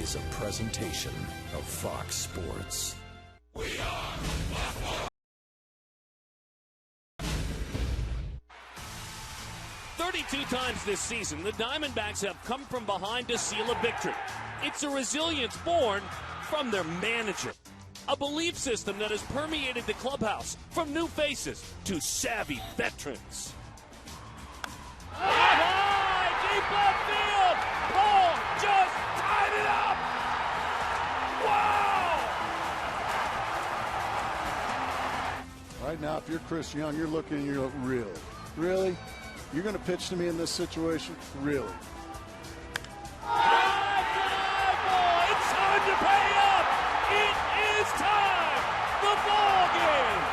is a presentation of Fox Sports. We are Fox. 32 times this season, the Diamondbacks have come from behind to seal a victory. It's a resilience born from their manager. A belief system that has permeated the clubhouse, from new faces to savvy veterans. High, deep left field. Paul just tied it up. Wow! Right now, if you're Chris Young, you're looking and you're like, really? You're going to pitch to me in this situation? Really? High fly ball. It's time to pay up. It is time. The ball game.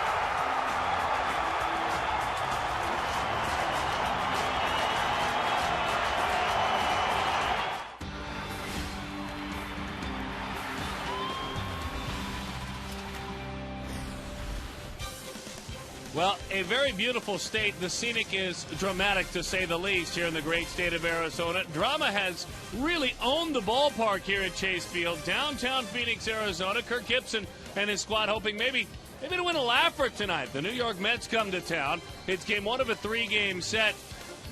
Well, a very beautiful state. The scenic is dramatic, to say the least, here in the great state of Arizona. Drama has really owned the ballpark here at Chase Field, downtown Phoenix, Arizona. Kirk Gibson and his squad hoping maybe to win a laugher tonight. The New York Mets come to town. It's game one of a three-game set.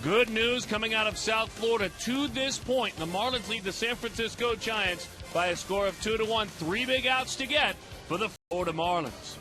Good news coming out of South Florida to this point. The Marlins lead the San Francisco Giants by a score of 2-1. 3 big outs to get for the Florida Marlins.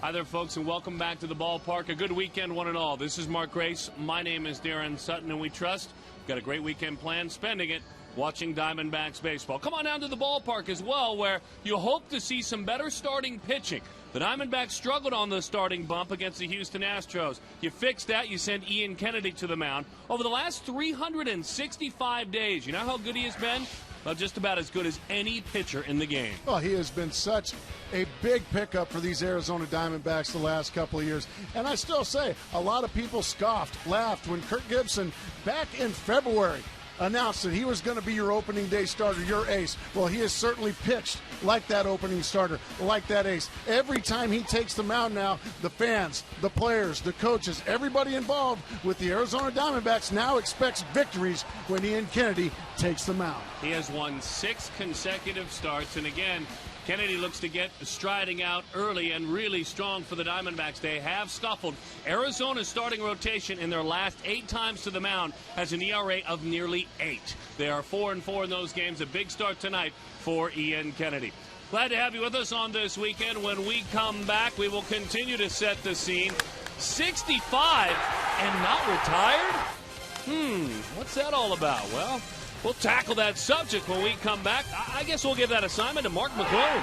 Hi there, folks, and welcome back to the ballpark. A good weekend, one and all. This is Mark Grace. My name is Darren Sutton, and we trust you've got a great weekend planned, spending it watching Diamondbacks baseball. Come on down to the ballpark as well, where you hope to see some better starting pitching. The Diamondbacks struggled on the starting bump against the Houston Astros. You fix that, you send Ian Kennedy to the mound. Over the last 365 days, you know how good he has been? Well, just about as good as any pitcher in the game. Well, he has been such a big pickup for these Arizona Diamondbacks the last couple of years. And I still say, a lot of people scoffed, laughed when Kirk Gibson, back in February, announced that he was going to be your opening day starter, your ace. Well, he has certainly pitched like that opening starter, like that ace. Every time he takes the mound now, the fans, the players, the coaches, everybody involved with the Arizona Diamondbacks now expects victories when Ian Kennedy takes the mound. He has won 6 consecutive starts, and again, Kennedy looks to get striding out early and really strong for the Diamondbacks. They have scuffled. Arizona's starting rotation in their last 8 times to the mound has an ERA of nearly 8. They are 4-4 in those games. A big start tonight for Ian Kennedy. Glad to have you with us on this weekend. When we come back, we will continue to set the scene. 65 and not retired? What's that all about? Well, we'll tackle that subject when we come back. I guess we'll give that assignment to Mark McClune.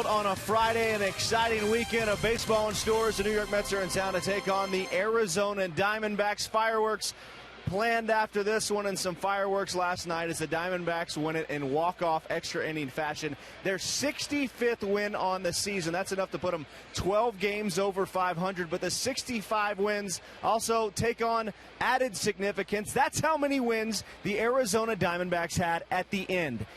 Field on a Friday, an exciting weekend of baseball in stores. The New York Mets are in town to take on the Arizona Diamondbacks. Fireworks planned after this one, and some fireworks last night as the Diamondbacks win it in walk-off extra inning fashion. Their 65th win on the season. That's enough to put them 12 games over 500, but the 65 wins also take on added significance. That's how many wins the Arizona Diamondbacks had at the end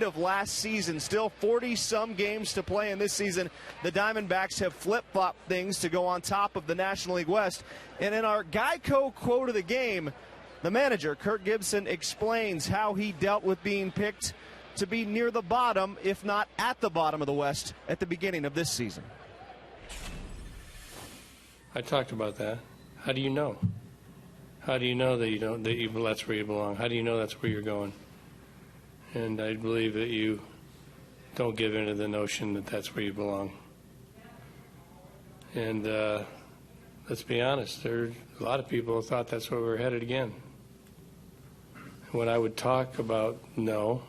of last season. Still 40-some games to play in this season. The Diamondbacks have flip-flopped things to go on top of the National League West. And in our Geico quote of the game, the manager, Kirk Gibson, explains how he dealt with being picked to be near the bottom, if not at the bottom of the West at the beginning of this season. I talked about that. How do you know? How do you know that that's where you belong? How do you know that's where you're going? And I believe that you don't give in to the notion that that's where you belong. And let's be honest, there are a lot of people who thought that's where we were headed again. When I would talk about no,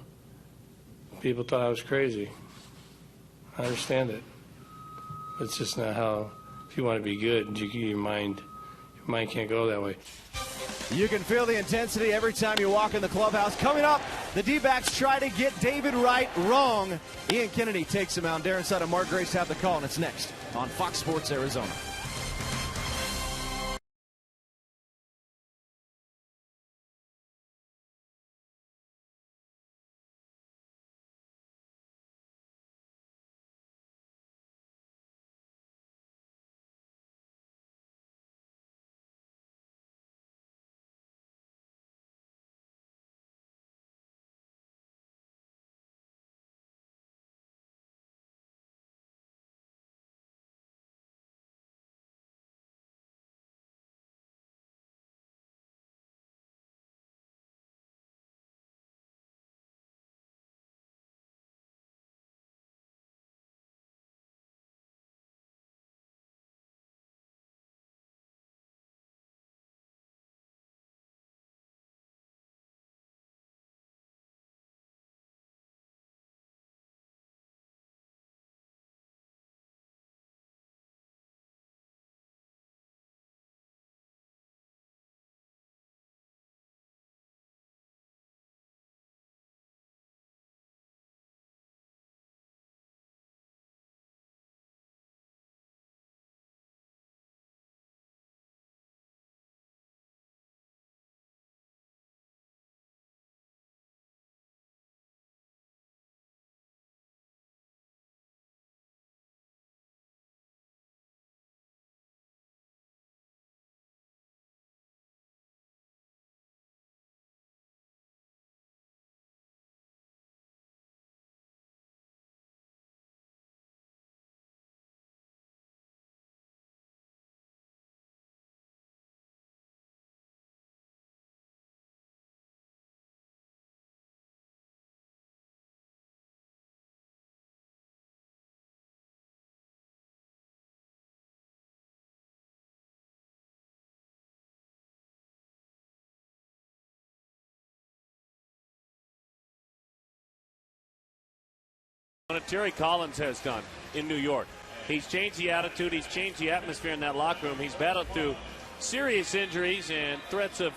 people thought I was crazy. I understand it. It's just not how, if you want to be good, your mind can't go that way. You can feel the intensity every time you walk in the clubhouse. Coming up, the D-backs try to get David Wright wrong. Ian Kennedy takes him out. Darren Sutter and Mark Grace have the call, and it's next on Fox Sports Arizona. Terry Collins has done in New York. He's changed the attitude. He's changed the atmosphere in that locker room. He's battled through serious injuries and threats of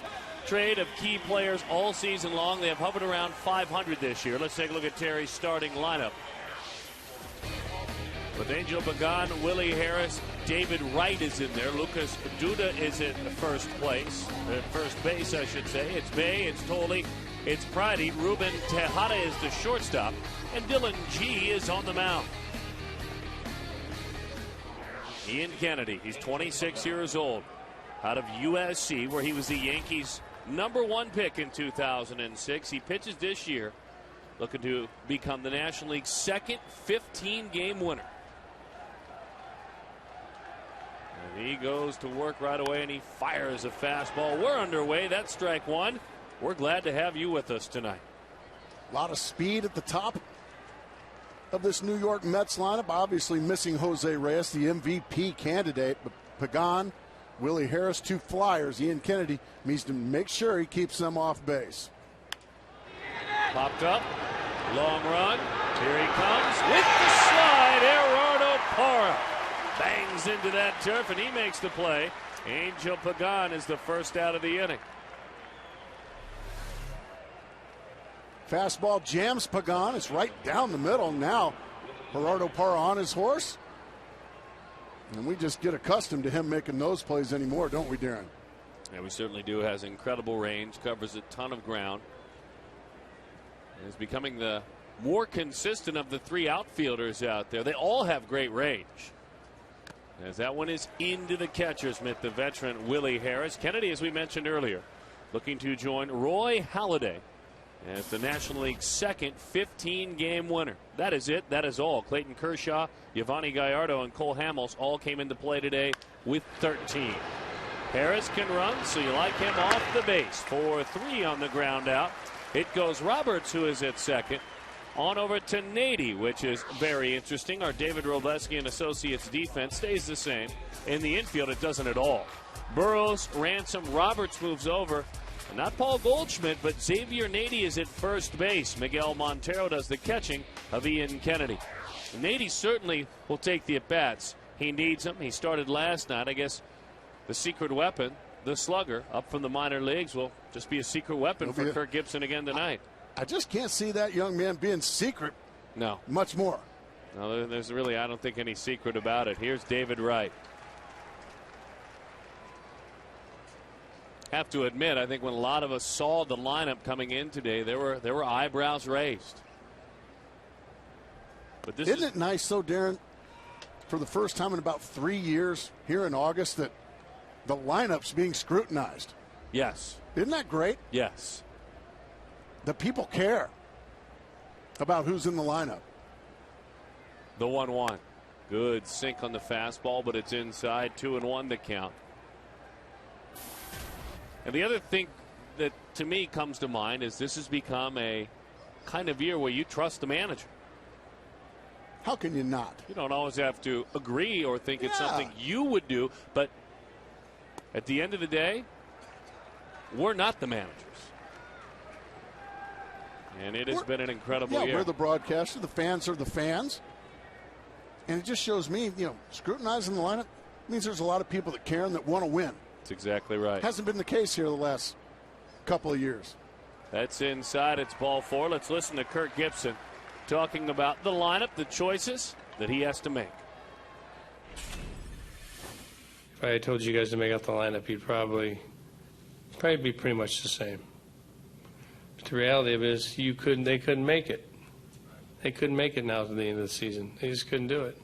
trade of key players all season long. They have hovered around 500 this year. Let's take a look at Terry's starting lineup. With Angel Pagan, Willie Harris, David Wright is in there. Lucas Duda is in first base, I should say. It's Bay, it's Tolley, it's Pridey. Ruben Tejada is the shortstop, and Dylan G is on the mound. Ian Kennedy, he's 26 years old, out of USC, where he was the Yankees' #1 pick in 2006. He pitches this year, looking to become the National League's second 15-game winner. And he goes to work right away, and he fires a fastball. We're underway. That's strike one. We're glad to have you with us tonight. A lot of speed at the top of this New York Mets lineup. Obviously missing Jose Reyes, the MVP candidate, but Pagan, Willie Harris, 2 flyers. Ian Kennedy needs to make sure he keeps them off base. Popped up, long run. Here he comes with the slide. Parra bangs into that turf, and he makes the play. Angel Pagan is the first out of the inning. Fastball jams Pagan. It's right down the middle. Now Gerardo Parra on his horse. And we just get accustomed to him making those plays anymore, don't we, Darren? Yeah, we certainly do. Has incredible range, covers a ton of ground. And is becoming the more consistent of the three outfielders out there. They all have great range. As that one is into the catcher's mitt, the veteran Willie Harris. Kennedy, as we mentioned earlier, looking to join Roy Halladay as the National League's second 15-game winner. That is it. That is all. Clayton Kershaw, Yovani Gallardo, and Cole Hamels all came into play today with 13. Harris can run, so you like him off the base. 4-3 on the ground out. It goes Roberts, who is at second. On over to Nady, which is very interesting. Our David Robleski and Associates defense stays the same. In the infield, it doesn't at all. Burroughs, Ransom, Roberts moves over. And not Paul Goldschmidt, but Xavier Nady is at first base. Miguel Montero does the catching of Ian Kennedy. Nady certainly will take the at-bats. He needs them. He started last night. I guess the secret weapon, the slugger, up from the minor leagues, will just be a secret weapon for Kirk Gibson again tonight. I just can't see that young man being secret. No. Much more. No, there's really, I don't think, any secret about it. Here's David Wright. Have to admit, I think when a lot of us saw the lineup coming in today, there were eyebrows raised. But this Isn't it nice, though, Darren, for the first time in about 3 years here in August, that the lineup's being scrutinized? Yes. Isn't that great? Yes. The people care about who's in the lineup. The 1-1. Good sink on the fastball, but it's inside. 2-1 to count. And the other thing that to me comes to mind is this has become a kind of year where you trust the manager. How can you not? You don't always have to agree or think it's something you would do, but at the end of the day, we're not the managers. And it has been an incredible year. We're the broadcaster. The fans are the fans. And it just shows me, scrutinizing the lineup means there's a lot of people that care and that want to win. That's exactly right. Hasn't been the case here the last couple of years. That's inside. It's ball 4. Let's listen to Kirk Gibson talking about the lineup, the choices that he has to make. If I had told you guys to make out the lineup, you'd probably be pretty much the same. But the reality of it is they couldn't make it. They couldn't make it now to the end of the season. They just couldn't do it.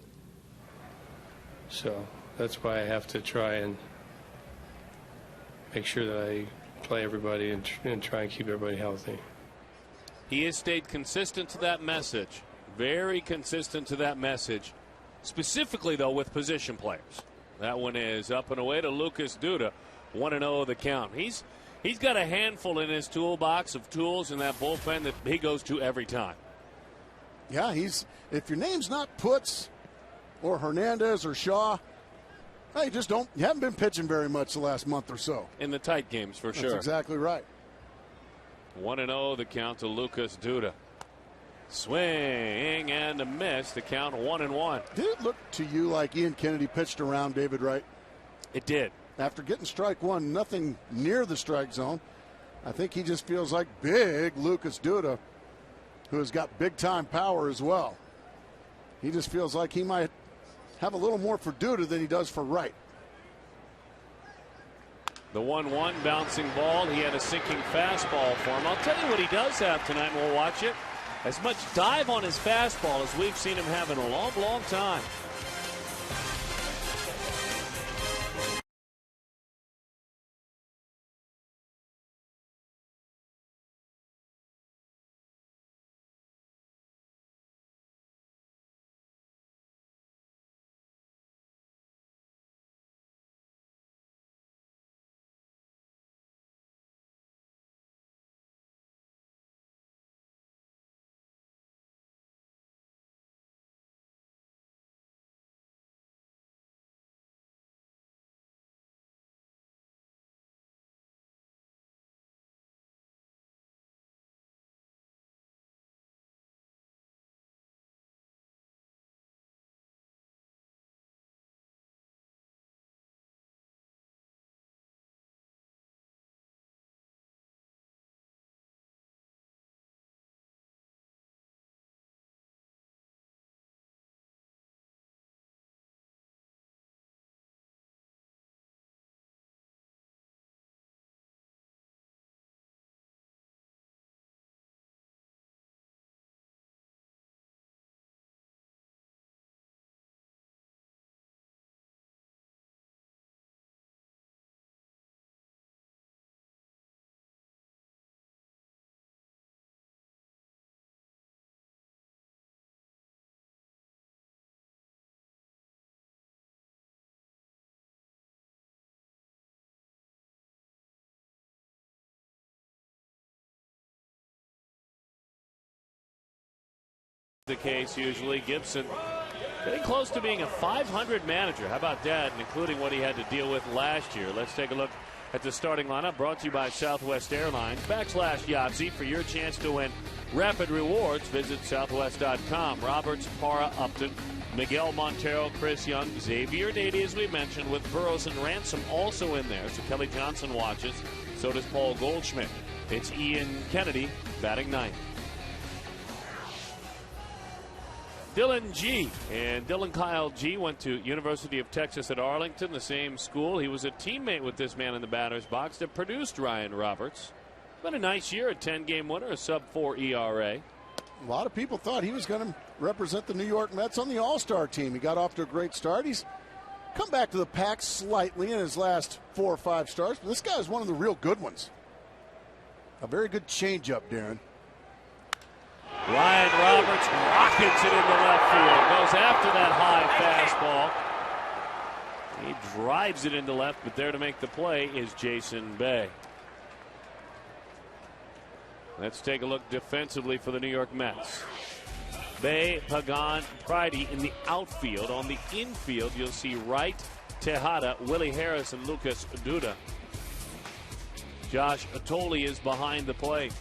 So that's why I have to try and make sure that I play everybody and try and keep everybody healthy. He has stayed consistent to that message. Very consistent to that message. Specifically, though, with position players. That one is up and away to Lucas Duda. 1-0 the count. He's got a handful in his toolbox of tools in that bullpen that he goes to every time. Yeah, if your name's not Putz or Hernandez or Shaw, you haven't been pitching very much the last month or so. In the tight games, for sure. That's exactly right. 1-0 the count to Lucas Duda. Swing and a miss. The count 1-1. Did it look to you like Ian Kennedy pitched around David Wright? It did. After getting strike one, nothing near the strike zone. I think he just feels like big Lucas Duda, who has got big-time power as well. He just feels like he might have a little more for Duda than he does for Wright. The 1-1 bouncing ball. He had a sinking fastball for him. I'll tell you what he does have tonight. We'll watch it. As much dive on his fastball as we've seen him have in a long, long time. the case usually. Gibson getting close to being a .500 manager. How about that, and including what he had to deal with last year. Let's take a look at the starting lineup, brought to you by Southwest Airlines. /Yahtzee for your chance to win rapid rewards. Visit southwest.com. Roberts, Parra, Upton, Miguel Montero, Chris Young, Xavier Nady, as we mentioned, with Burroughs and Ransom also in there. So Kelly Johnson watches. So does Paul Goldschmidt. It's Ian Kennedy batting ninth. Dylan G. And Dylan Kyle G. went to University of Texas at Arlington, the same school. He was a teammate with this man in the batter's box that produced Ryan Roberts. Been a nice year, a 10-game winner, a sub-4 ERA. A lot of people thought he was going to represent the New York Mets on the All-Star team. He got off to a great start. He's come back to the pack slightly in his last 4 or 5 starts, but this guy is one of the real good ones. A very good changeup, Darren. Ryan Roberts rockets it into left field. Goes after that high fastball. He drives it into left, but there to make the play is Jason Bay. Let's take a look defensively for the New York Mets. Bay, Pagan, Pridey in the outfield. On the infield, you'll see Wright, Tejada, Willie Harris, and Lucas Duda. Josh Atoli is behind the plate.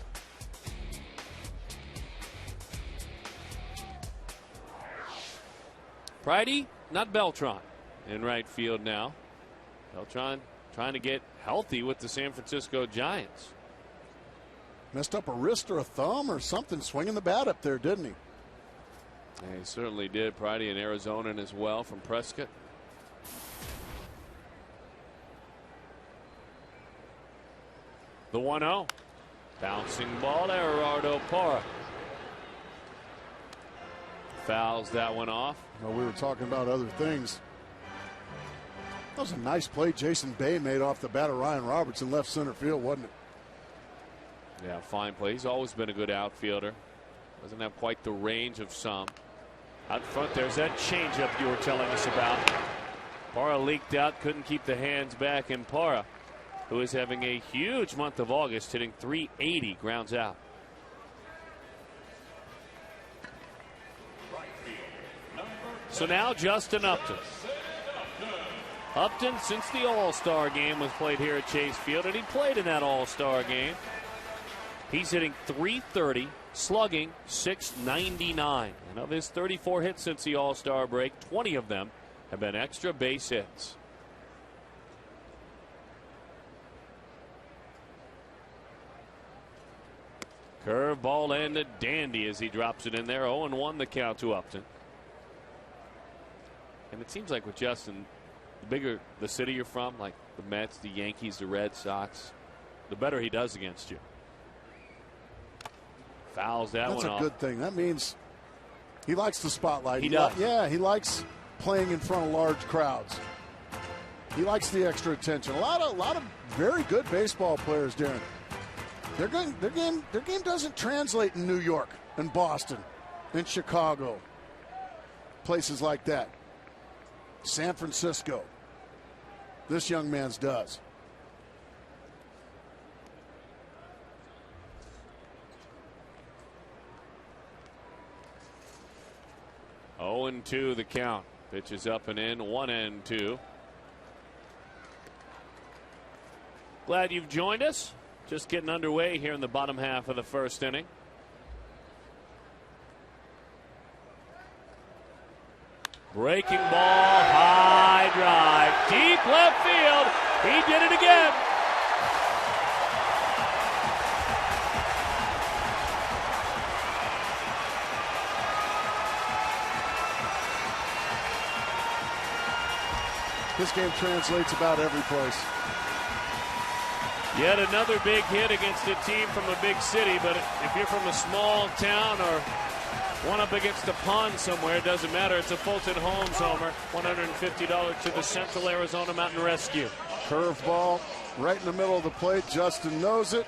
Pridey, not Beltran, in right field now. Beltran trying to get healthy with the San Francisco Giants. Messed up a wrist or a thumb or something swinging the bat up there, didn't he? Yeah, he certainly did. Pridey, an Arizonan as well from Prescott. The 1-0. Bouncing ball, Gerardo Parra. Fouls that one off. Well, we were talking about other things. That was a nice play Jason Bay made off the bat of Ryan Roberts in left center field, wasn't it? Yeah, fine play. He's always been a good outfielder. Doesn't have quite the range of some. Out front, there's that changeup you were telling us about. Parra leaked out, couldn't keep the hands back, and Parra, who is having a huge month of August, hitting .380, grounds out. So now Justin Upton. Upton, since the All-Star game was played here at Chase Field, and he played in that All-Star game, he's hitting .330, slugging .699. And of his 34 hits since the All-Star break, 20 of them have been extra base hits. Curveball and a dandy as he drops it in there. 0-1 the count to Upton. And it seems like with Justin, the bigger the city you're from, like the Mets, the Yankees, the Red Sox, the better he does against you. Fouls that one off. That's a good thing. That means he likes the spotlight. He does. Yeah, he likes playing in front of large crowds. He likes the extra attention. A lot of very good baseball players, Darren. Their game doesn't translate in New York and Boston and Chicago, places like that. San Francisco. This young man's does. Oh, 0-2 the count. Pitch is up and in. 1-2. Glad you've joined us. Just getting underway here in the bottom half of the first inning. Breaking ball, high drive, deep left field. He did it again. This game translates about every place. Yet another big hit against a team from a big city, but if you're from a small town or one up against a pond somewhere, it doesn't matter. It's a Fulton Homes homer. $150 to the Central Arizona Mountain Rescue. Curveball right in the middle of the plate. Justin knows it.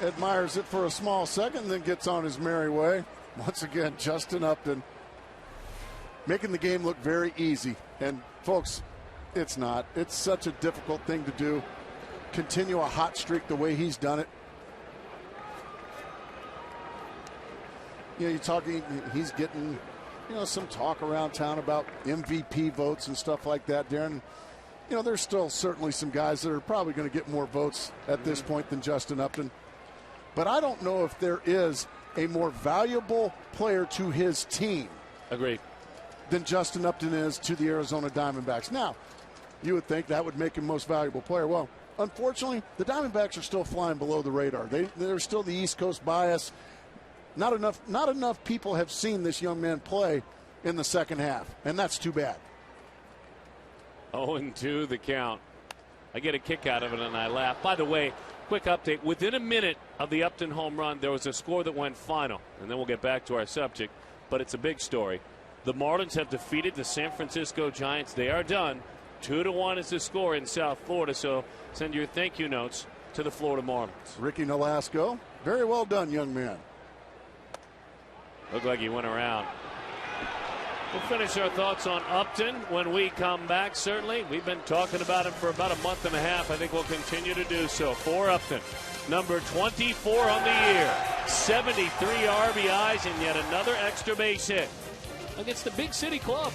Admires it for a small second, then gets on his merry way. Once again, Justin Upton making the game look very easy. And, folks, it's not. It's such a difficult thing to do. Continue a hot streak the way he's done it. You know, you're talking, he's getting, some talk around town about MVP votes and stuff like that, Darren. You know, there's still certainly some guys that are probably going to get more votes at this point than Justin Upton. But I don't know if there is a more valuable player to his team. Agreed. Than Justin Upton is to the Arizona Diamondbacks. Now, you would think that would make him most valuable player. Well, unfortunately, the Diamondbacks are still flying below the radar. They're still the East Coast bias. Not enough people have seen this young man play in the second half, and that's too bad. 0-2 the count. I get a kick out of it and I laugh. By the way, quick update. Within a minute of the Upton home run, there was a score that went final, and then we'll get back to our subject, but it's a big story. The Marlins have defeated the San Francisco Giants. They are done. 2-1 is the score in South Florida, so send your thank you notes to the Florida Marlins. Ricky Nolasco, very well done, young man. Looked like he went around. We'll finish our thoughts on Upton when we come back, certainly. We've been talking about him for about a month and a half. I think we'll continue to do so. For Upton, number 24 on the year, 73 RBIs, and yet another extra base hit against the big city club.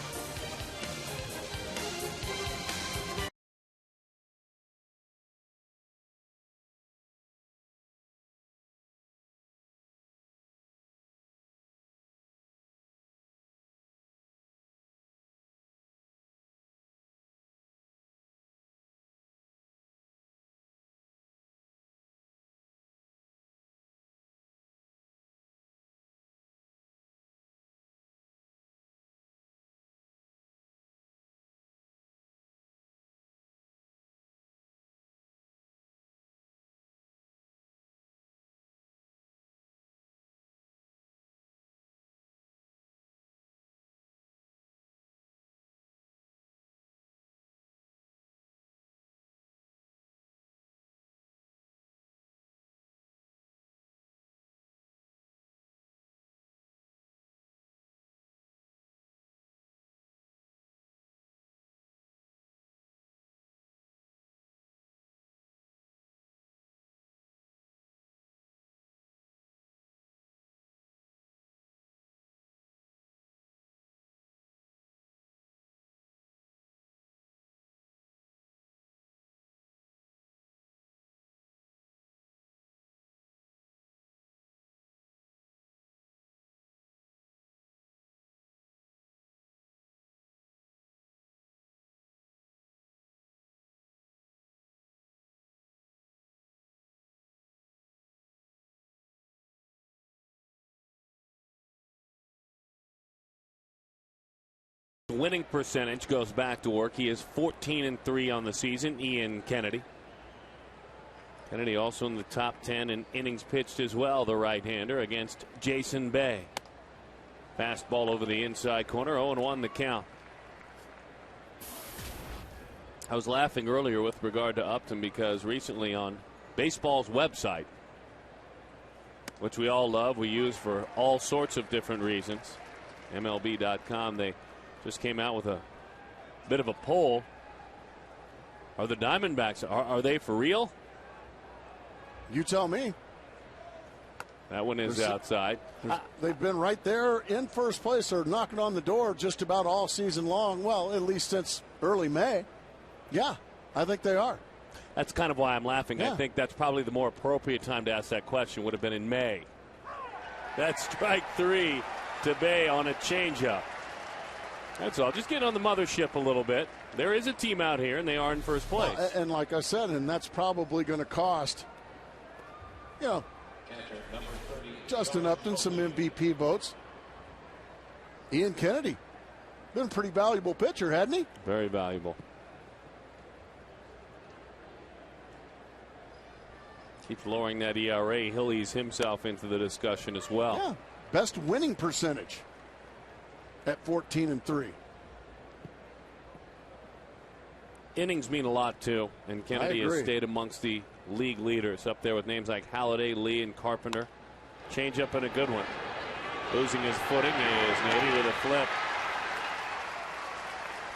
Winning percentage goes back to work. He is 14-3 on the season. Ian Kennedy. Kennedy also in the top 10 in innings pitched as well, the right-hander, against Jason Bay. Fastball over the inside corner, 0-1 the count. I was laughing earlier with regard to Upton because recently on baseball's website, which we all love, we use for all sorts of different reasons, MLB.com, they just came out with a bit of a poll. Are the Diamondbacks, are they for real? You tell me. That one is outside. They've been right there in first place or knocking on the door just about all season long. Well, at least since early May. Yeah, I think they are. That's kind of why I'm laughing. Yeah. I think that's probably the more appropriate time to ask that question would have been in May. That's strike three to Bay on a changeup. That's all. Just get on the mothership a little bit. There is a team out here, and they are in first place. And like I said, and that's probably going to cost, Justin Upton some MVP votes. Ian Kennedy, been a pretty valuable pitcher, hadn't he? Very valuable. Keeps lowering that ERA. He'll ease himself into the discussion as well. Yeah, best winning percentage at 14-3. Innings mean a lot too, and Kennedy has stayed amongst the league leaders, up there with names like Halladay, Lee, and Carpenter. Change up and a good one. Losing his footing is Nady with a flip.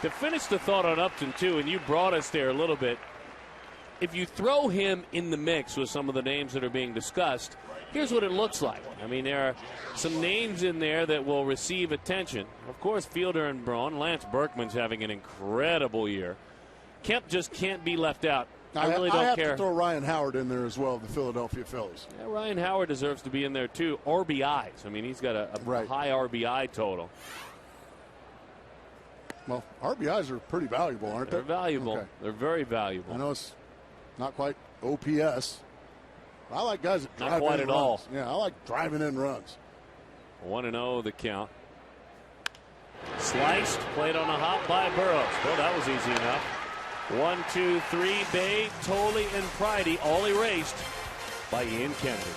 To finish the thought on Upton too, and you brought us there a little bit, if you throw him in the mix with some of the names that are being discussed, here's what it looks like. I mean, there are some names in there that will receive attention. Of course, Fielder and Braun. Lance Berkman's having an incredible year. Kemp just can't be left out. I really don't care. I have to throw Ryan Howard in there as well, the Philadelphia Phillies. Yeah, Ryan Howard deserves to be in there, too. RBIs. I mean, he's got a high RBI total. Well, RBIs are pretty valuable, aren't they? They're valuable. Okay. They're very valuable. I know it's not quite OPS. I like guys that drive in runs. Not quite at all. Yeah, I like driving in runs. 1-0 the count. Sliced, played on a hop by Burroughs. Well, that was easy enough. 1, 2, 3, Bay, Tolley, and Pridey all erased by Ian Kennedy.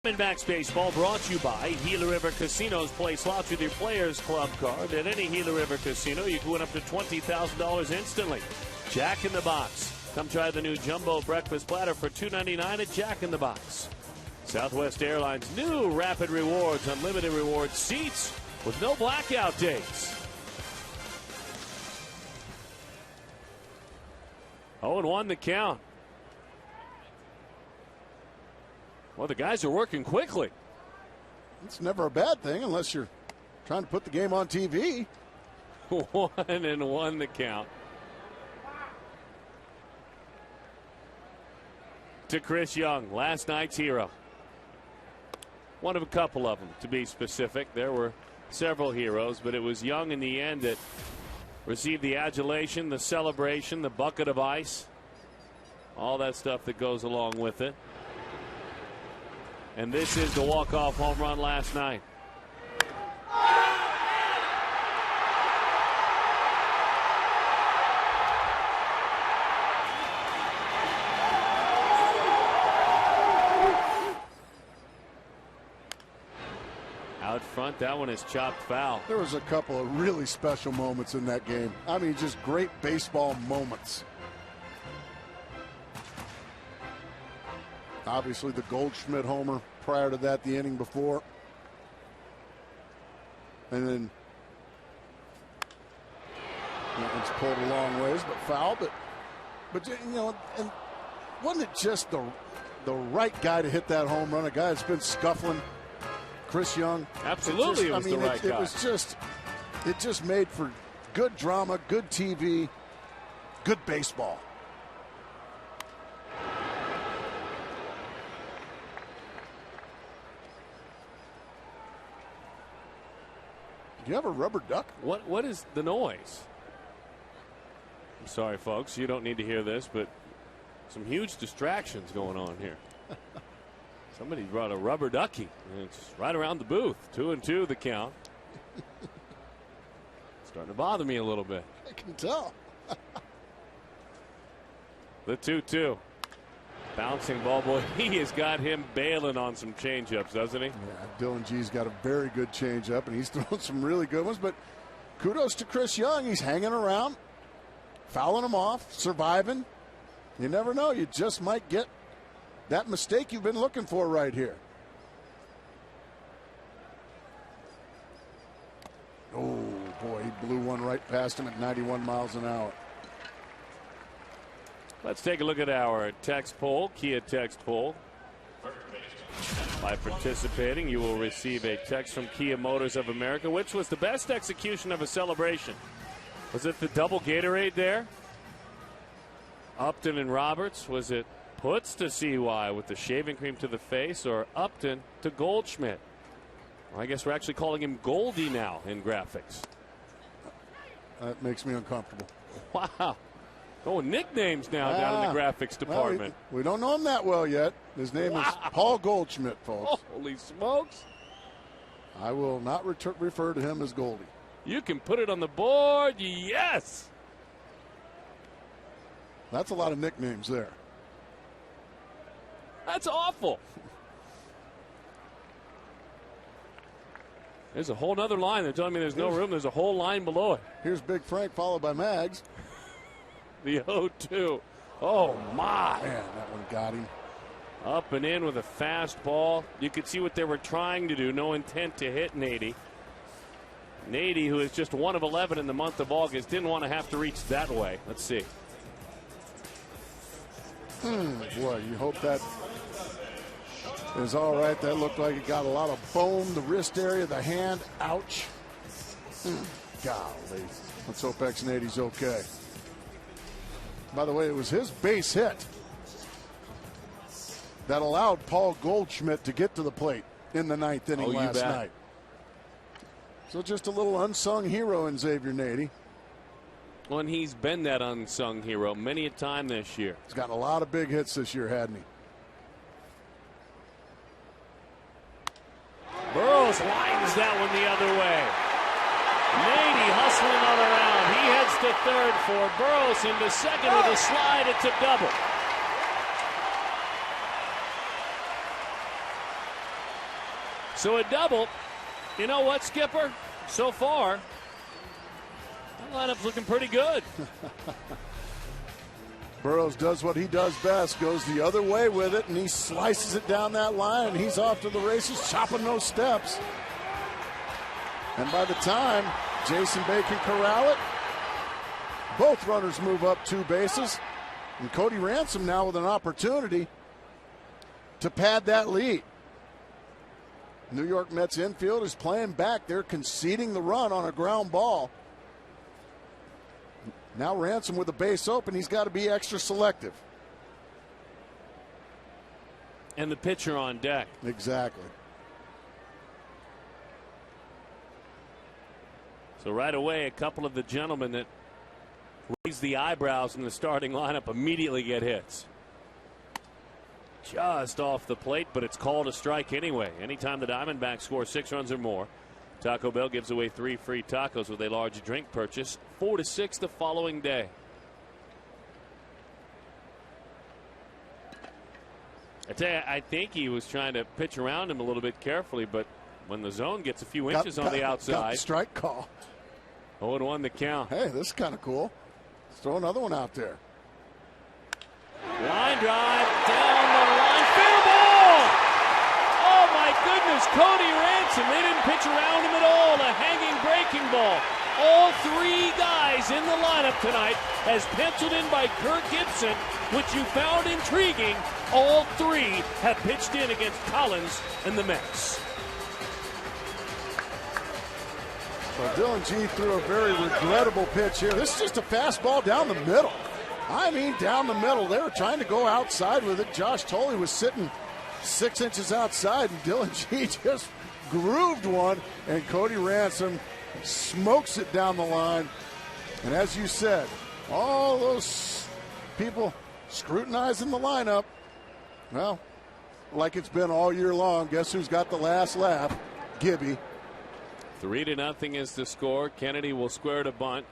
Diamondbacks baseball brought to you by Gila River Casinos. Play slots with your Players Club card. At any Gila River Casino, you can win up to $20,000 instantly. Jack in the Box. Come try the new Jumbo Breakfast Platter for $2.99 at Jack in the Box. Southwest Airlines' new Rapid Rewards, unlimited rewards seats with no blackout dates. 0-1 the count. Well, the guys are working quickly. It's never a bad thing unless you're trying to put the game on TV. 1-1 the count. To Chris Young, last night's hero. One of a couple of them, to be specific. There were several heroes, but it was Young in the end that received the adulation, the celebration, the bucket of ice, all that stuff that goes along with it. And this is the walk-off home run last night. Out front, that one is chopped foul. There was a couple of really special moments in that game. I mean, just great baseball moments. Obviously, the Goldschmidt homer prior to that, the inning before. And then it's pulled a long ways, but foul. But you know, and wasn't it just the right guy to hit that home run? A guy that's been scuffling, Chris Young. Absolutely, it was the right guy. It was just, it just made for good drama, good TV, good baseball. Do you have a rubber duck? What is the noise? I'm sorry, folks. You don't need to hear this, but some huge distractions going on here. Somebody brought a rubber ducky. And it's right around the booth. 2-2 the count. Starting to bother me a little bit. I can tell. The 2-2. Bouncing ball, boy, he has got him bailing on some changeups, doesn't he? Yeah, Dylan G's got a very good changeup, and he's thrown some really good ones. But kudos to Chris Young. He's hanging around, fouling them off, surviving. You never know. You just might get that mistake you've been looking for right here. Oh, boy, he blew one right past him at 91 miles an hour. Let's take a look at our text poll, Kia text poll. By participating, you will receive a text from Kia Motors of America. Which was the best execution of a celebration? Was it the double Gatorade there? Upton and Roberts? Was it Putz to CY with the shaving cream to the face, or Upton to Goldschmidt? Well, I guess we're actually calling him Goldie now in graphics. That makes me uncomfortable. Wow. Oh, nicknames now down in the graphics department. Well, we don't know him that well yet. His name is Paul Goldschmidt, folks. Holy smokes. I will not refer to him as Goldie. You can put it on the board. Yes. That's a lot of nicknames there. That's awful. There's a whole other line. They're telling me there's no room. There's a whole line below it. Here's Big Frank followed by Mags. The 0-2. Oh, my. Man, that one got him. Up and in with a fastball. You could see what they were trying to do. No intent to hit Nady. Nady, who is just 1 of 11 in the month of August, didn't want to have to reach that way. Let's see. Boy, you hope that is all right. That looked like it got a lot of bone, the wrist area, the hand. Ouch. Golly. Let's hope X-Nady's okay. By the way, it was his base hit that allowed Paul Goldschmidt to get to the plate in the 9th inning last night. So just a little unsung hero in Xavier Nady. Well, and he's been that unsung hero many a time this year. He's gotten a lot of big hits this year, hadn't he? Burroughs lines that one the other way. Nady hustling all around. He heads to third for Burroughs, into second with a slide. It's a double. So a double. You know what, Skipper? So far, the lineup's looking pretty good. Burroughs does what he does best, goes the other way with it, and he slices it down that line, and he's off to the races, chopping those steps. And by the time Jason Bay can corral it, both runners move up 2 bases. And Cody Ransom now with an opportunity to pad that lead. New York Mets infield is playing back. They're conceding the run on a ground ball. Now Ransom with the base open. He's got to be extra selective. And the pitcher on deck. Exactly. So right away, a couple of the gentlemen that raise the eyebrows in the starting lineup immediately get hits. Just off the plate, but it's called a strike anyway. Anytime the Diamondbacks score 6 runs or more, Taco Bell gives away 3 free tacos with a large drink purchase, 4 to 6 the following day. I tell you, I think he was trying to pitch around him a little bit carefully, but when the zone gets a few inches on the outside. Got the strike call. 0-1 the count. Hey, this is kind of cool. Let's throw another one out there. Line drive down the line. Fair ball! Oh, my goodness. Cody Ransom. They didn't pitch around him at all. A hanging breaking ball. All 3 guys in the lineup tonight, as penciled in by Kirk Gibson, which you found intriguing. All 3 have pitched in against Collins and the Mets. Well, Dylan G threw a very regrettable pitch here. This is just a fastball down the middle. I mean, down the middle. They were trying to go outside with it. Josh Tolley was sitting 6 inches outside, and Dylan G just grooved one, and Cody Ransom smokes it down the line. And as you said, all those people scrutinizing the lineup, well, like it's been all year long, guess who's got the last laugh? Gibby. 3-0 is the score. Kennedy will square to bunt.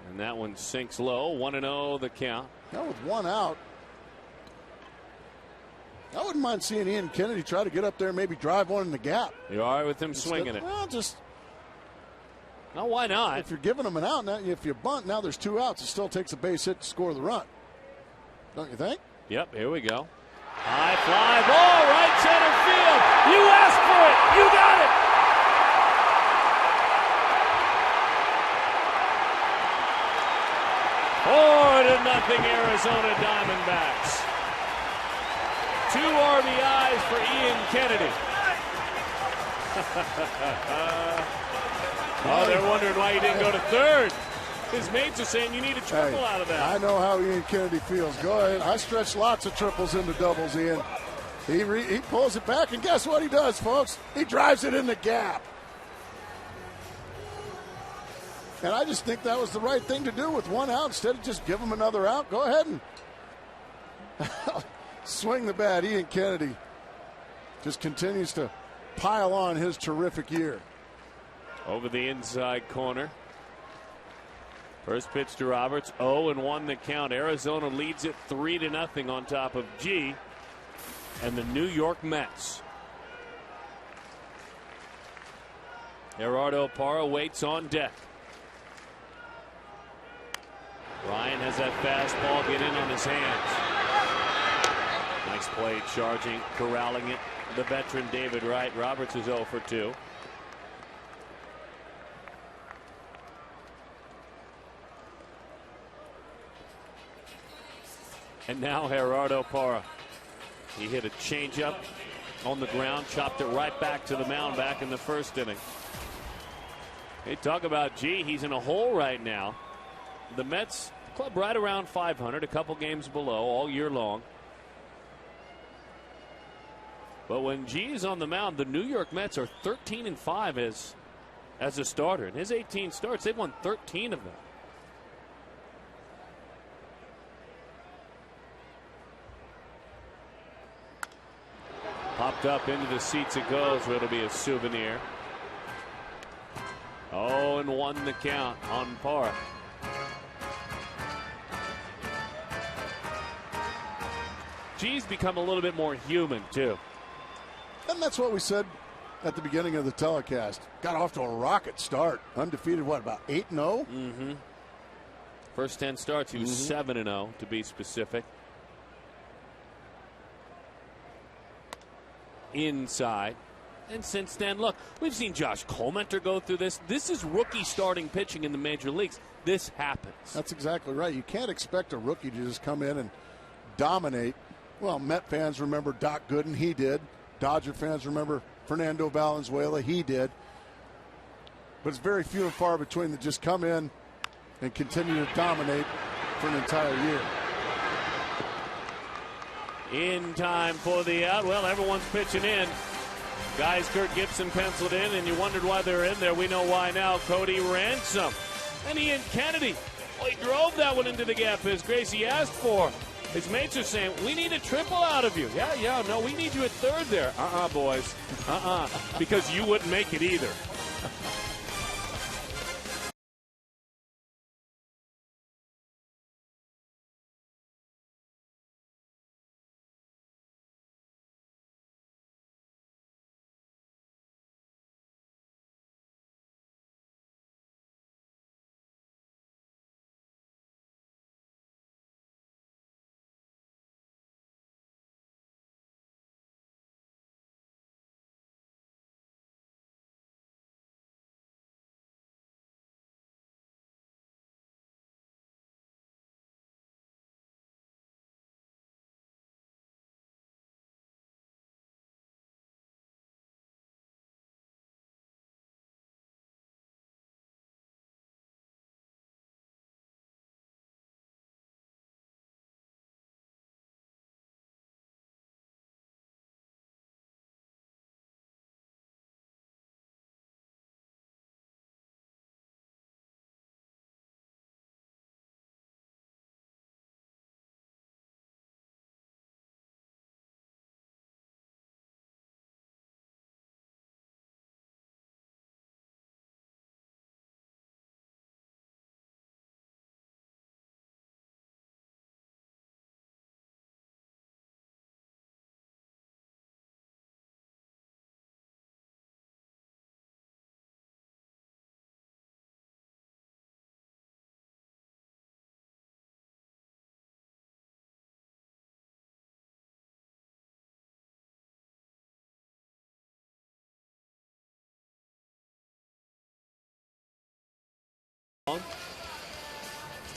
And that one sinks low. 1-0 the count. Now with one out, I wouldn't mind seeing Ian Kennedy try to get up there and maybe drive one in the gap. You all right with him swinging it? Well, just. No, why not? If you're giving him an out, now if you bunt, now there's 2 outs. It still takes a base hit to score the run. Don't you think? Yep, here we go. High fly ball, right center field. You asked for it. You got it. Four to nothing, Arizona Diamondbacks. 2 RBIs for Ian Kennedy. Oh, they're wondering why he didn't go to third. His mates are saying you need a triple out of that. I know how Ian Kennedy feels. Go ahead. I stretch lots of triples into doubles, Ian. He pulls it back, and guess what he does, folks? He drives it in the gap. And I just think that was the right thing to do with 1 out. Instead of just give him another out, go ahead and swing the bat. Ian Kennedy just continues to pile on his terrific year. Over the inside corner. First pitch to Roberts, 0-1 the count. Arizona leads it 3-0 on top of G and the New York Mets. Gerardo Parra waits on deck. Ryan has that fastball get in on his hands. Nice play, charging, corralling it. The veteran David Wright. Roberts is 0 for 2. And now Gerardo Parra. He hit a changeup on the ground, chopped it right back to the mound back in the first inning. Hey, talk about G. He's in a hole right now. The Mets club right around 500, a couple games below all year long. But when G is on the mound, the New York Mets are 13-5 as a starter. In his 18 starts, they've won 13 of them. Popped up into the seats it goes, where it'll be a souvenir. 0-1 the count on Parra. G's become a little bit more human, too. And that's what we said at the beginning of the telecast. Got off to a rocket start. Undefeated, what, about 8-0? Mm-hmm. First 10 starts, he was 7-0 to be specific. Inside. And since then, look, we've seen Josh Colmenter go through this. This is rookie starting pitching in the major leagues. This happens. That's exactly right. You can't expect a rookie to just come in and dominate. Well, Met fans remember Doc Gooden. He did. Dodger fans remember Fernando Valenzuela. He did. But it's very few and far between that just come in and continue to dominate for an entire year. In time for the out. Well, everyone's pitching in. Guys Kirk Gibson penciled in, and you wondered why they were in there. We know why now. Cody Ransom and Ian Kennedy. Well, he drove that one into the gap, as Gracie asked for. His mates are saying, we need a triple out of you. Yeah, no, we need you at third there. Boys. Because you wouldn't make it either.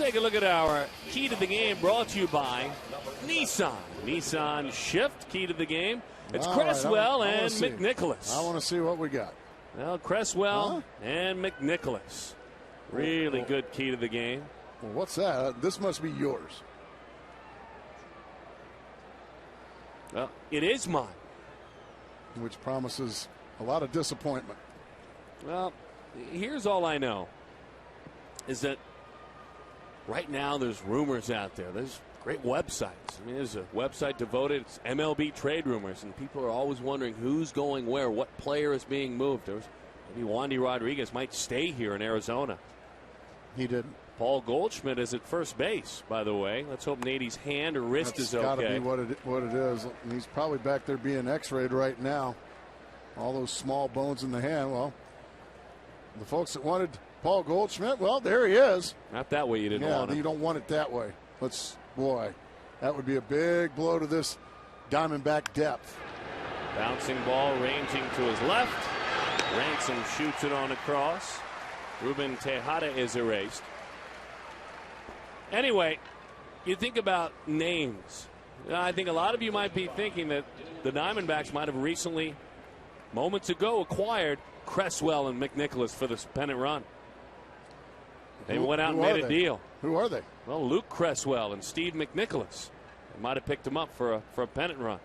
take a look at our key to the game brought to you by Nissan. Nissan Shift, key to the game. It's Cresswell and McNicholas. I want to see what we got. Well, Cresswell and McNicholas. Really good key to the game. Well, what's that? This must be yours. Well, it is mine. Which promises a lot of disappointment. Well, here's all I know is that right now there's rumors out there. There's great websites. I mean, there's a website devoted to MLB trade rumors, and people are always wondering who's going where, what player is being moved. Maybe Wandy Rodriguez might stay here in Arizona. He didn't. Paul Goldschmidt is at first base, by the way. Let's hope Nady's hand or wrist is okay. That's got to be what it is. And he's probably back there being x-rayed right now. All those small bones in the hand. Well, the folks that wanted Paul Goldschmidt, well, there he is. Not that way you didn't want him. You don't want it that way. Boy, that would be a big blow to this Diamondback depth. Bouncing ball ranging to his left. Ransom shoots it on across. Ruben Tejada is erased. Anyway, you think about names. I think a lot of you might be thinking that the Diamondbacks might have recently, moments ago, acquired Cresswell and McNicholas for this pennant run. They went out and made a deal. Who are they? Well, Luke Cresswell and Steve McNicholas. They might have picked them up for a pennant run.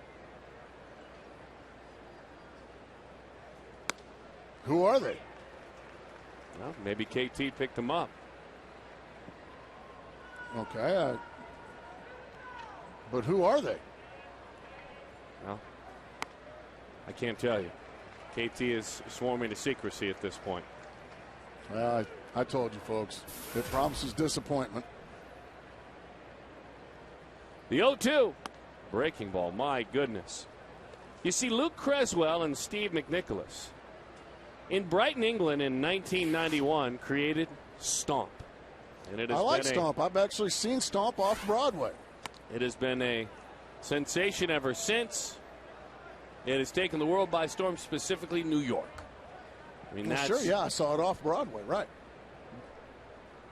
Who are they? Well, maybe KT picked them up. Okay. But who are they? Well, I can't tell you. KT is sworn to secrecy at this point. I told you, folks. It promises disappointment. The 0-2. Breaking ball. My goodness. You see, Luke Cresswell and Steve McNicholas in Brighton, England in 1991 created Stomp. And it has I like Stomp. I've actually seen Stomp off Broadway. It has been a sensation ever since. It has taken the world by storm, specifically New York. I mean, Sure, yeah, I saw it off Broadway, right.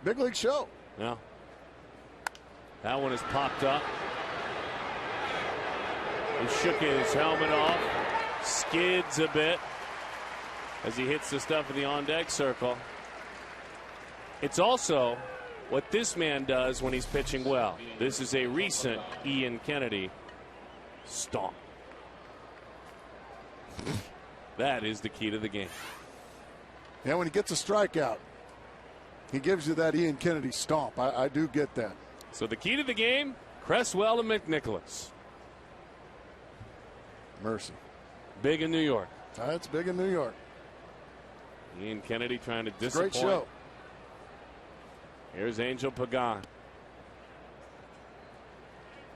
Big league show. Yeah. That one has popped up. He shook his helmet off, skids a bit as he hits the stuff in the on-deck circle. It's also what this man does when he's pitching well. This is a recent Ian Kennedy stomp. That is the key to the game. Yeah, when he gets a strikeout, he gives you that Ian Kennedy stomp. I do get that. So the key to the game, Cresswell and McNicholas. Mercy. Big in New York. It's big in New York. Ian Kennedy trying to disappoint. Great show. Here's Angel Pagan.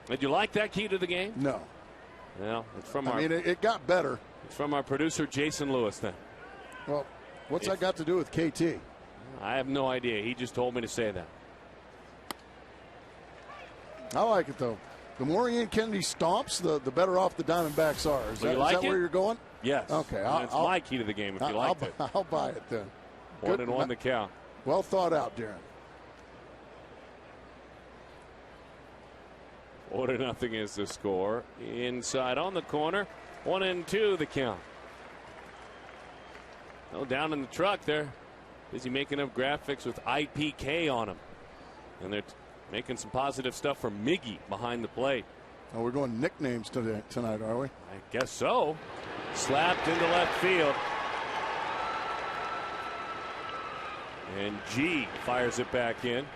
Did you like that key to the game? No. Well, it's from it got better. It's from our producer, Jason Lewis, then. Well, what's that got to do with KT? I have no idea. He just told me to say that. I like it, though. The more Ian Kennedy stomps, the better off the Diamondbacks are. Is that where you're going? Yes. Okay. It's my key to the game if you liked it. I'll buy it then. 1-1 the count. Well thought out, Darren. 4-0 is the score. Inside on the corner. 1-2 the count. Oh, down in the truck there. Busy making up graphics with IPK on them. And they're making some positive stuff for Miggy behind the plate. Oh, we're going nicknames tonight, are we? I guess so. Slapped into left field. And G fires it back in.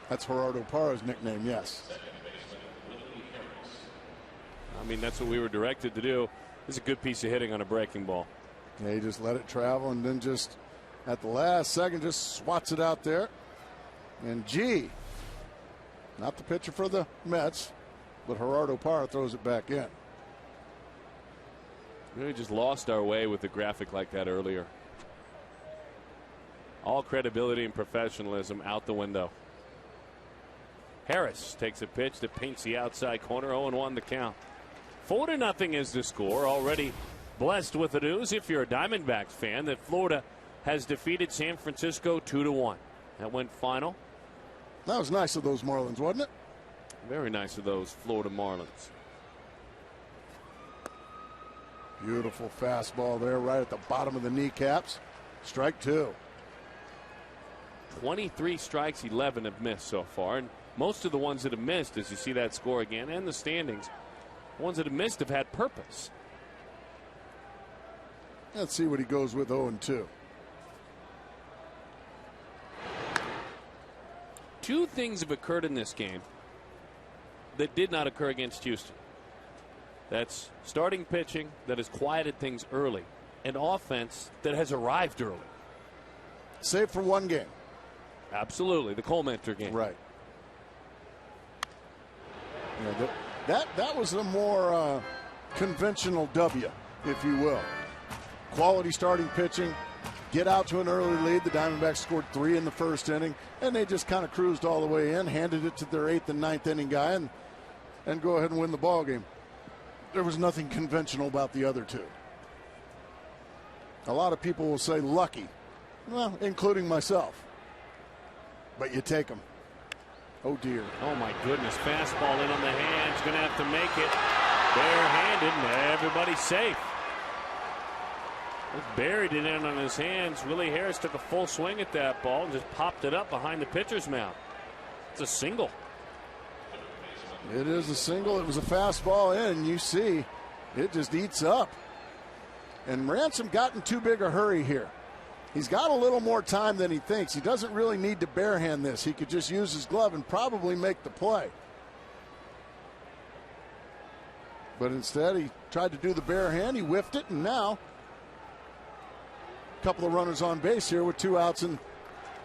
That's Gerardo Parra's nickname, yes. I mean, that's what we were directed to do. This is a good piece of hitting on a breaking ball. Yeah, he just let it travel and then just at the last second just swats it out there. And G, not the pitcher for the Mets, but Gerardo Parra throws it back in. We just lost our way with a graphic like that earlier. All credibility and professionalism out the window. Harris takes a pitch that paints the outside corner. 0-1 the count. 4-0 is the score. Already blessed with the news, if you're a Diamondbacks fan, that Florida has defeated San Francisco 2-1. That went final That was nice of those Marlins, wasn't it? Very nice of those Florida Marlins. Beautiful fastball there right at the bottom of the kneecaps. Strike 2. 23 strikes, 11 have missed so far. And most of the ones that have missed, as you see that score again, and the standings, the ones that have missed have had purpose. Let's see what he goes with 0-2. Two things have occurred in this game that did not occur against Houston. That's starting pitching that has quieted things early, and offense that has arrived early. Save for one game. Absolutely, the Cole Mentor game. Right. Yeah, that was a more conventional W, if you will. Quality starting pitching, get out to an early lead. The Diamondbacks scored 3 in the first inning, and they just kind of cruised all the way in, handed it to their 8th and 9th inning guy, and go ahead and win the ball game. There was nothing conventional about the other two. A lot of people will say lucky, well, including myself. But you take them. Oh, dear. Oh, my goodness. Fastball in on the hands. Going to have to make it barehanded, and everybody's safe. Just buried it in on his hands. Willie Harris took a full swing at that ball and just popped it up behind the pitcher's mouth. It's a single. It is a single. It was a fastball in, and you see it just eats up. And Ransom got in too big a hurry here. He's got a little more time than he thinks. He doesn't really need to barehand this. He could just use his glove and probably make the play. But instead, he tried to do the barehand. He whiffed it, and now a couple of runners on base here with 2 outs in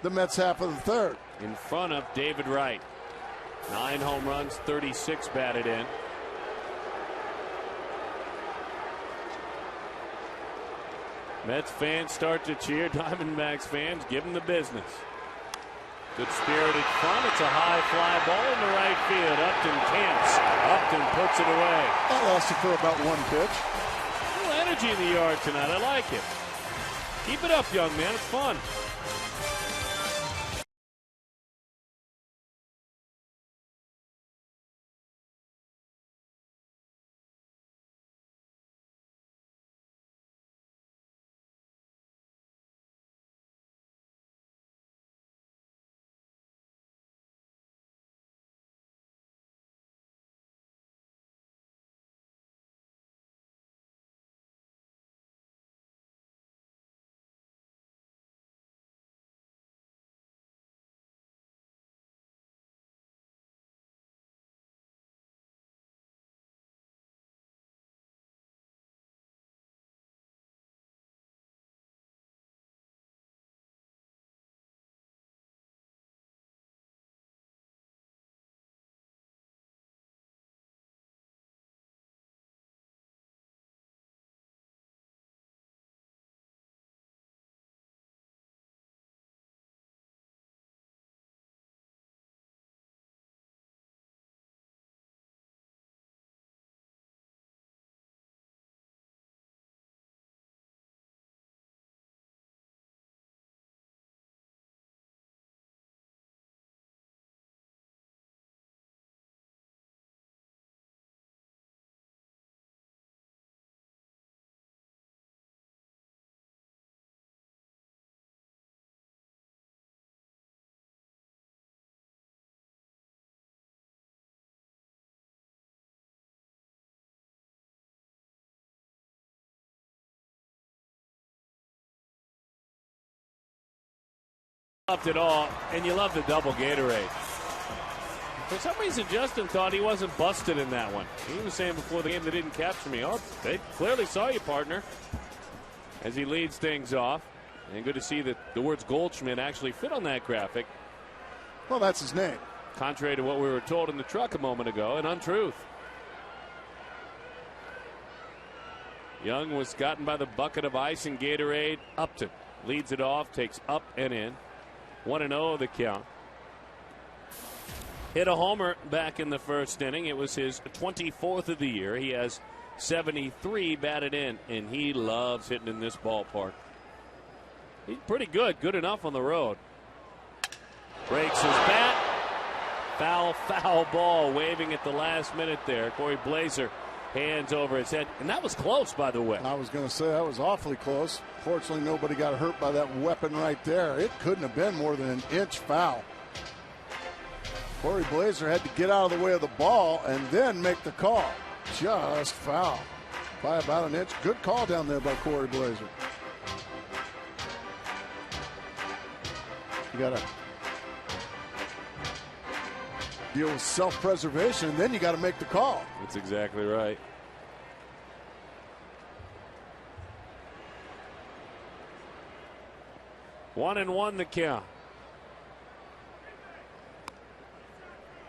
the Mets half of the 3rd. In front of David Wright. 9 home runs, 36 batted in. Mets fans start to cheer. Diamondbacks fans give them the business. Good spirited front. It's a high fly ball in the right field. Upton camps. Upton puts it away. That lasted for about 1 pitch. A little energy in the yard tonight. I like it. Keep it up, young man. It's fun. Loved it all, and you love the double Gatorade. For some reason, Justin thought he wasn't busted in that one. He was saying before the game, they didn't capture me. Oh, they clearly saw you, partner. As he leads things off. And good to see that the words Goldschmidt actually fit on that graphic. Well, that's his name. Contrary to what we were told in the truck a moment ago, an untruth. Young was gotten by the bucket of ice and Gatorade. Upton leads it off, takes up and in. 1-0 the count. Hit a homer back in the first inning. It was his 24th of the year. He has 73 batted in, and he loves hitting in this ballpark. He's pretty good. Good enough on the road. Breaks his bat. Foul ball, waving at the last minute there. Corey Blazer, hands over his head. And that was close, by the way. I was going to say that was awfully close. Fortunately, nobody got hurt by that weapon right there. It couldn't have been more than an inch foul. Corey Blazer had to get out of the way of the ball and then make the call. Just foul by about an inch. Good call down there by Corey Blazer. You got to deal with self-preservation, and then you got to make the call. That's exactly right. One and one the count.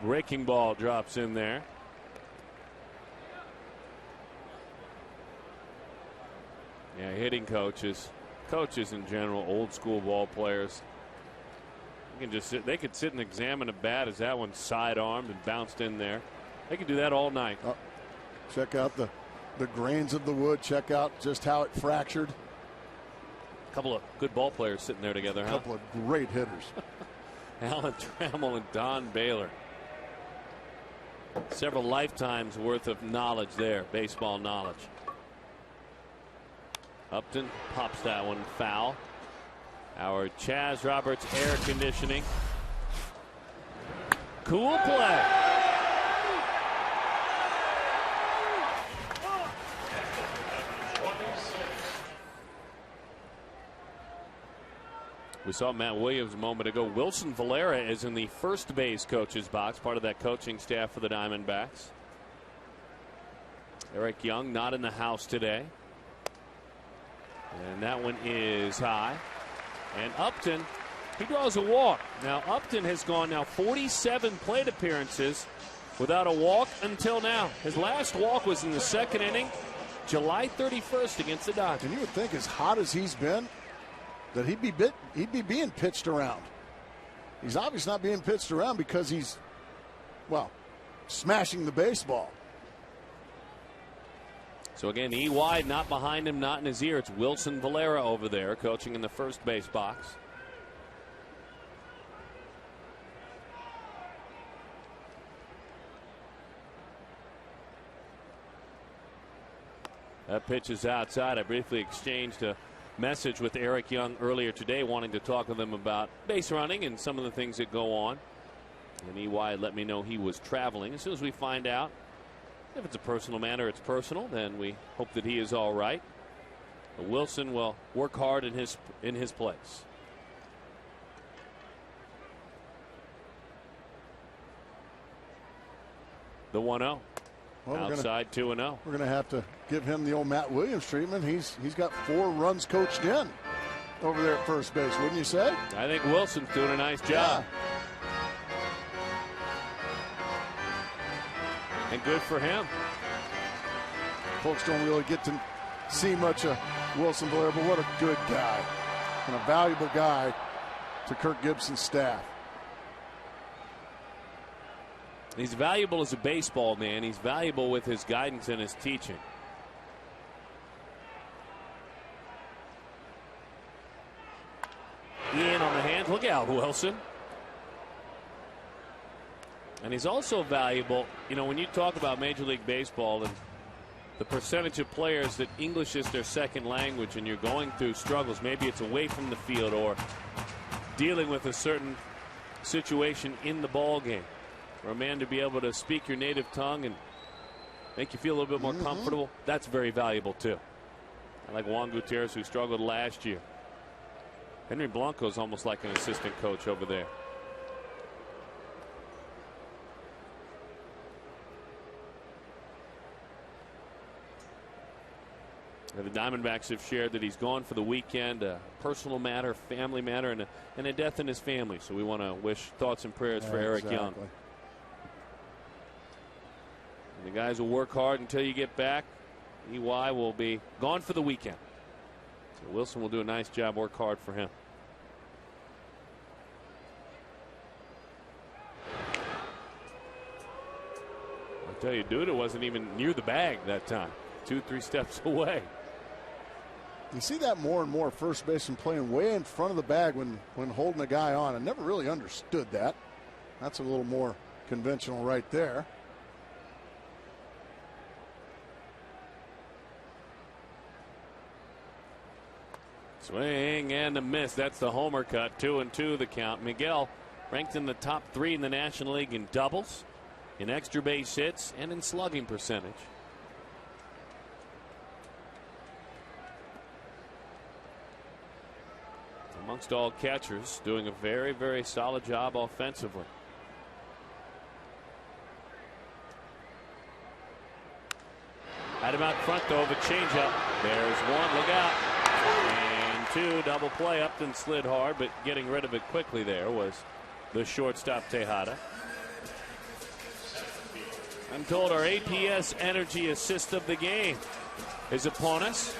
Breaking ball drops in there. Yeah, hitting coaches in general, old school ball players. You can just sit, they could sit and examine a bat as that one's sidearmed and bounced in there. They could do that all night. Oh, check out the grains of the wood. Check out just how it fractured. A couple of good ball players sitting there together. A couple of great hitters. Alan Trammell and Don Baylor. Several lifetimes worth of knowledge there, baseball knowledge. Upton pops that one foul. Our Chaz Roberts air conditioning. Cool play. We saw Matt Williams a moment ago. Wilson Valera is in the first base coach's box, part of that coaching staff for the Diamondbacks. Eric Young not in the house today. And that one is high. And Upton, he draws a walk. Now, Upton has gone now 47 plate appearances without a walk until now. His last walk was in the second inning, July 31st against the Dodgers. And you would think, as hot as he's been, that he'd be being pitched around. He's obviously not being pitched around because he's, well, smashing the baseball. So again, EY not behind him, not in his ear. It's Wilson Valera over there coaching in the first base box. That pitch is outside. I briefly exchanged a message with Eric Young earlier today, wanting to talk with him about base running and some of the things that go on. And EY let me know he was traveling. As soon as we find out if it's a personal matter, it's personal, then we hope that he is all right. But Wilson will work hard in his place. The 1-0. Well, outside 2-0. We're going to have to give him the old Matt Williams treatment. He's got 4 runs coached in over there at first base, wouldn't you say? I think Wilson's doing a nice job. Yeah. And good for him. Folks don't really get to see much of Wilson Valera, but what a good guy and a valuable guy to Kirk Gibson's staff. He's valuable as a baseball man. He's valuable with his guidance and his teaching. In on the hands. Look out, Wilson. And he's also valuable, you know, when you talk about Major League Baseball and the percentage of players that English is their second language and you're going through struggles, maybe it's away from the field or dealing with a certain situation in the ball game, for a man to be able to speak your native tongue and make you feel a little bit more comfortable, that's very valuable too. I like Juan Gutierrez, who struggled last year. Henry Blanco's almost like an assistant coach over there. The Diamondbacks have shared that he's gone for the weekend, a personal matter, family matter, and a death in his family. So we want to wish thoughts and prayers for Eric Young. And the guys will work hard until you get back. EY will be gone for the weekend. So Wilson will do a nice job, work hard for him. I'll tell you, Duda wasn't even near the bag that time. 2-3 steps away. You see that more and more, first baseman playing way in front of the bag when holding a guy on. I never really understood that. That's a little more conventional right there. Swing and a miss. That's the homer cut. 2-2 the count. Miguel ranked in the top 3 in the National League in doubles, in extra base hits, and in slugging percentage. Amongst all catchers, doing a very, very solid job offensively. Had him out front, though, of a changeup. There's one. Look out. And 2. Double play. Upton slid hard, but getting rid of it quickly there was the shortstop Tejada. I'm told our APS Energy Assist of the game is upon us.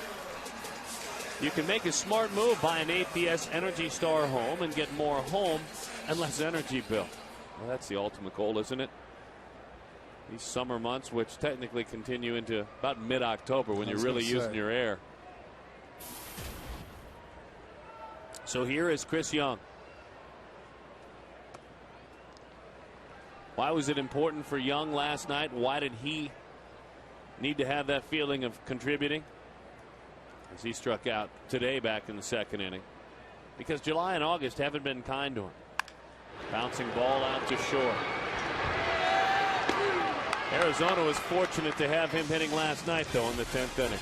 You can make a smart move, buy an APS Energy Star home and get more home and less energy bill. Well, that's the ultimate goal, isn't it? These summer months, which technically continue into about mid-October when you're really using your air. So here is Chris Young. Why was it important for Young last night? Why did he need to have that feeling of contributing? As he struck out today back in the second inning. Because July and August haven't been kind to him. Bouncing ball out to short. Arizona was fortunate to have him hitting last night, though, in the 10th inning.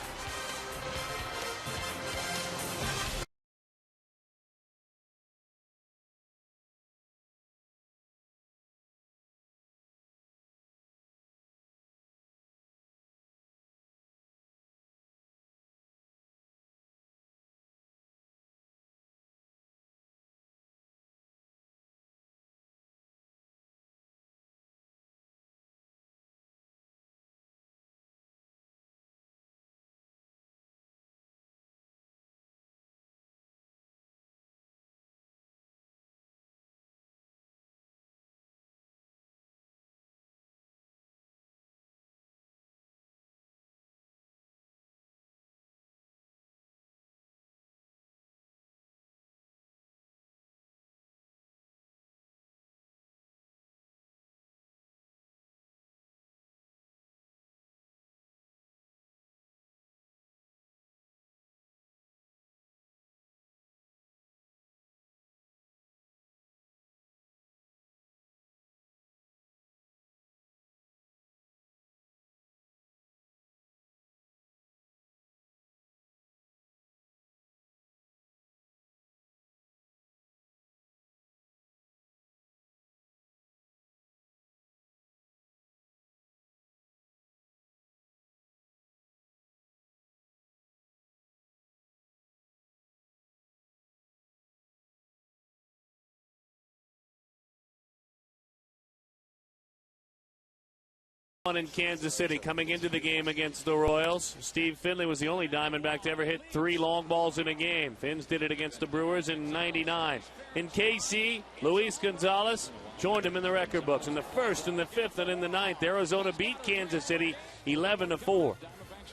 In Kansas City coming into the game against the Royals. Steve Finley was the only Diamondback to ever hit 3 long balls in a game. Finns did it against the Brewers in '99. In KC, Luis Gonzalez joined him in the record books in the 1st, in the 5th, and in the 9th. Arizona beat Kansas City 11-4.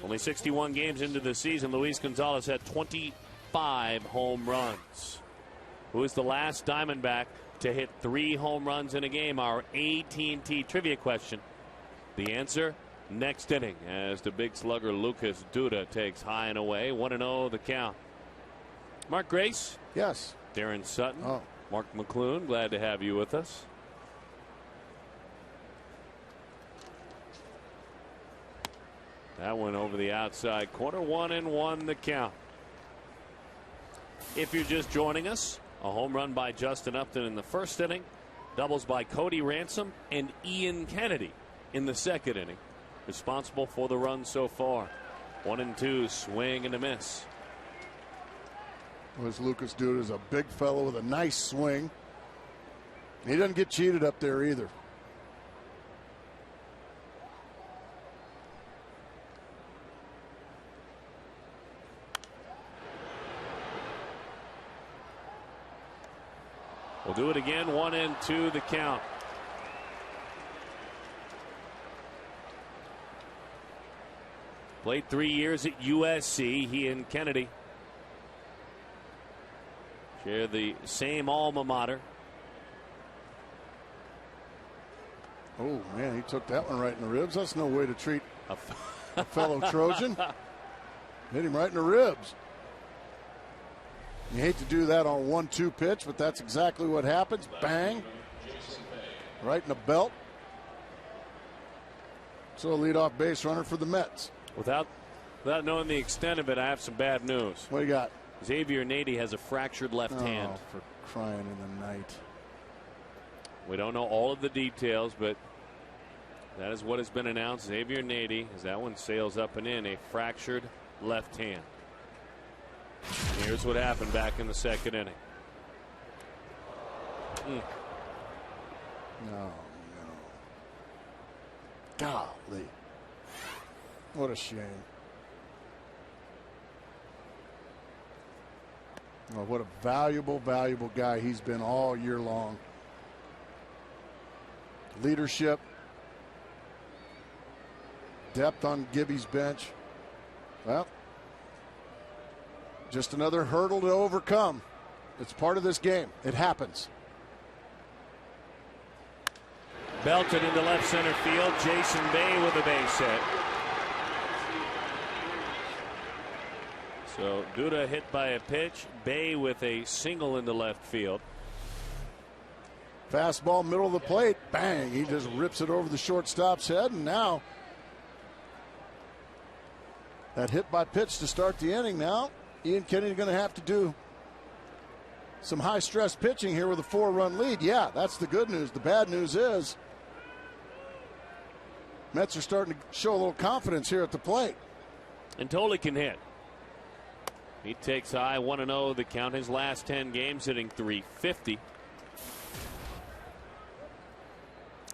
Only 61 games into the season, Luis Gonzalez had 25 home runs. Who is the last Diamondback to hit 3 home runs in a game? Our AT&T trivia question. The answer, next inning, as the big slugger Lucas Duda takes high and away. 1-0 the count. Mark Grace. Yes. Darren Sutton. Mark McClune, glad to have you with us. That one over the outside corner. 1-1 the count. If you're just joining us, a home run by Justin Upton in the 1st inning. Doubles by Cody Ransom and Ian Kennedy in the 2nd inning, responsible for the run so far. 1-2, swing and a miss. This Lucas Duda is a big fellow with a nice swing. He doesn't get cheated up there either. We'll do it again. 1-2 the count. Played 3 years at USC. He and Kennedy share the same alma mater. Oh, man, he took that one right in the ribs. That's no way to treat a fellow Trojan. Hit him right in the ribs. You hate to do that on a 1-2 pitch, but that's exactly what happens. Bang. Right in the belt. So a leadoff base runner for the Mets. Without knowing the extent of it, I have some bad news. What do you got? Xavier Nady has a fractured left hand. For crying in the night. We don't know all of the details, but that is what has been announced. Xavier Nady, as that one sails up and in, a fractured left hand. And here's what happened back in the second inning. No. Golly. What a shame. Oh, what a valuable guy he's been all year long. Leadership. Depth on Gibby's bench. Well, just another hurdle to overcome. It's part of this game. It happens. Belted into left center field. Jason Bay with a base hit. So Duda hit by a pitch. Bay with a single into left field. Fastball, middle of the plate. Bang. He just rips it over the shortstop's head. And now that hit by pitch to start the inning. Now Ian Kennedy going to have to do some high-stress pitching here with a 4-run lead. Yeah, that's the good news. The bad news is Mets are starting to show a little confidence here at the plate. And Tolley can hit. He takes high, 1-0 the count. His last 10 games hitting .350.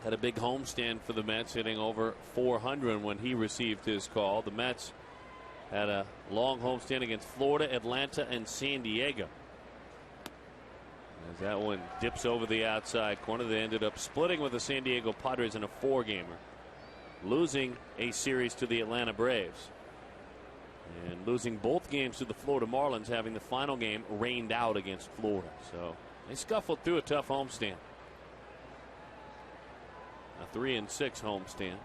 Had a big homestand for the Mets, hitting over .400 when he received his call. The Mets had a long homestand against Florida, Atlanta, and San Diego. As that one dips over the outside corner, they ended up splitting with the San Diego Padres in a 4-gamer, losing a series to the Atlanta Braves, and losing both games to the Florida Marlins, having the final game rained out against Florida. So they scuffled through a tough homestand. A 3-6 homestand.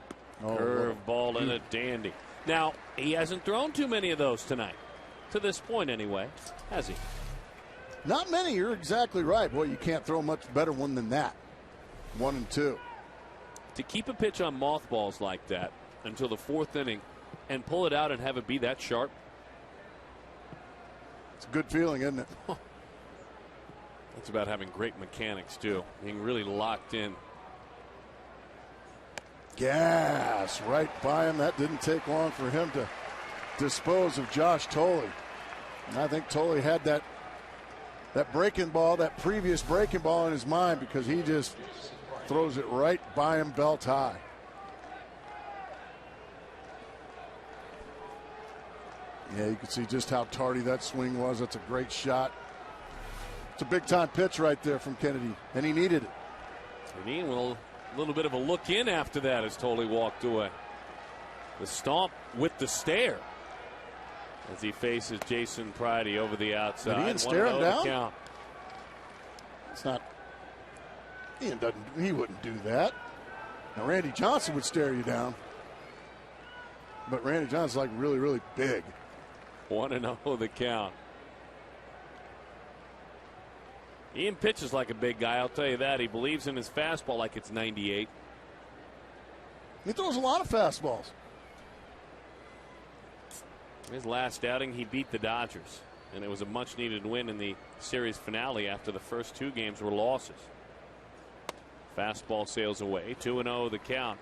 Curveball and a dandy. Now, he hasn't thrown too many of those tonight, to this point anyway, has he? Not many. You're exactly right. Boy, you can't throw a much better one than that. 1 and 2. To keep a pitch on mothballs like that until the 4th inning and pull it out and have it be that sharp. It's a good feeling, isn't it? It's about having great mechanics, too. Being really locked in. Gas right by him. That didn't take long for him to dispose of Josh Tolley. And I think Tolley had that breaking ball, that previous breaking ball in his mind, because he just throws it right by him, belt high. Yeah, you can see just how tardy that swing was. That's a great shot. It's a big-time pitch right there from Kennedy, and he needed it. Dean will a little bit of a look in after that as Tolley walked away. The stomp with the stare as he faces Jason Pridey over the outside. Did Ian stare him down? Count. It's not. Ian doesn't. He wouldn't do that. Now Randy Johnson would stare you down, but Randy Johnson's like really, really big. 1-0 the count. Ian pitches like a big guy, I'll tell you that. He believes in his fastball like it's 98. He throws a lot of fastballs. His last outing, he beat the Dodgers, and it was a much-needed win in the series finale after the first 2 games were losses. Fastball sails away, 2-0 the count.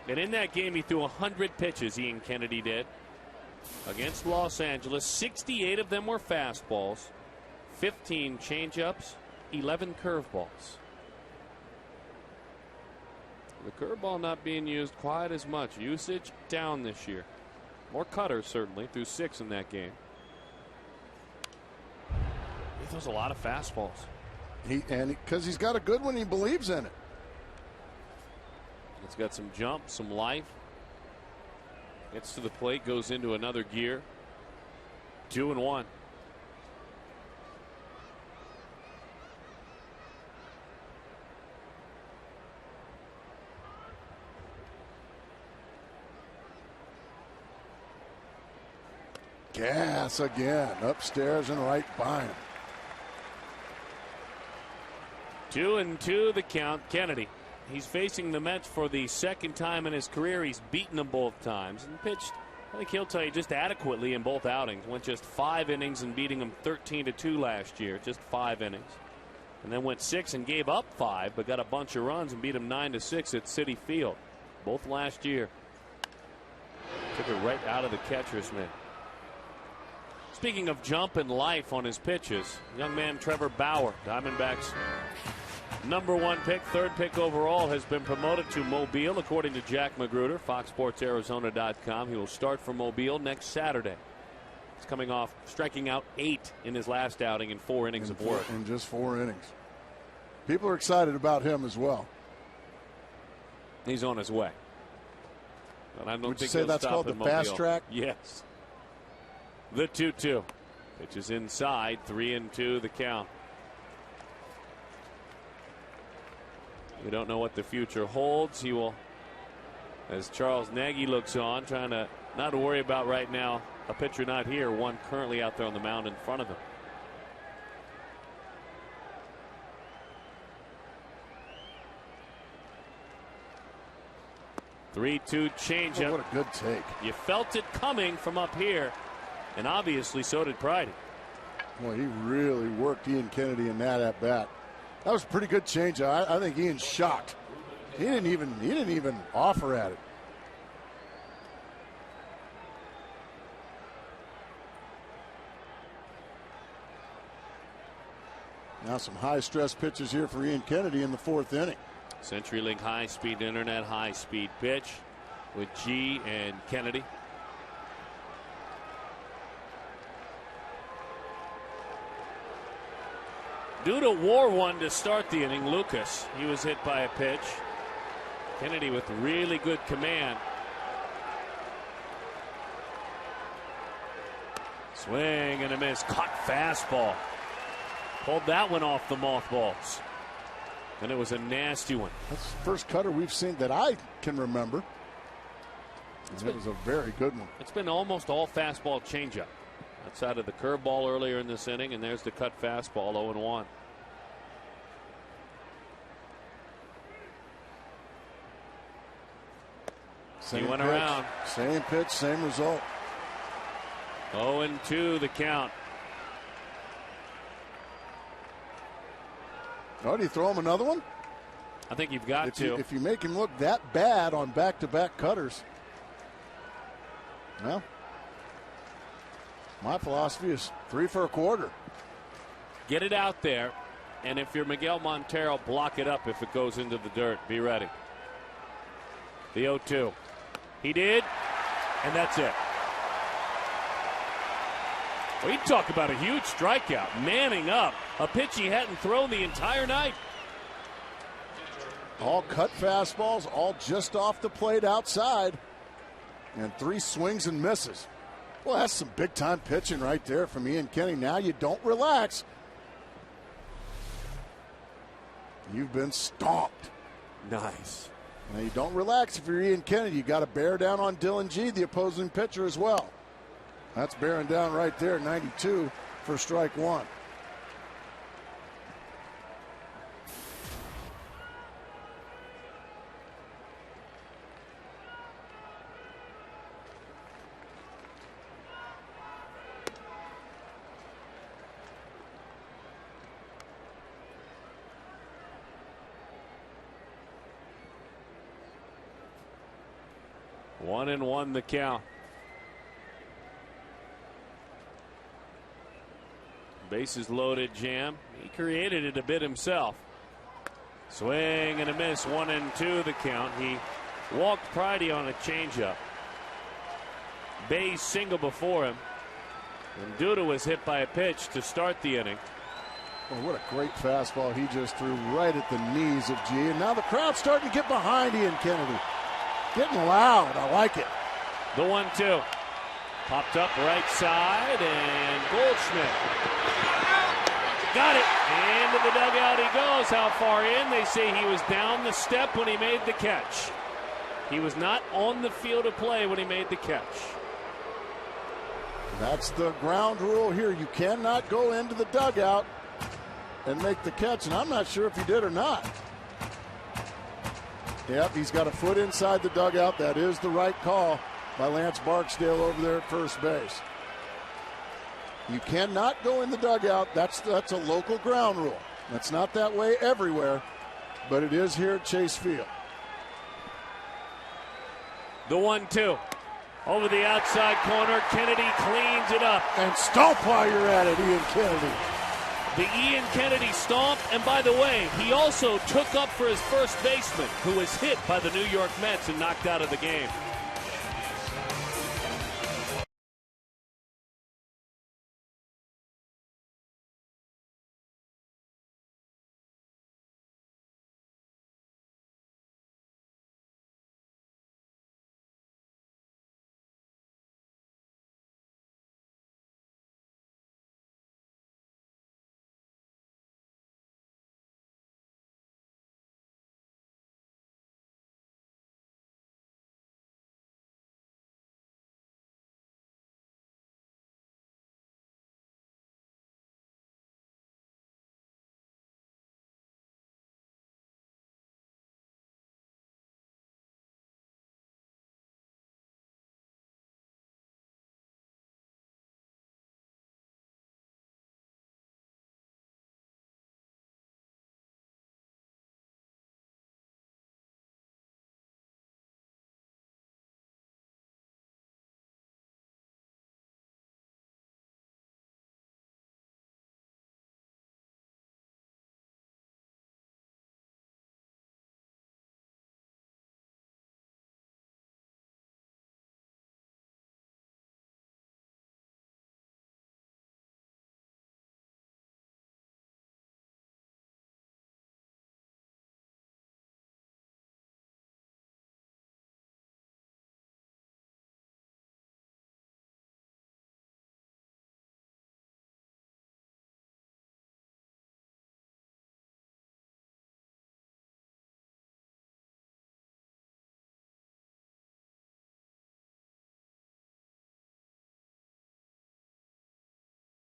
And in that game, he threw 100 pitches, Ian Kennedy did, against Los Angeles. 68 of them were fastballs. 15 changeups, 11 curveballs. The curveball not being used quite as much. Usage down this year. More cutters, certainly, through 6 in that game. He throws a lot of fastballs. Because he's got a good one, he believes in it. It's got some jump, some life. Gets to the plate, goes into another gear. 2-1. gas again. Upstairs and right by him. 2-2 the count. Kennedy. He's facing the Mets for the second time in his career. He's beaten them both times and pitched, I think he'll tell you, just adequately in both outings. Went just 5 innings and beating them 13-2 last year. Just 5 innings. And then went 6 and gave up 5, but got a bunch of runs and beat them 9-6 at Citi Field. Both last year. Took it right out of the catcher's mitt. Speaking of jump in life on his pitches, young man Trevor Bauer, Diamondbacks #1 pick, 3rd pick overall, has been promoted to Mobile, according to Jack Magruder, FoxSportsArizona.com. He will start for Mobile next Saturday. He's coming off striking out 8 in his last outing in 4 innings of work. In just 4 innings. People are excited about him as well. He's on his way. But I don't Would you think say he'll that's stop called the in Mobile. fast track? Yes. The 2-2. Pitch is inside, 3-2 the count. We don't know what the future holds. He will, as Charles Nagy looks on, trying to not to worry about right now a pitcher not here, one currently out there on the mound in front of him. Three-two changeup. Oh, what a good take. You felt it coming from up here, and obviously so did Pridey. Boy, he really worked Ian Kennedy in that at bat. That was a pretty good changeup. I think Ian's shocked. He didn't even offer at it. Now some high-stress pitches here for Ian Kennedy in the 4th inning. CenturyLink high-speed internet, high-speed pitch with G and Kennedy. Duda wore one to start the inning. Lucas, he was hit by a pitch. Kennedy with really good command. Swing and a miss. Caught fastball. Pulled that one off the mothballs. And it was a nasty one. That's the first cutter we've seen that I can remember. It was a very good one. It's been almost all fastball changeup. Outside of the curveball earlier in this inning, and there's the cut fastball, 0-1. He went pitch, around. Same pitch, same result. 0-2 the count. Oh, do you throw him another one? I think you've got to. If you make him look that bad on back-to-back cutters. Well, my philosophy is 3 for a quarter. Get it out there, and if you're Miguel Montero, block it up if it goes into the dirt. Be ready. The 0-2. He did, and that's it. Well, you talk about a huge strikeout. Manning up. A pitch he hadn't thrown the entire night. All cut fastballs, all just off the plate outside. And 3 swings and misses. Well, that's some big-time pitching right there from Ian Kennedy. Now you don't relax. You've been stomped. Nice. Now you don't relax if you're Ian Kennedy. You got to bear down on Dylan G, the opposing pitcher, as well. That's bearing down right there, 92 for strike 1. One and one the count. Bases loaded jam. He created it a bit himself. Swing and a miss. 1-2 the count. He walked Pridey on a changeup. Bayes single before him. And Duda was hit by a pitch to start the inning. Well, what a great fastball he just threw right at the knees of G. And now the crowd's starting to get behind Ian Kennedy. Getting loud. I like it. The 1-2. Popped up right side, and Goldschmidt got it. Into the dugout he goes. How far in? They say he was down the step when he made the catch. He was not on the field of play when he made the catch. That's the ground rule here. You cannot go into the dugout and make the catch, and I'm not sure if he did or not. Yep, he's got a foot inside the dugout. That is the right call by Lance Barksdale over there at first base. You cannot go in the dugout. That's a local ground rule. That's not that way everywhere, but it is here at Chase Field. The 1-2. Over the outside corner, Kennedy cleans it up. And stomp while you're at it, Ian Kennedy. The Ian Kennedy stomp, and by the way, he also took up for his first baseman, who was hit by the New York Mets and knocked out of the game.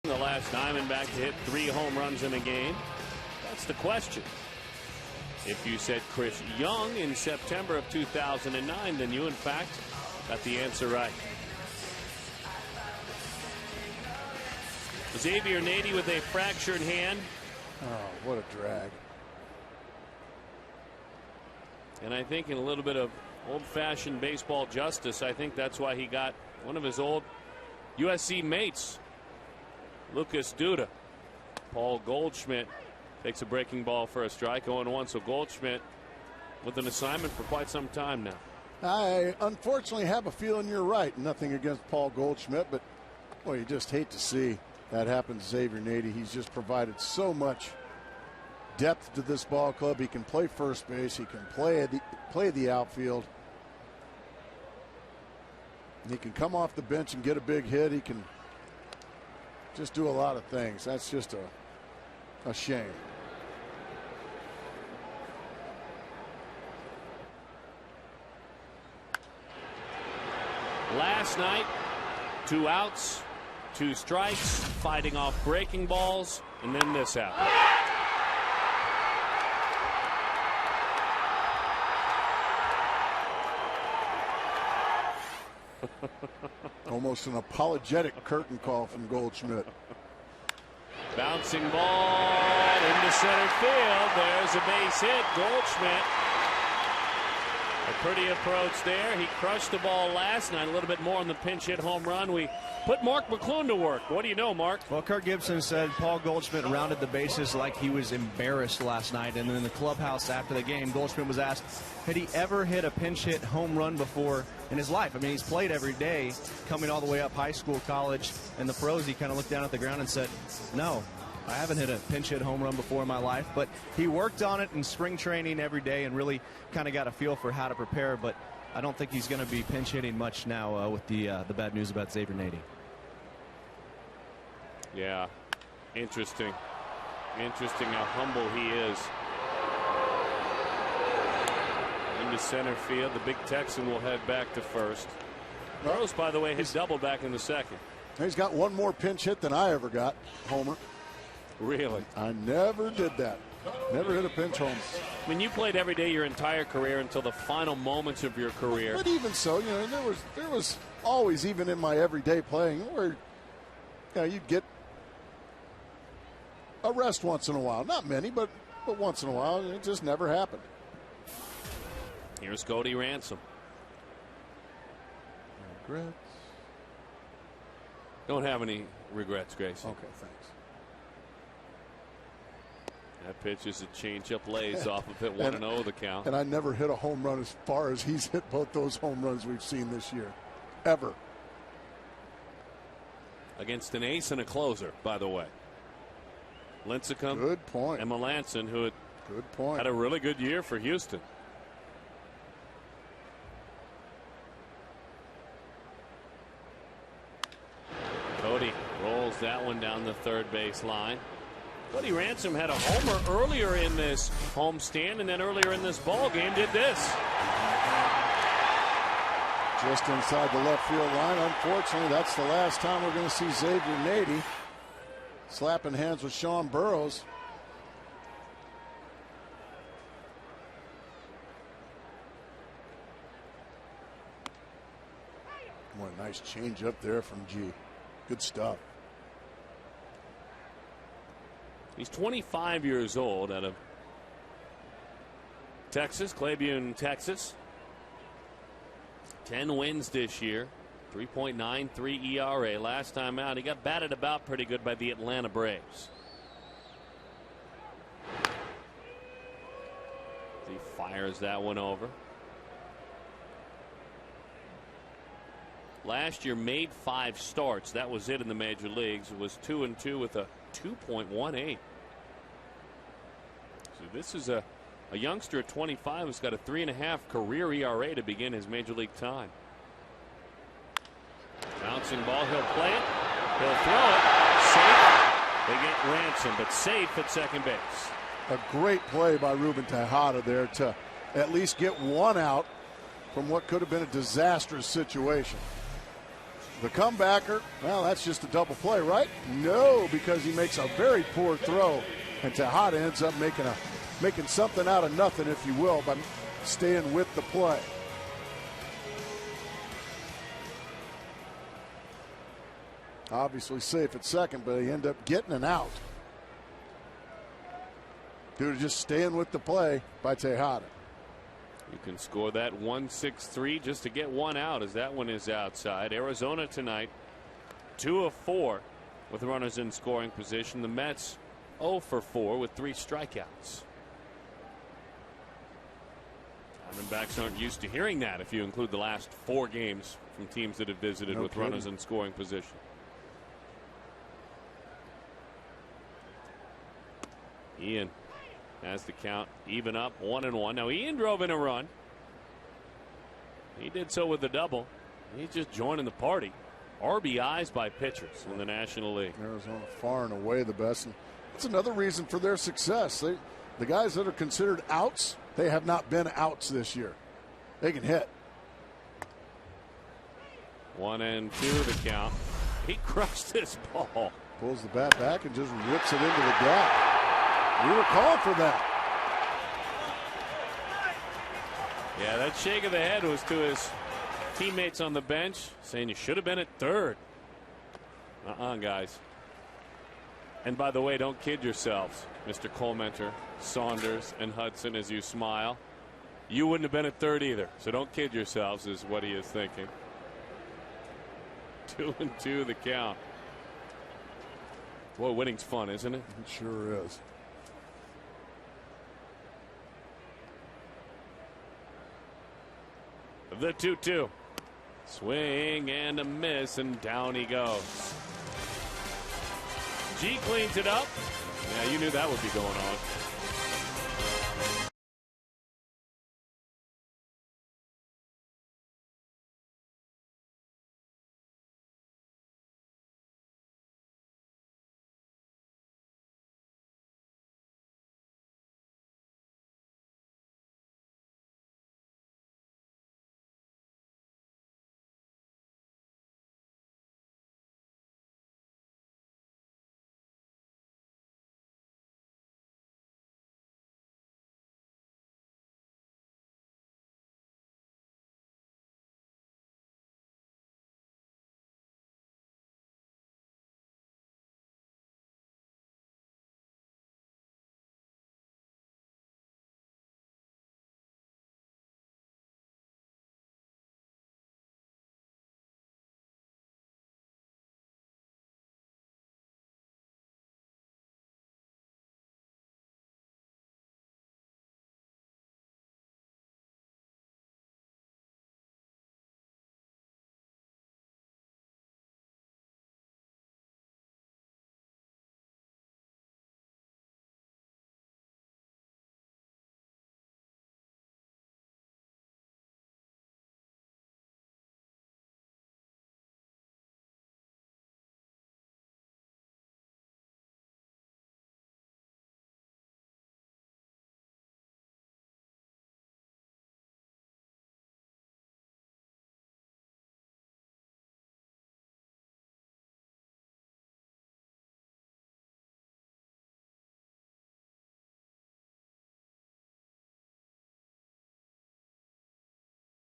The last Diamondback to hit 3 home runs in a game. That's the question. If you said Chris Young in September of 2009, then you, in fact, got the answer right. Xavier Nady with a fractured hand. Oh, what a drag. And I think in a little bit of old-fashioned baseball justice, I think that's why he got one of his old USC mates, Lucas Duda. Paul Goldschmidt takes a breaking ball for a strike, 0-1. So Goldschmidt with an assignment for quite some time now. I unfortunately have a feeling you're right. Nothing against Paul Goldschmidt, but boy, you just hate to see that happen to Xavier Nady. He's just provided so much depth to this ball club. He can play first base. He can play the outfield. He can come off the bench and get a big hit. He can just do a lot of things. That's just a shame. Last night, 2 outs, 2 strikes, fighting off breaking balls, and then this happened. Almost an apologetic curtain call from Goldschmidt. Bouncing ball into center field. There's a base hit. Goldschmidt. A pretty approach there. He crushed the ball last night. A little bit more on the pinch hit home run. We put Mark McClune to work. What do you know, Mark? Well, Kirk Gibson said Paul Goldschmidt rounded the bases like he was embarrassed last night. And then in the clubhouse after the game, Goldschmidt was asked, had he ever hit a pinch hit home run before in his life? I mean, he's played every day, coming all the way up high school, college, and the pros. He kind of looked down at the ground and said, no, I haven't hit a pinch hit home run before in my life. But he worked on it in spring training every day and really kind of got a feel for how to prepare. But I don't think he's going to be pinch hitting much now with the bad news about Xavier Nady. Yeah, interesting. Interesting how humble he is. Into center field. The big Texan will head back to first. Burroughs, by the way, hit double back in the second. He's got one more pinch hit than I ever got, Homer. Really? I never did that. Never hit a pinch home. I mean, you played every day your entire career until the final moments of your career. But even so, there was always, even in my everyday playing, where you'd get a rest once in a while. Not many, but once in a while. It just never happened. Here's Cody Ransom. Regrets? Don't have any regrets, Gracie. Okay, thanks. That pitch is a changeup, lays off of it, 1-0 the count. And I never hit a home run as far as he's hit both those home runs we've seen this year. Ever. Against an ace and a closer, by the way. Lincecum. Good point. And Melanson, who good point. had a really good year for Houston. Cody rolls that one down the third base line. Cody Ransom had a homer earlier in this homestand, and then earlier in this ball game did this. Just inside the left field line. Unfortunately, that's the last time we're going to see Xavier Nady slapping hands with Sean Burroughs. What a nice change up there from G. Good stuff. He's 25 years old, out of Texas, Claiborne, Texas. 10 wins this year, 3.93 ERA. Last time out, he got batted about pretty good by the Atlanta Braves. He fires that one over. Last year made 5 starts. That was it in the major leagues. It was 2-2 with a 2.18. So this is a youngster at 25 who's got a 3.5 career ERA to begin his major league time. Bouncing ball, he'll play it, he'll throw it, safe. They get Ransom, but safe at second base. A great play by Ruben Tejada there to at least get one out from what could have been a disastrous situation. The comebacker, well, that's just a double play, right? No, because he makes a very poor throw, and Tejada ends up making something out of nothing, if you will, by staying with the play. Obviously safe at second, but he ended up getting an out due to just staying with the play by Tejada. You can score that 1-6-3 just to get one out, as that one is outside. Arizona tonight 2 of 4 with runners in scoring position. The Mets 0 for 4 with 3 strikeouts. Diamondbacks aren't used to hearing that if you include the last 4 games from teams that have visited with runners in scoring position. Ian has the count even up, 1-1. Now Ian drove in a run. He did so with the double. He's just joining the party. RBIs by pitchers in the National League. Arizona far and away the best, and that's another reason for their success. The guys that are considered outs, they have not been outs this year. They can hit. 1-2 the count. He crushed this ball. Pulls the bat back and just rips it into the gap. We were calling for that. Yeah, that shake of the head was to his teammates on the bench, saying you should have been at third. Guys. And by the way, don't kid yourselves, Mr. Colementer, Saunders, and Hudson, as you smile. You wouldn't have been at third either, so don't kid yourselves, is what he is thinking. 2-2 the count. Boy, winning's fun, isn't it? It sure is. The 2-2. Swing and a miss, and down he goes. G cleans it up. Yeah, you knew that would be going on.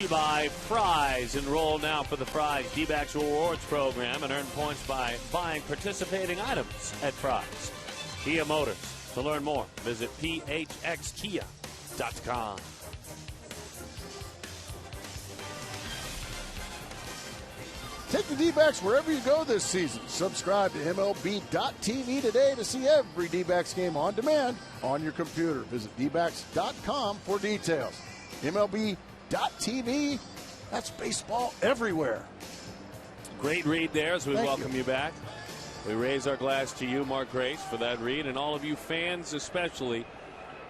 by Fry's. Enroll now for the Fry's D-Backs Rewards program and earn points by buying participating items at Fry's. Kia Motors. To learn more, visit phxkia.com. Take the D-backs wherever you go this season. Subscribe to MLB.tv today to see every D-backs game on demand on your computer. Visit dbacks.com for details. MLB.tv, that's baseball everywhere. Great read there as we welcome you back. We raise our glass to you, Mark Grace, for that read, and all of you fans especially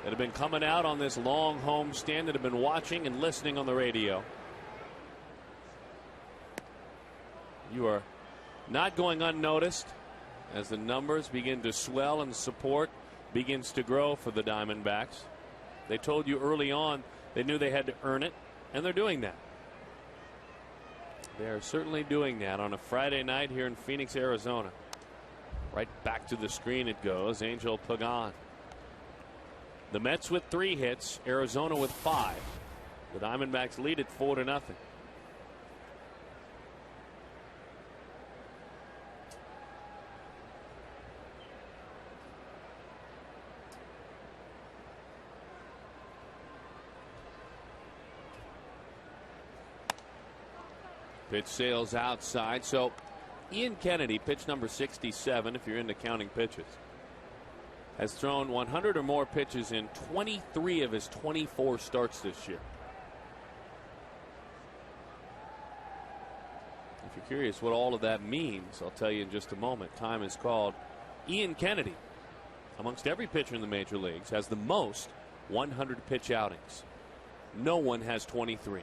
that have been coming out on this long home stand, that have been watching and listening on the radio. You are not going unnoticed as the numbers begin to swell and support begins to grow for the Diamondbacks. They told you early on they knew they had to earn it, and they're doing that. They are certainly doing that on a Friday night here in Phoenix, Arizona. Right back to the screen it goes. Angel Pagan. The Mets with 3 hits, Arizona with 5. The Diamondbacks lead it 4-0. Pitch sails outside. So Ian Kennedy, pitch number 67, if you're into counting pitches, has thrown 100 or more pitches in 23 of his 24 starts this year. If you're curious what all of that means, I'll tell you in just a moment. Time is called. Ian Kennedy, amongst every pitcher in the major leagues, has the most 100 pitch outings. No one has 23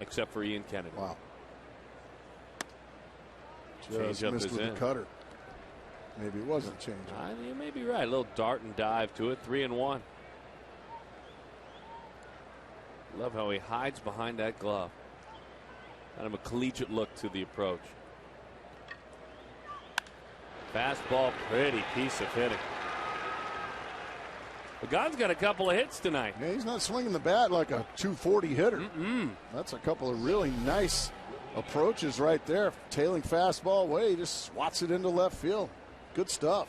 except for Ian Kennedy. Wow. Change up missed is with in. the cutter. Maybe it wasn't changing. You may be right. A little dart and dive to it. 3-1. Love how he hides behind that glove. Kind of a collegiate look to the approach. Fastball, pretty piece of hitting. Pagan's got a couple of hits tonight. Yeah, he's not swinging the bat like a 240 hitter. That's a couple of really nice approaches right there. Tailing fastball away, he just swats it into left field. Good stuff.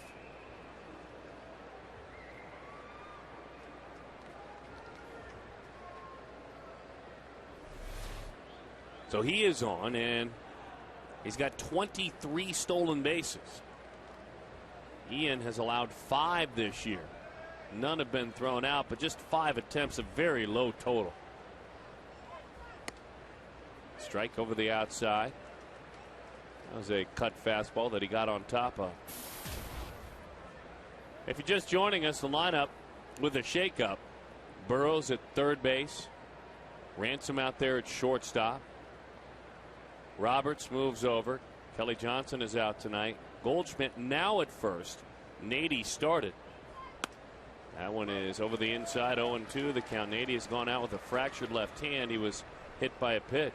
So he is on, and he's got 23 stolen bases. Ian has allowed 5 this year. None have been thrown out, but just 5 attempts, a very low total. Strike over the outside. That was a cut fastball that he got on top of. If you're just joining us, the lineup with a shakeup. Burroughs at third base. Ransom out there at shortstop. Roberts moves over. Kelly Johnson is out tonight. Goldschmidt now at first. Nady started. That one is over the inside, 0-2. The count. Nady has gone out with a fractured left hand. He was hit by a pitch.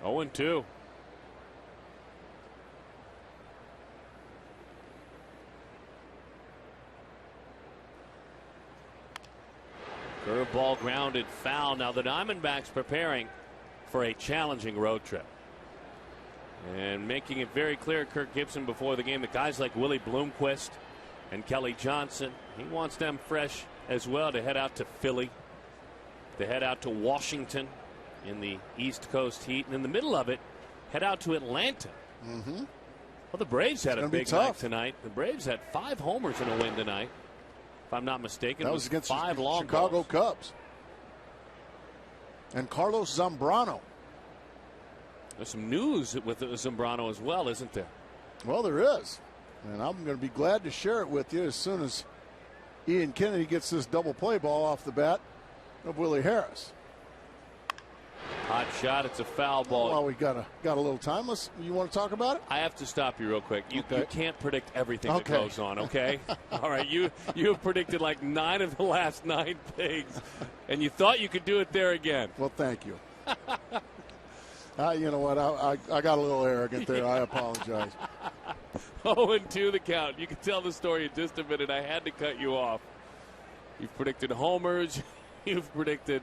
Oh, 2. Curveball grounded foul. Now the Diamondbacks preparing for a challenging road trip. And making it very clear, Kirk Gibson before the game, that guys like Willie Bloomquist and Kelly Johnson, he wants them fresh as well to head out to Philly, to head out to Washington in the East Coast heat, and in the middle of it, head out to Atlanta. Well, the Braves had a big night tonight. The Braves had 5 homers in a win tonight, if I'm not mistaken. That was against 5 long Chicago balls. Cubs. And Carlos Zambrano. There's some news with Zambrano as well, isn't there? Well, there is. And I'm going to be glad to share it with you as soon as Ian Kennedy gets this double play ball off the bat of Willie Harris. Hot shot. It's a foul ball. Well, we got a little time. You want to talk about it? I have to stop you real quick. You can't predict everything that Okay. goes on, okay? All right, you have predicted like 9 of the last 9 things, and you thought you could do it there again. Well, thank you. You know what? I got a little arrogant there. I apologize. 0-2 the count. You can tell the story in just a minute. I had to cut you off. You've predicted homers. You've predicted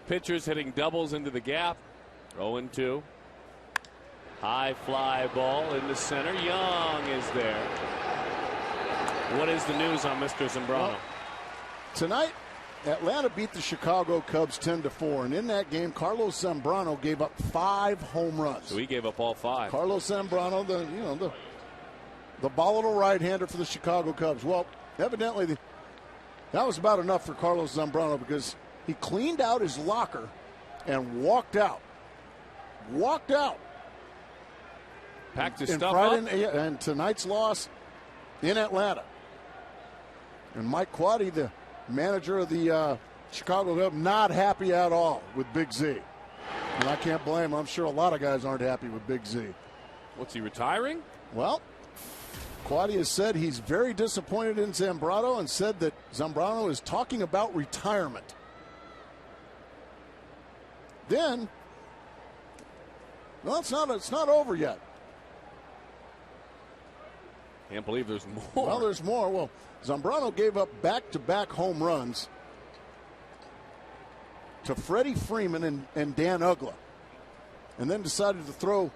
pitchers hitting doubles into the gap. 0-2. High fly ball into center. Young is there. What is the news on Mr. Zambrano? Well, tonight, Atlanta beat the Chicago Cubs 10-4, and in that game, Carlos Zambrano gave up 5 home runs. So he gave up all 5. Carlos Zambrano, the volatile right-hander for the Chicago Cubs. Well, evidently, that was about enough for Carlos Zambrano because he cleaned out his locker and walked out. Packed his stuff up. And tonight's loss in Atlanta. And Mike Quaddy, the manager of the Chicago Cubs, not happy at all with Big Z. And I can't blame him. I'm sure a lot of guys aren't happy with Big Z. What's he, retiring? Well, Quaddy has said he's very disappointed in Zambrano and said that Zambrano is talking about retirement. Then, well, it's not over yet. Can't believe there's more. Well, there's more. Well, Zambrano gave up back-to-back home runs to Freddie Freeman and Dan Uggla, and then decided to throw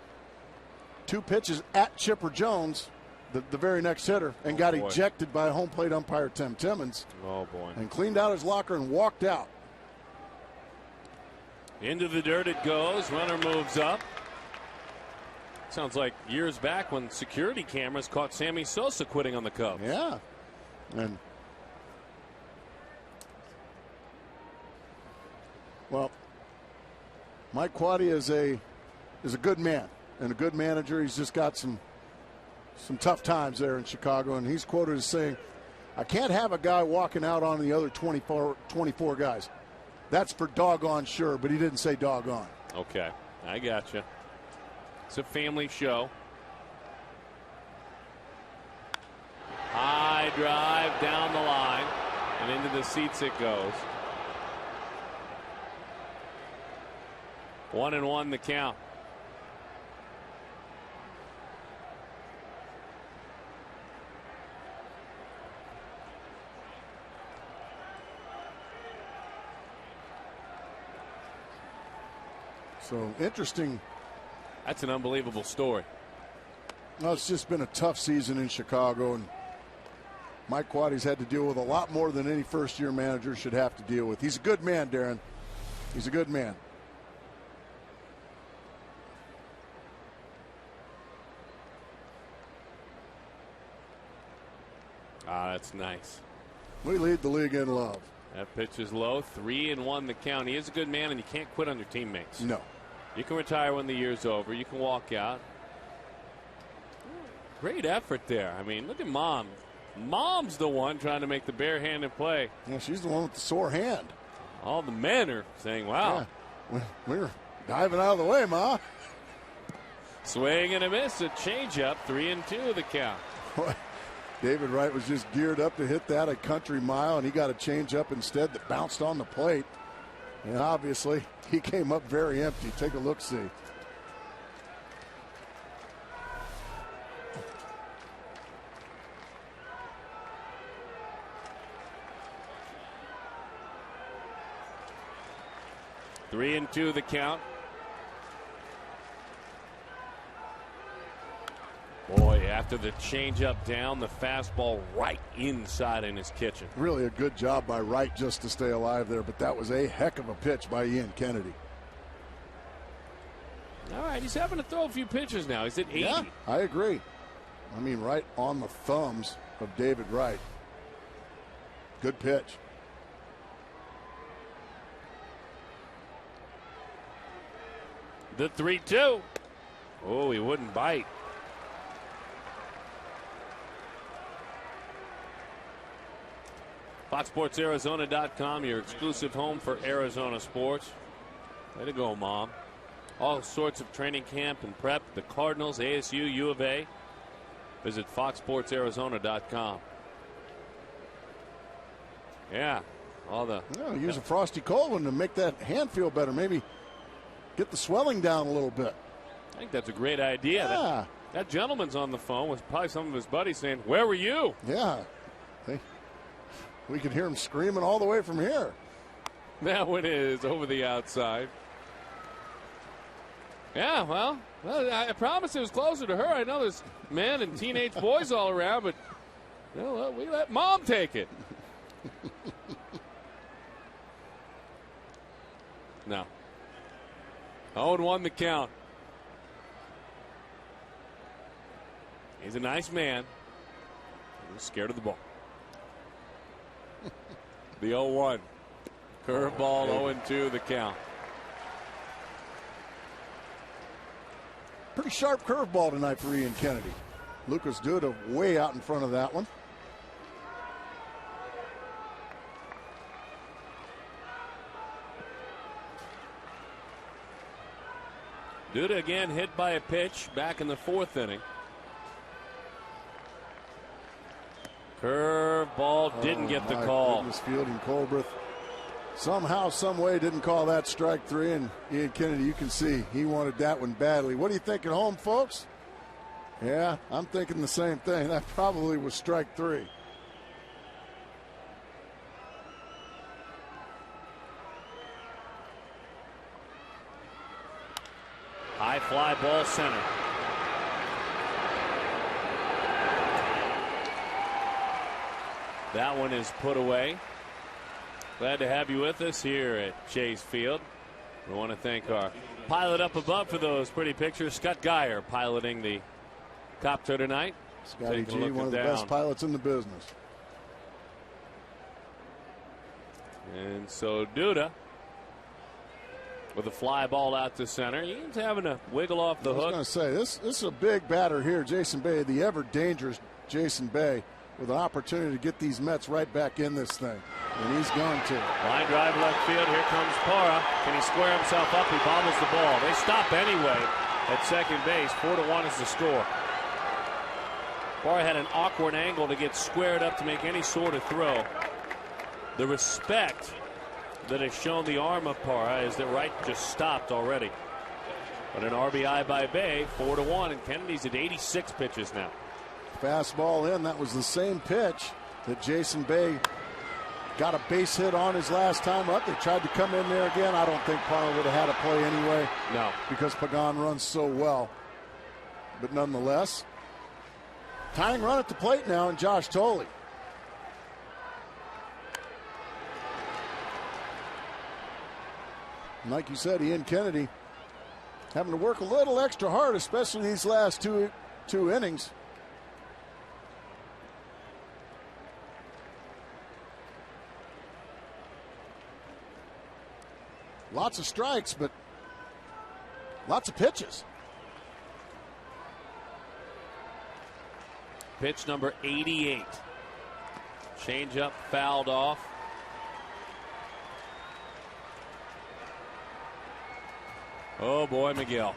2 pitches at Chipper Jones, the very next hitter, and got ejected by home plate umpire Tim Timmons. Oh, boy. And cleaned out his locker and walked out. Into the dirt it goes. Runner moves up. Sounds like years back when security cameras caught Sammy Sosa quitting on the Cubs. Yeah. And, well, Mike Quaddy is a good man and a good manager. He's just got some tough times there in Chicago, and he's quoted as saying, I can't have a guy walking out on the other 24 guys. That's for doggone sure, but he didn't say doggone. Okay, I gotcha. It's a family show. High drive down the line, and into the seats it goes. 1-1 the count. So interesting. That's an unbelievable story. Well, it's just been a tough season in Chicago, and Mike Quaddy's had to deal with a lot more than any first-year manager should have to deal with. He's a good man, Darren. He's a good man. Ah, that's nice. We lead the league in love. That pitch is low. 3-1 the count. He is a good man, and you can't quit on your teammates. No. You can retire when the year's over. You can walk out. Great effort there. I mean, look at Mom. Mom's the one trying to make the barehanded play. Yeah, she's the one with the sore hand. All the men are saying, wow. Yeah. We're diving out of the way, Ma. Swing and a miss. A changeup. 3-2 the count. David Wright was just geared up to hit that a country mile, and he got a changeup instead that bounced on the plate. And obviously, he came up very empty. Take a look-see. Three and two the count. Boy, after the changeup down, the fastball right inside in his kitchen. Really a good job by Wright just to stay alive there, but that was a heck of a pitch by Ian Kennedy. All right, he's having to throw a few pitches now. He's at 80. Yeah, I agree. I mean, right on the thumbs of David Wright. Good pitch. The 3-2. Oh, he wouldn't bite. FoxSportsArizona.com, your exclusive home for Arizona sports. Way to go, Mom. All sorts of training camp and prep. The Cardinals, ASU, U of A. Visit FoxSportsArizona.com. Yeah, all the. Yeah, use a Frosty Colvin to make that hand feel better. Maybe get the swelling down a little bit. I think that's a great idea. Yeah. That gentleman's on the phone with probably some of his buddies saying, "Where were you?" Yeah. We could hear him screaming all the way from here. That one is over the outside. Yeah, well, I promise it was closer to her. I know there's men and teenage boys all around, but we let Mom take it. No. 0-1 the count. He's a nice man. He's scared of the ball. The 0-1. Curveball, 0-2 the count. Pretty sharp curveball tonight for Ian Kennedy. Lucas Duda way out in front of that one. Duda again hit by a pitch back in the 4th inning. Curveball didn't get the call. Goodness, fielding Colbreth somehow, some way didn't call that strike 3, and Ian Kennedy, you can see he wanted that one badly. What do you think at home, folks? Yeah, I'm thinking the same thing. That probably was strike 3. High fly ball center. That one is put away. Glad to have you with us here at Chase Field. We want to thank our pilot up above for those pretty pictures. Scott Geyer piloting the copter tonight. Scotty G, one of the best pilots in the business. And so Duda with a fly ball out to center. He's having to wiggle off the hook. I was going to say, this is a big batter here, Jason Bay, the ever dangerous Jason Bay, with an opportunity to get these Mets right back in this thing. And he's going to. Line drive left field. Here comes Parra. Can he square himself up? He bobbles the ball. They stop anyway at second base. 4-1 is the score. Parra had an awkward angle to get squared up to make any sort of throw. The respect that has shown the arm of Parra is that Wright just stopped already. But an RBI by Bay, 4-1, and Kennedy's at 86 pitches now. Fastball in. That was the same pitch that Jason Bay got a base hit on his last time up. They tried to come in there again. I don't think Parra would have had a play anyway. No. Because Pagan runs so well. But nonetheless, tying run at the plate now, and Josh Tolley. And like you said, Ian Kennedy having to work a little extra hard, especially these last two innings. Lots of strikes, but lots of pitches. Pitch number 88. Changeup fouled off. Oh boy, Miguel.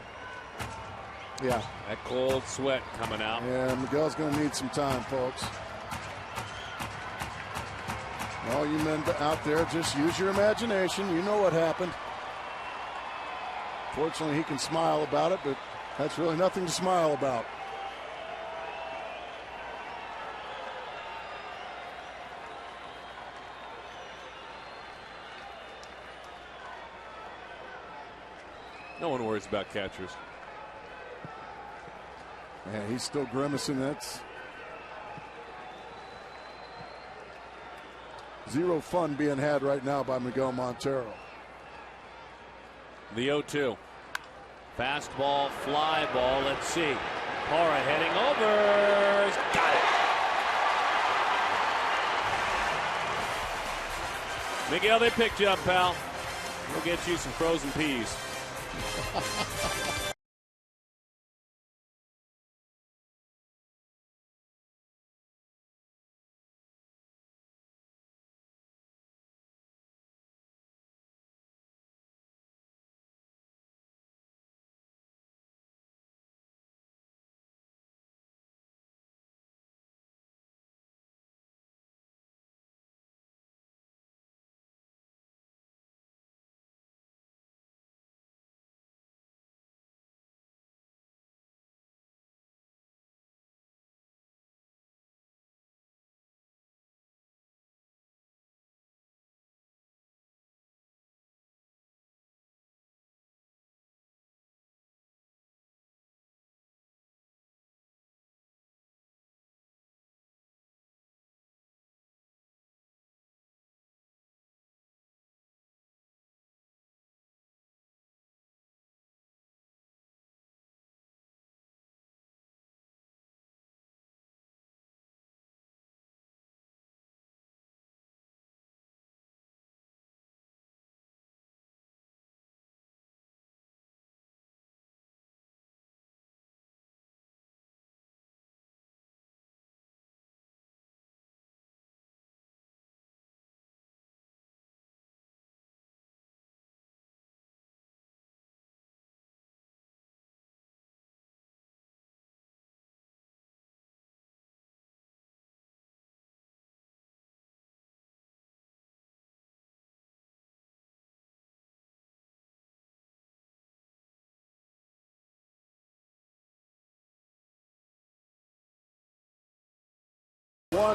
Yeah. That cold sweat coming out. Yeah, Miguel's going to need some time, folks. All you men out there, just use your imagination. You know what happened. Fortunately, he can smile about it, but that's really nothing to smile about. No one worries about catchers. Yeah, he's still grimacing. That's zero fun being had right now by Miguel Montero. The 0-2. Fastball, fly ball. Let's see. Parra heading over. He's got it. Miguel, they picked you up, pal. We'll get you some frozen peas.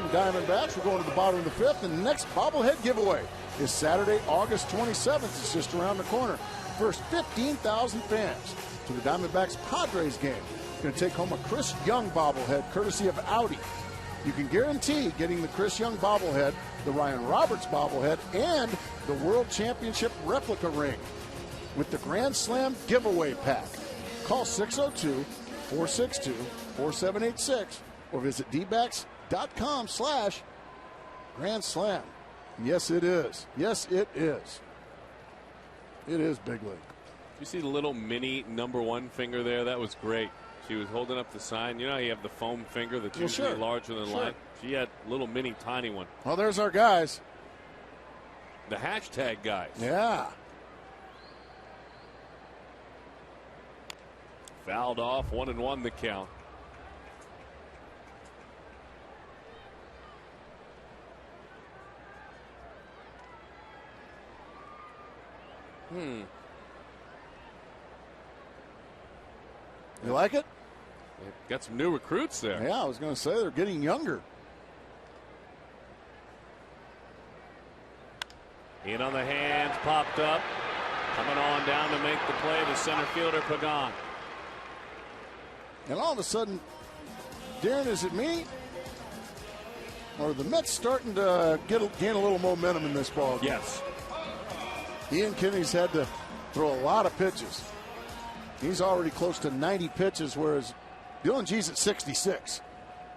1 Diamondbacks. We're going to the bottom of the 5th, and the next bobblehead giveaway is Saturday, August 27th. It's just around the corner. First 15,000 fans to the Diamondbacks Padres game. Going to take home a Chris Young bobblehead, courtesy of Audi. You can guarantee getting the Chris Young bobblehead, the Ryan Roberts bobblehead, and the World Championship replica ring with the Grand Slam giveaway pack. Call 602-462-4786 or visit dbacks.com/Grand Slam. Yes, it is. Yes, it is. It is big league. You see the little mini #1 finger there? That was great. She was holding up the sign. You know how you have the foam finger that's usually larger than life? She had a little mini tiny one. Well, there's our guys. The hashtag guys. Yeah. Fouled off, 1-1 the count. You like it? Got some new recruits there. Yeah, I was going to say they're getting younger. In on the hands, popped up. Coming on down to make the play, the center fielder, Pagan. And all of a sudden, Darren, is it me? Or are the Mets starting to gain a little momentum in this ball game? Yes. Ian Kennedy's had to throw a lot of pitches. He's already close to 90 pitches, whereas Dylan G's at 66.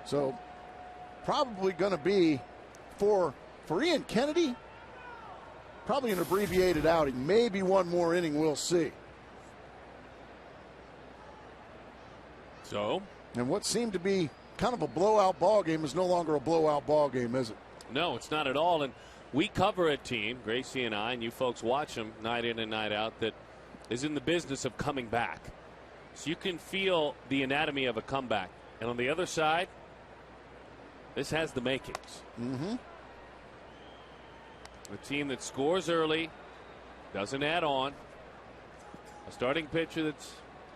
So probably going to be, for Ian Kennedy, probably an abbreviated outing. Maybe one more inning, we'll see. So? And what seemed to be kind of a blowout ball game is no longer a blowout ball game, is it? No, it's not at all. And we cover a team, Gracie and I, and you folks watch them night in and night out, that is in the business of coming back. So you can feel the anatomy of a comeback. And on the other side, this has the makings. Mm-hmm. A team that scores early, doesn't add on. A starting pitcher that's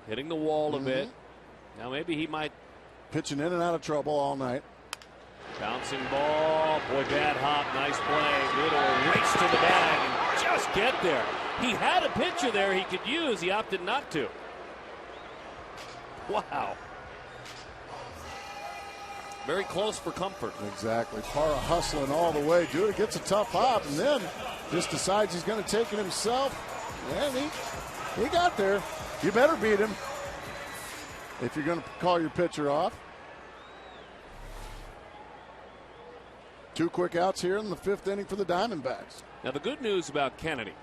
hitting the wall a bit. Now maybe he might. Pitching in and out of trouble all night. Bouncing ball. Boy, bad hop. Nice play. Little race to the bag and just get there. He had a pitcher there he could use. He opted not to. Wow. Very close for comfort. Exactly. Parra hustling all the way. Judah gets a tough hop and then just decides he's going to take it himself. And he got there. You better beat him if you're going to call your pitcher off. 2 quick outs here in the 5th inning for the Diamondbacks. Now the good news about Kennedy,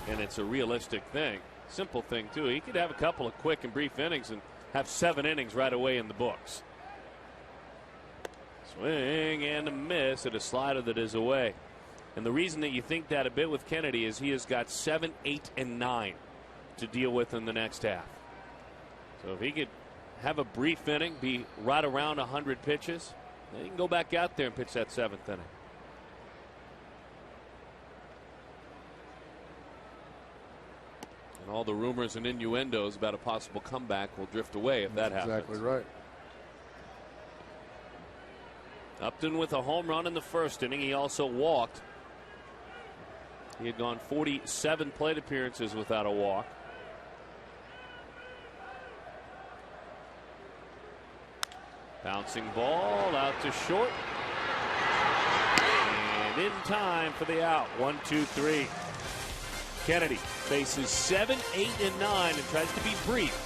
and it's a realistic thing, simple thing too, he could have a couple of quick and brief innings and have 7 innings right away in the books. Swing and a miss at a slider that is away. And the reason that you think that a bit with Kennedy is he has got 7, 8, and 9 to deal with in the next half. So if he could have a brief inning, be right around 100 pitches, then he can go back out there and pitch that 7th inning. And all the rumors and innuendos about a possible comeback will drift away if that happens. Exactly right. Upton with a home run in the 1st inning. He also walked. He had gone 47 plate appearances without a walk. Bouncing ball out to short. And in time for the out. 1, 2, 3. Kennedy faces 7, 8, and 9 and tries to be brief.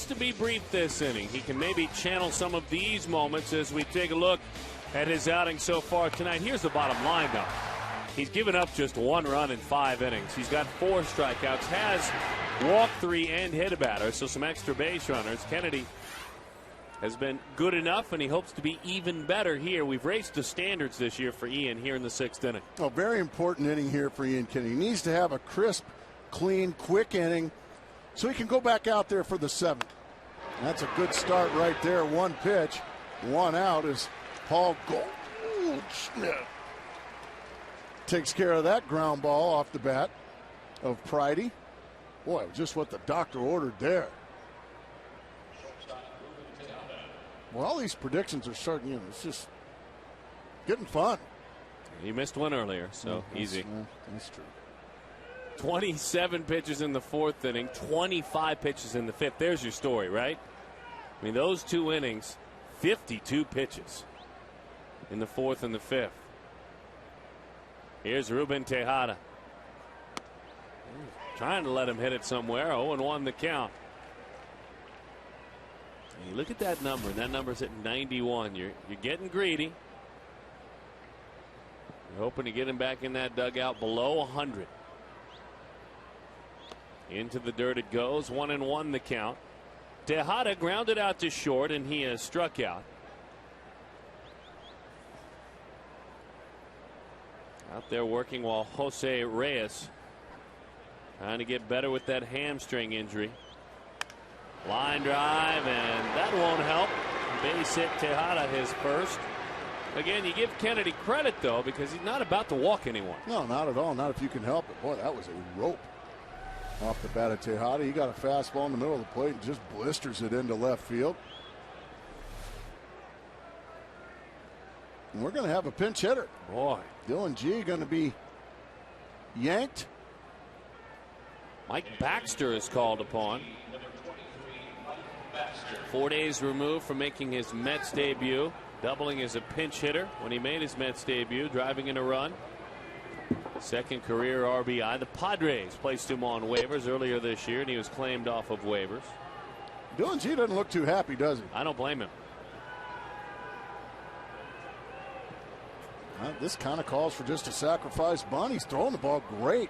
to be brief this inning. He can maybe channel some of these moments as we take a look at his outing so far tonight. Here's the bottom line, though. He's given up just 1 run in 5 innings. He's got 4 strikeouts, has walked 3 and hit a batter, so some extra base runners. Kennedy has been good enough, and he hopes to be even better here. We've raised the standards this year for Ian here in the 6th inning. Oh, very important inning here for Ian Kennedy. He needs to have a crisp, clean, quick inning so he can go back out there for the 7th. That's a good start right there. 1 pitch, 1 out as Paul Goldschmidt takes care of that ground ball off the bat of Pridey. Boy, just what the doctor ordered there. Well, all these predictions are starting, it's just getting fun. He missed one earlier, so easy. That's true. 27 pitches in the 4th inning, 25 pitches in the 5th. There's your story, right? I mean, those 2 innings, 52 pitches in the 4th and the 5th. Here's Ruben Tejada. Trying to let him hit it somewhere. 0-1 the count. And you look at that number, and that number's at 91. You're getting greedy. You're hoping to get him back in that dugout below 100. Into the dirt it goes. 1-1 the count. Tejada grounded out to short, and he has struck out. Out there working while Jose Reyes trying to get better with that hamstring injury. Line drive, and that won't help. Base hit Tejada, his first. Again, you give Kennedy credit, though, because he's not about to walk anyone. No, not at all. Not if you can help it. Boy, that was a rope off the bat of Tejada. He got a fastball in the middle of the plate and just blisters it into left field. And we're going to have a pinch hitter. Boy. Dylan G going to be yanked. Mike Baxter is called upon. 4 days removed from making his Mets debut, doubling as a pinch hitter when he made his Mets debut, driving in a run. 2nd career RBI. The Padres placed him on waivers earlier this year, and he was claimed off of waivers. Dylan G doesn't look too happy, does he? I don't blame him. This kind of calls for just a sacrifice bunt. He's throwing the ball great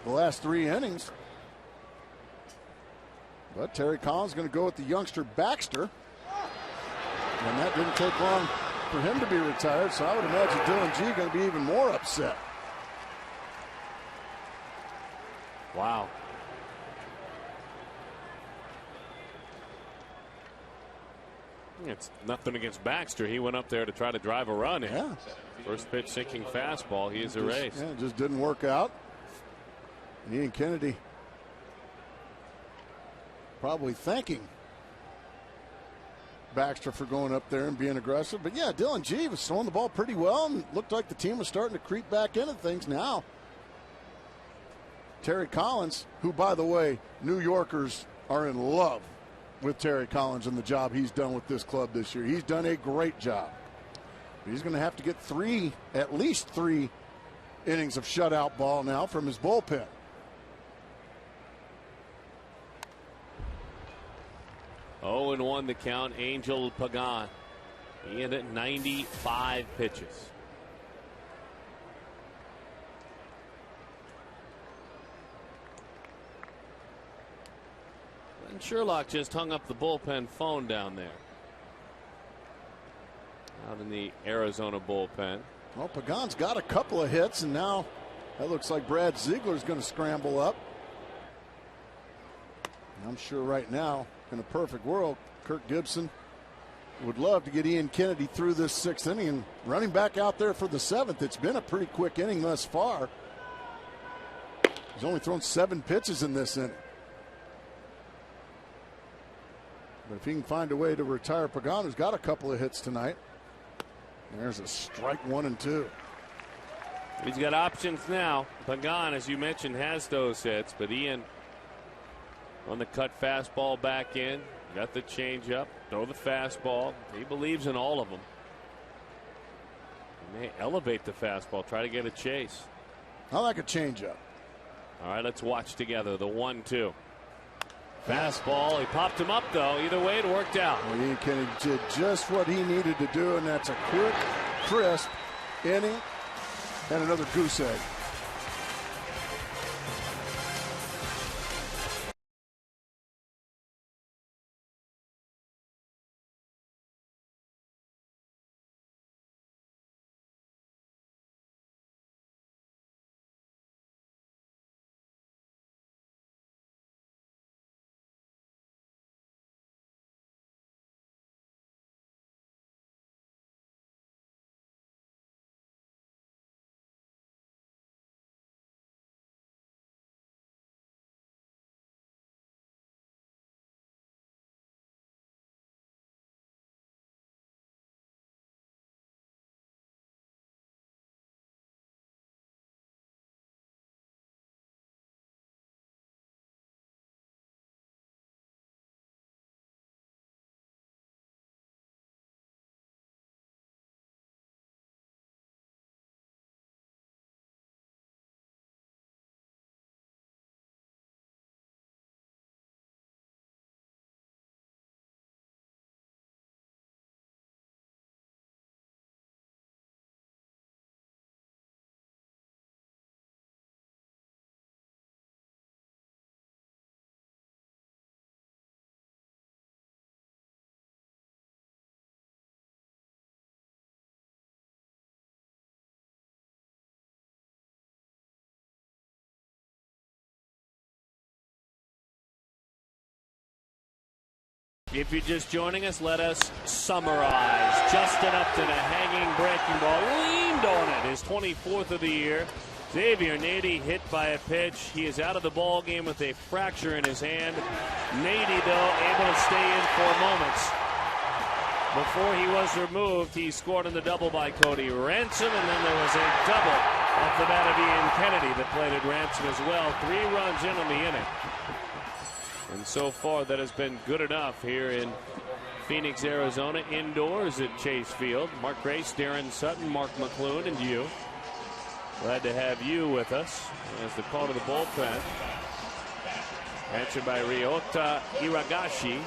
the last 3 innings. But Terry Collins going to go with the youngster Baxter. And that didn't take long for him to be retired, so I would imagine Dylan G going to be even more upset. Wow. It's nothing against Baxter. He went up there to try to drive a run in. Yeah. First pitch sinking fastball. He is erased. Yeah, it just didn't work out. And Ian Kennedy probably thanking Baxter for going up there and being aggressive. But yeah, Dylan G was throwing the ball pretty well and looked like the team was starting to creep back into things now. Terry Collins, who, by the way, New Yorkers are in love with Terry Collins and the job he's done with this club this year. He's done a great job. He's going to have to get at least three innings of shutout ball now from his bullpen. Oh, and 1 the count. Angel Pagan. He ended at 95 pitches. And Sherlock just hung up the bullpen phone down there. Out in the Arizona bullpen. Well, Pagan's got a couple of hits, and now that looks like Brad Ziegler's going to scramble up. And I'm sure right now, in a perfect world, Kirk Gibson would love to get Ian Kennedy through this 6th inning and running back out there for the 7th. It's been a pretty quick inning thus far. He's only thrown 7 pitches in this inning. But if he can find a way to retire Pagan, who's got a couple of hits tonight. There's a strike 1 and 2. He's got options now. Pagan, as you mentioned, has those hits, but Ian on the cut fastball back in. Got the changeup, throw the fastball. He believes in all of them. He may elevate the fastball, try to get a chase. I like a changeup. All right, let's watch together the 1-2. Fastball. He popped him up, though. Either way, it worked out. Well, Ian Kennedy did just what he needed to do, and that's a quick, crisp inning and another goose egg. If you're just joining us, let us summarize. Justin Upton, a hanging breaking ball, leaned on it, his 24th of the year. Xavier Nady hit by a pitch. He is out of the ball game with a fracture in his hand. Nady, though, able to stay in for moments. Before he was removed, he scored in the double by Cody Ransom, and then there was a double off the bat of Ian Kennedy that plated Ransom as well. 3 runs in on the inning. And so far, that has been good enough here in Phoenix, Arizona, indoors at Chase Field. Mark Grace, Darren Sutton, Mark McClune, and you. Glad to have you with us as the call to the bullpen. Answered by Ryota Igarashi,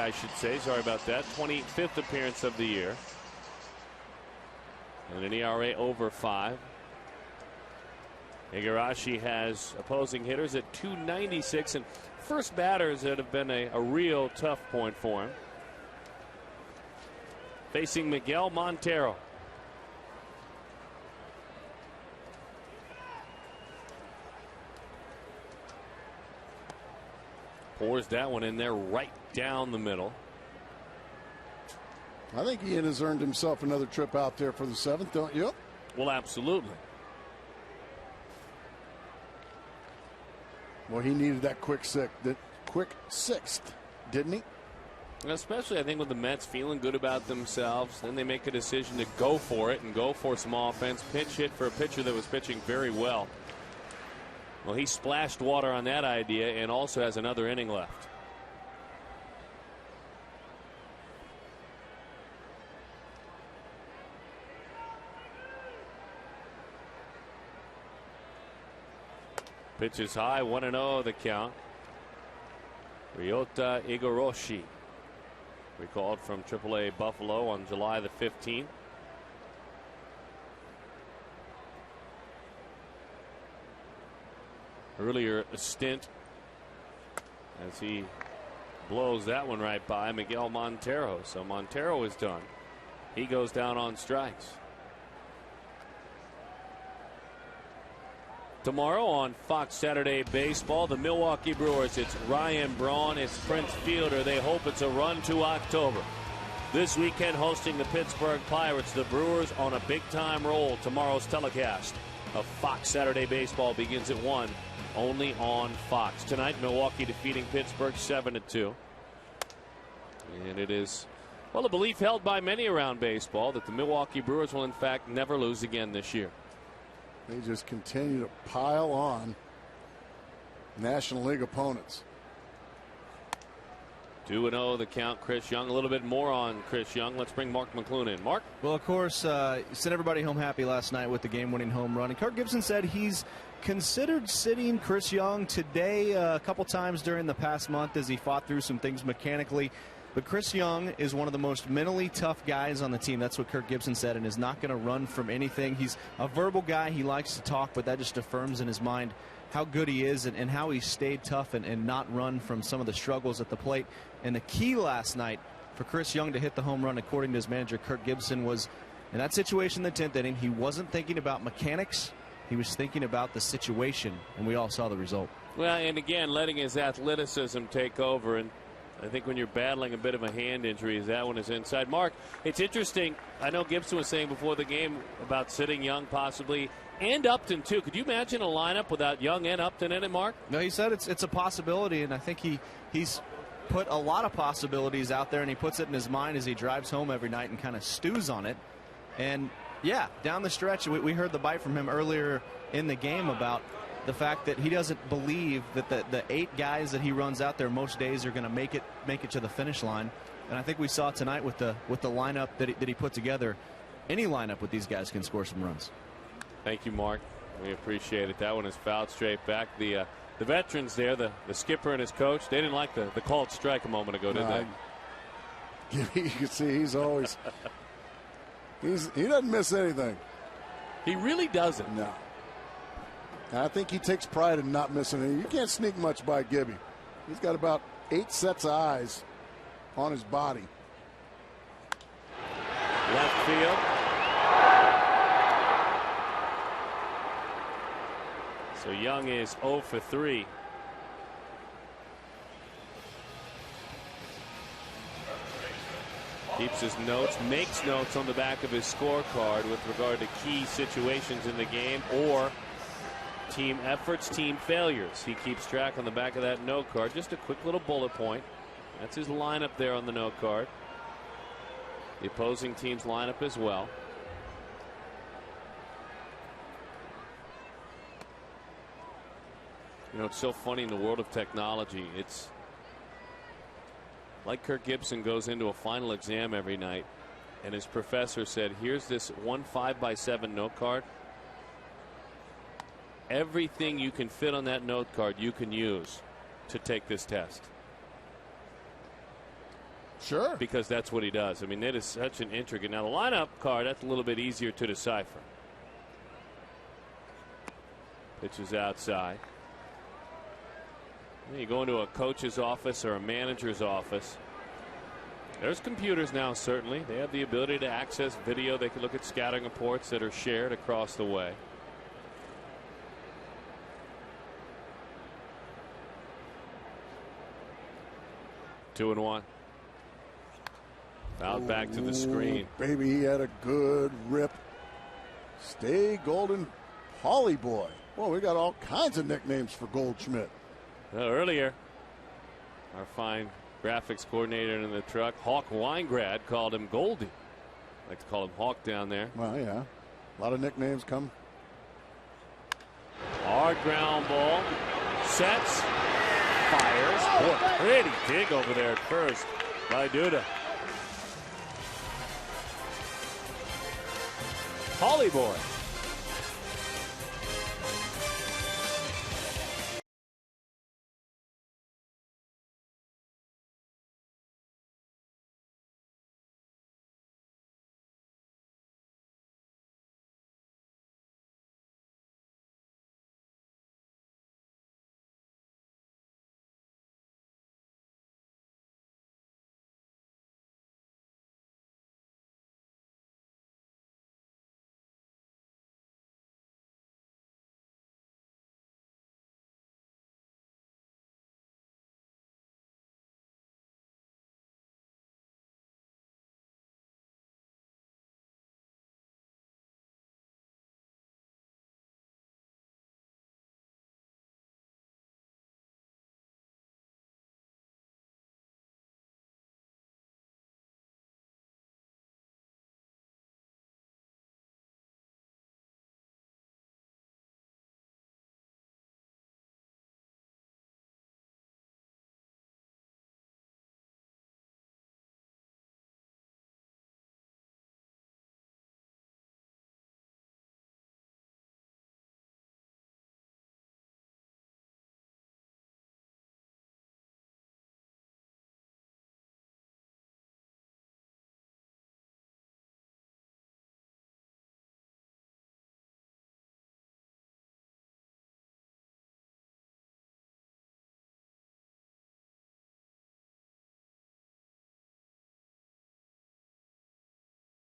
I should say. Sorry about that. 25th appearance of the year. And an ERA over 5. Igarashi has opposing hitters at .296 and first batters that have been a real tough point for him. Facing Miguel Montero. Pours that one in there right down the middle. I think Ian has earned himself another trip out there for the 7th, don't you? Well, absolutely. Well, he needed that quick sixth, didn't he? Especially, I think, with the Mets feeling good about themselves. Then they make a decision to go for it and go for some offense. Pinch hit for a pitcher that was pitching very well. Well, he splashed water on that idea and also has another inning left. Pitch is high, 1-0 the count. Ryota Igarashi, recalled from AAA Buffalo on July the 15th. Earlier a stint as he blows that one right by Miguel Montero. So Montero is done. He goes down on strikes. Tomorrow on Fox Saturday Baseball, the Milwaukee Brewers. It's Ryan Braun, it's Prince Fielder. They hope it's a run to October. This weekend hosting the Pittsburgh Pirates. The Brewers on a big-time roll. Tomorrow's telecast of Fox Saturday Baseball begins at 1, only on Fox. Tonight, Milwaukee defeating Pittsburgh 7-2. And it is, well, a belief held by many around baseball that the Milwaukee Brewers will, in fact, never lose again this year. They just continue to pile on National League opponents. 2-0 the count. Chris Young. A little bit more on Chris Young. Let's bring Mark McClune in. Mark? Well, of course, sent everybody home happy last night with the game-winning home run. And Kirk Gibson said he's considered sitting Chris Young today a couple times during the past month as he fought through some things mechanically. But Chris Young is one of the most mentally tough guys on the team. That's what Kirk Gibson said, and is not going to run from anything. He's a verbal guy. He likes to talk, but that just affirms in his mind how good he is and how he stayed tough and not run from some of the struggles at the plate. And the key last night for Chris Young to hit the home run, according to his manager, Kirk Gibson, was in that situation in the 10th inning. He wasn't thinking about mechanics. He was thinking about the situation, and we all saw the result. Well, and again, letting his athleticism take over. And I think when you're battling a bit of a hand injury, that one is inside. Mark, it's interesting. I know Gibson was saying before the game about sitting Young possibly, and Upton too. Could you imagine a lineup without Young and Upton in it, Mark? No, he said it's a possibility, and I think he's put a lot of possibilities out there, and he puts it in his mind as he drives home every night and kind of stews on it. And yeah, down the stretch, we heard the bite from him earlier in the game about the fact that he doesn't believe that the 8 guys that he runs out there most days are going to make it to the finish line. And I think we saw tonight with the lineup that he put together. Any lineup with these guys can score some runs. Thank you, Mark. We appreciate it. That one is fouled straight back. The veterans there, the skipper and his coach, they didn't like the called strike a moment ago, did they? You can see he's always he doesn't miss anything. He really doesn't. No. And I think he takes pride in not missing it. You can't sneak much by Gibby. He's got about 8 sets of eyes on his body. Left field. So Young is 0 for 3. Keeps his notes, makes notes on the back of his scorecard with regard to key situations in the game or team efforts, team failures. He keeps track on the back of that note card. Just a quick little bullet point. That's his lineup there on the note card. The opposing team's lineup as well. You know, it's so funny in the world of technology. It's like Kirk Gibson goes into a final exam every night, and his professor said, here's this 1 5x7 note card. Everything you can fit on that note card you can use to take this test. Sure. Because that's what he does. I mean, it is such an intricate. Now, the lineup card, that's a little bit easier to decipher. Pitch is outside. You go into a coach's office or a manager's office. There's computers now, certainly. They have the ability to access video. They can look at scouting reports that are shared across the way. Two and one. Fouled back to the screen. Baby, he had a good rip. Stay Golden Polly Boy. Well, we got all kinds of nicknames for Goldschmidt. Well, earlier, our fine graphics coordinator in the truck, Hawk Weingrad, called him Goldie. I like to call him Hawk down there. Well, yeah. A lot of nicknames come. Hard ground ball. Sets. Fires. Boy, pretty dig over there at first by Duda. Polly Boy.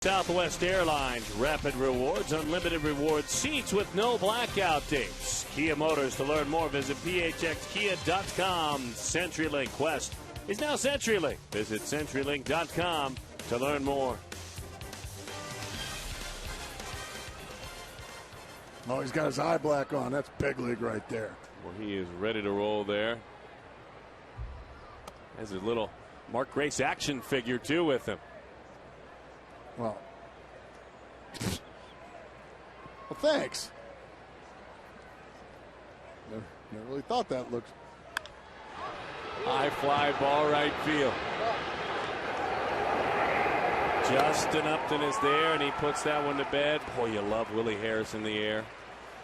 Southwest Airlines, Rapid Rewards, unlimited rewards seats with no blackout dates. Kia Motors. To learn more, visit phxkia.com. CenturyLink Quest is now CenturyLink. Visit CenturyLink.com to learn more. Oh, he's got his eye black on. That's big league right there. Well, he is ready to roll there. Has a little Mark Grace action figure, too, with him. Well, thanks. Never really thought that looked. High fly ball right field. Justin Upton is there, and he puts that one to bed. Boy, you love Willie Harris in the air.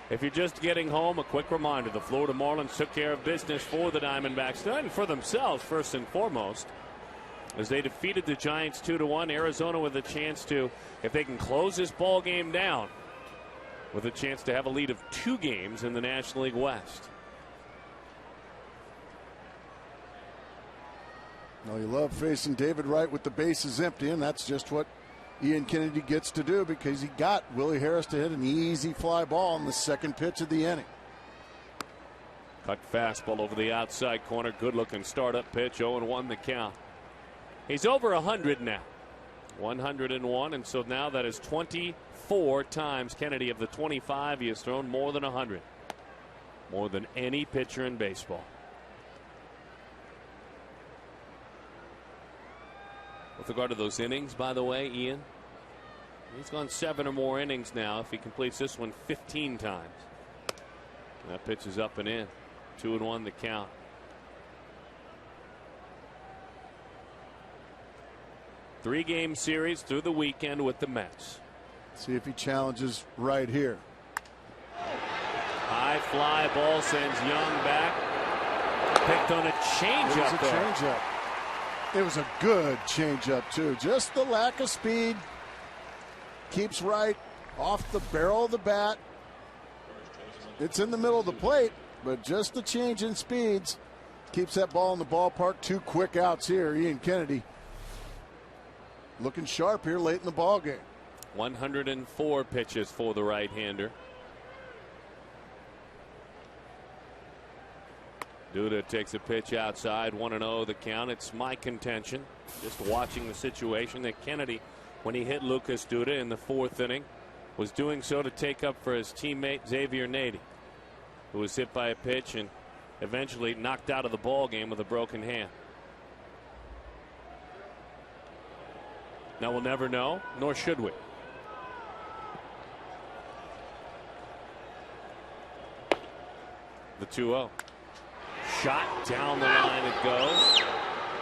If you're just getting home, a quick reminder, the Florida Marlins took care of business for the Diamondbacks, and for themselves first and foremost, as they defeated the Giants 2-1. Arizona with a chance to, if they can close this ball game down, with a chance to have a lead of 2 games in the National League West. Well, you love facing David Wright with the bases empty, and that's just what Ian Kennedy gets to do, because he got Willie Harris to hit an easy fly ball in the second pitch of the inning. Cut fastball over the outside corner. Good looking startup pitch. 0-1 the count. He's over 100 now. 101, and so now that is 24 times Kennedy of the 25 he has thrown more than 100. More than any pitcher in baseball. With regard to those innings, by the way, Ian, he's gone 7 or more innings now. If he completes this one 15 times. And that pitch is up and in. 2-1 the count. Three-game series through the weekend with the Mets. See if he challenges right here. High fly ball sends Young back. Picked on a changeup there. Changeup. It was a good changeup, too. Just the lack of speed keeps Wright off the barrel of the bat. It's in the middle of the plate, but just the change in speeds keeps that ball in the ballpark. 2 quick outs here. Ian Kennedy looking sharp here late in the ball game. 104 pitches for the right-hander. Duda takes a pitch outside. 1-0 the count. It's my contention, just watching the situation, that Kennedy, when he hit Lucas Duda in the 4th inning, was doing so to take up for his teammate Xavier Nady, who was hit by a pitch and eventually knocked out of the ball game with a broken hand. Now we'll never know, nor should we. The 2-0. Shot down the line it goes.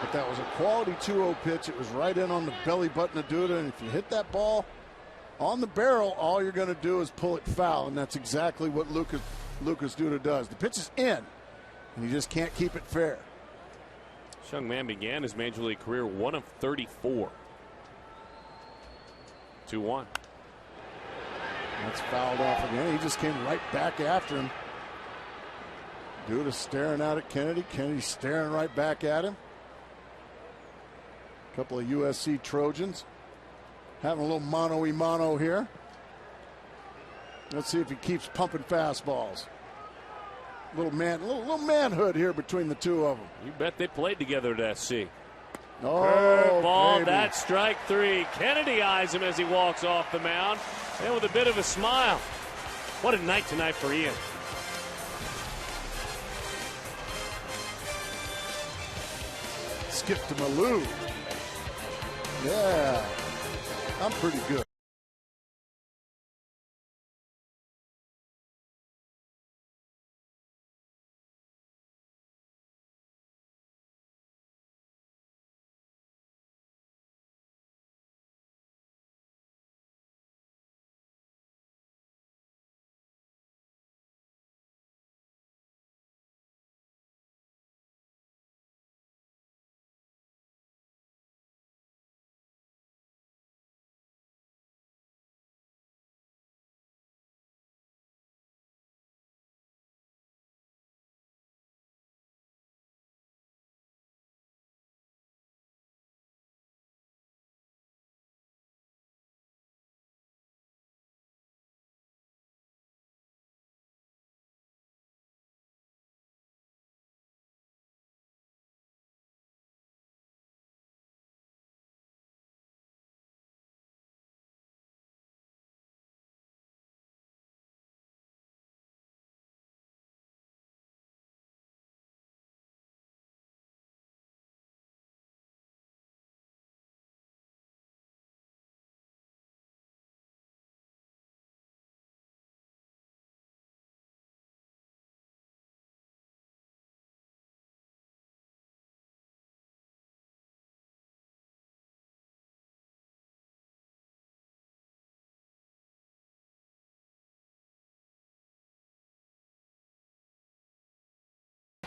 But that was a quality 2-0 pitch. It was right in on the belly button of Duda, and if you hit that ball on the barrel, all you're going to do is pull it foul, and that's exactly what Lucas Duda does. The pitch is in, and you just can't keep it fair. This young man began his major league career 1 of 34. 2-1. That's fouled off again. He just came right back after him. Duda staring out at Kennedy. Kennedy staring right back at him. A couple of USC Trojans having a little mano-y-mano here. Let's see if he keeps pumping fastballs. Little manhood here between the two of them. You bet they played together at SC. Oh, curveball, baby. that's strike 3. Kennedy eyes him as he walks off the mound, and with a bit of a smile. What a night tonight for Ian. Skip to Malou. Yeah, I'm pretty good.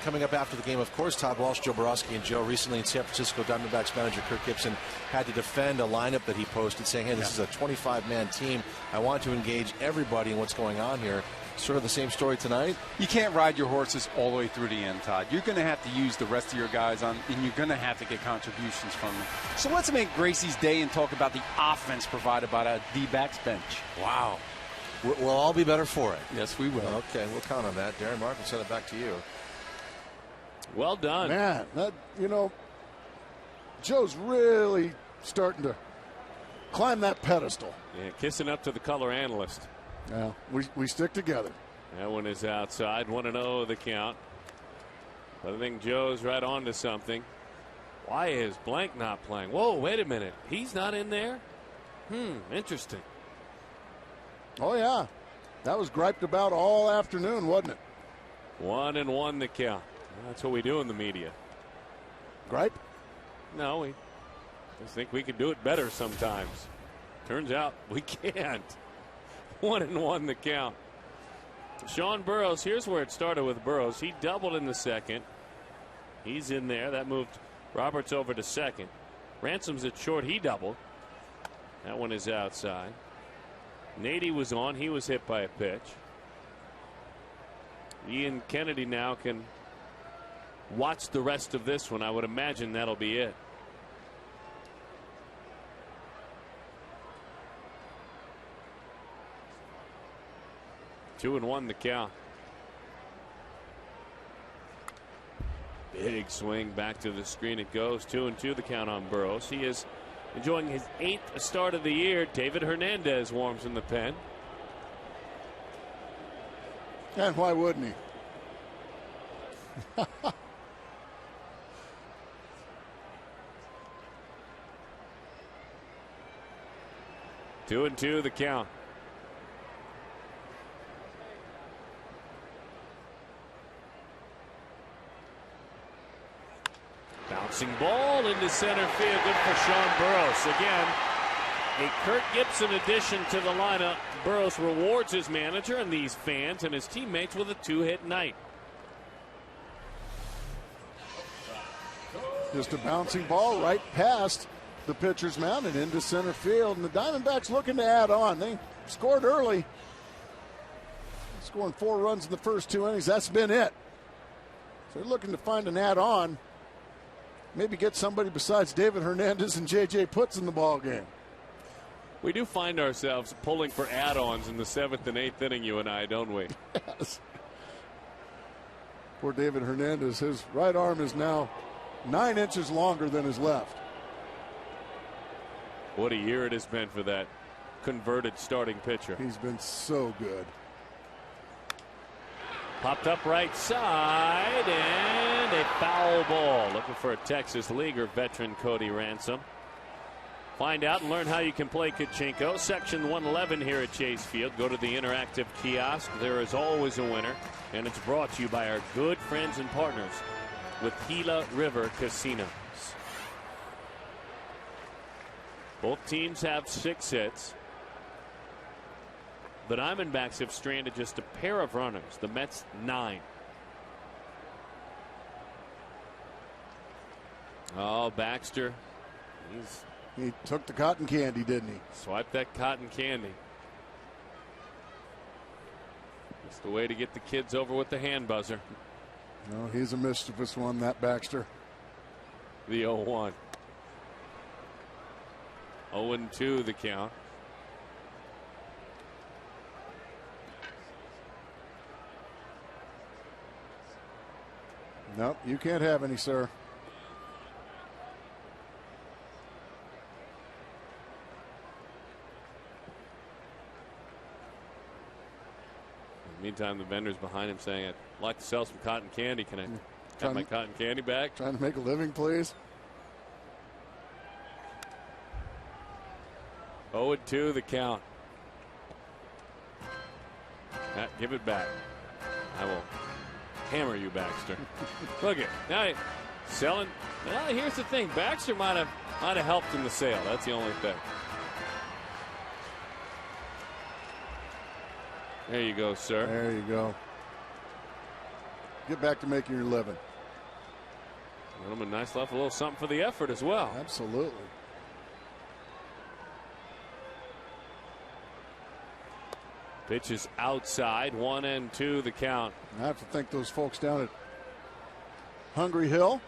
coming up after the game, of course, Todd Walsh, Joe Borowski, and Joe. Recently in San Francisco, Diamondbacks manager Kirk Gibson had to defend a lineup that he posted saying, hey, this is a 25-man team. I want to engage everybody in what's going on here. Sort of the same story tonight. You can't ride your horses all the way through the end, Todd. You're going to have to use the rest of your guys on, and you're going to have to get contributions from them. So let's make Gracie's day and talk about the offense provided by the D-backs bench. Wow. We'll all be better for it. Yes, we will. Okay, we'll count on that. Darren Mark, I'll send it back to you. Well done. Man, Joe's really starting to climb that pedestal. Yeah, kissing up to the color analyst. Yeah, we stick together. That one is outside. 1-0 the count. But I think Joe's right on to something. Why is Blank not playing? Whoa, wait a minute. He's not in there? Interesting. Oh, yeah. That was griped about all afternoon, wasn't it? 1-1 the count. That's what we do in the media. Gripe? No, we just think we can do it better sometimes. Turns out we can't. 1-1 the count. Sean Burroughs, here's where it started with Burroughs. He doubled in the second. He's in there. That moved Roberts over to second. Ransom's at short. He doubled. That one is outside. Nady was on. He was hit by a pitch. Ian Kennedy now can watch the rest of this one. I would imagine that'll be it. Two and one the count. Big swing back to the screen. It goes 2-2 the count on Burroughs. He is enjoying his 8th start of the year. David Hernandez warms in the pen. And why wouldn't he? 2-2 the count. Bouncing ball into center field. Good for Sean Burroughs. Again, a Kirk Gibson addition to the lineup. Burroughs rewards his manager and these fans and his teammates with a 2-hit night. Just a bouncing ball right past the pitcher's mound and into center field. And the Diamondbacks looking to add on. They scored early. Scoring 4 runs in the first 2 innings. That's been it. So they're looking to find an add-on. Maybe get somebody besides David Hernandez and J.J. Putz in the ball game. We do find ourselves pulling for add-ons in the 7th and 8th inning, you and I, don't we? Yes. Poor David Hernandez. His right arm is now 9 inches longer than his left. What a year it has been for that converted starting pitcher. He's been so good. Popped up right side and a foul ball. Looking for a Texas Leaguer, veteran Cody Ransom. Find out and learn how you can play Kachinko. Section 111 here at Chase Field. Go to the interactive kiosk. There is always a winner. And it's brought to you by our good friends and partners with Gila River Casinos. Both teams have 6 hits. The Diamondbacks have stranded just a pair of runners. The Mets 9. Oh, Baxter. He took the cotton candy, didn't he? Swiped that cotton candy. It's the way to get the kids over with the hand buzzer. No, he's a mischievous one, that Baxter. The 0-1. 0-2 the count. Nope, you can't have any, sir. Meantime, the vendor's behind him saying, I'd like to sell some cotton candy. Can I have my cotton candy back? Trying to make a living, please. 0-2 the count. Give it back. I will hammer you, Baxter. Look at now selling. Well, here's the thing. Baxter might have helped in the sale. That's the only thing. There you go, sir. There you go. get back to making your living. A nice left, a little something for the effort as well. Absolutely. Pitches outside, 1-2 the count. I have to thank those folks down at Hungry Hill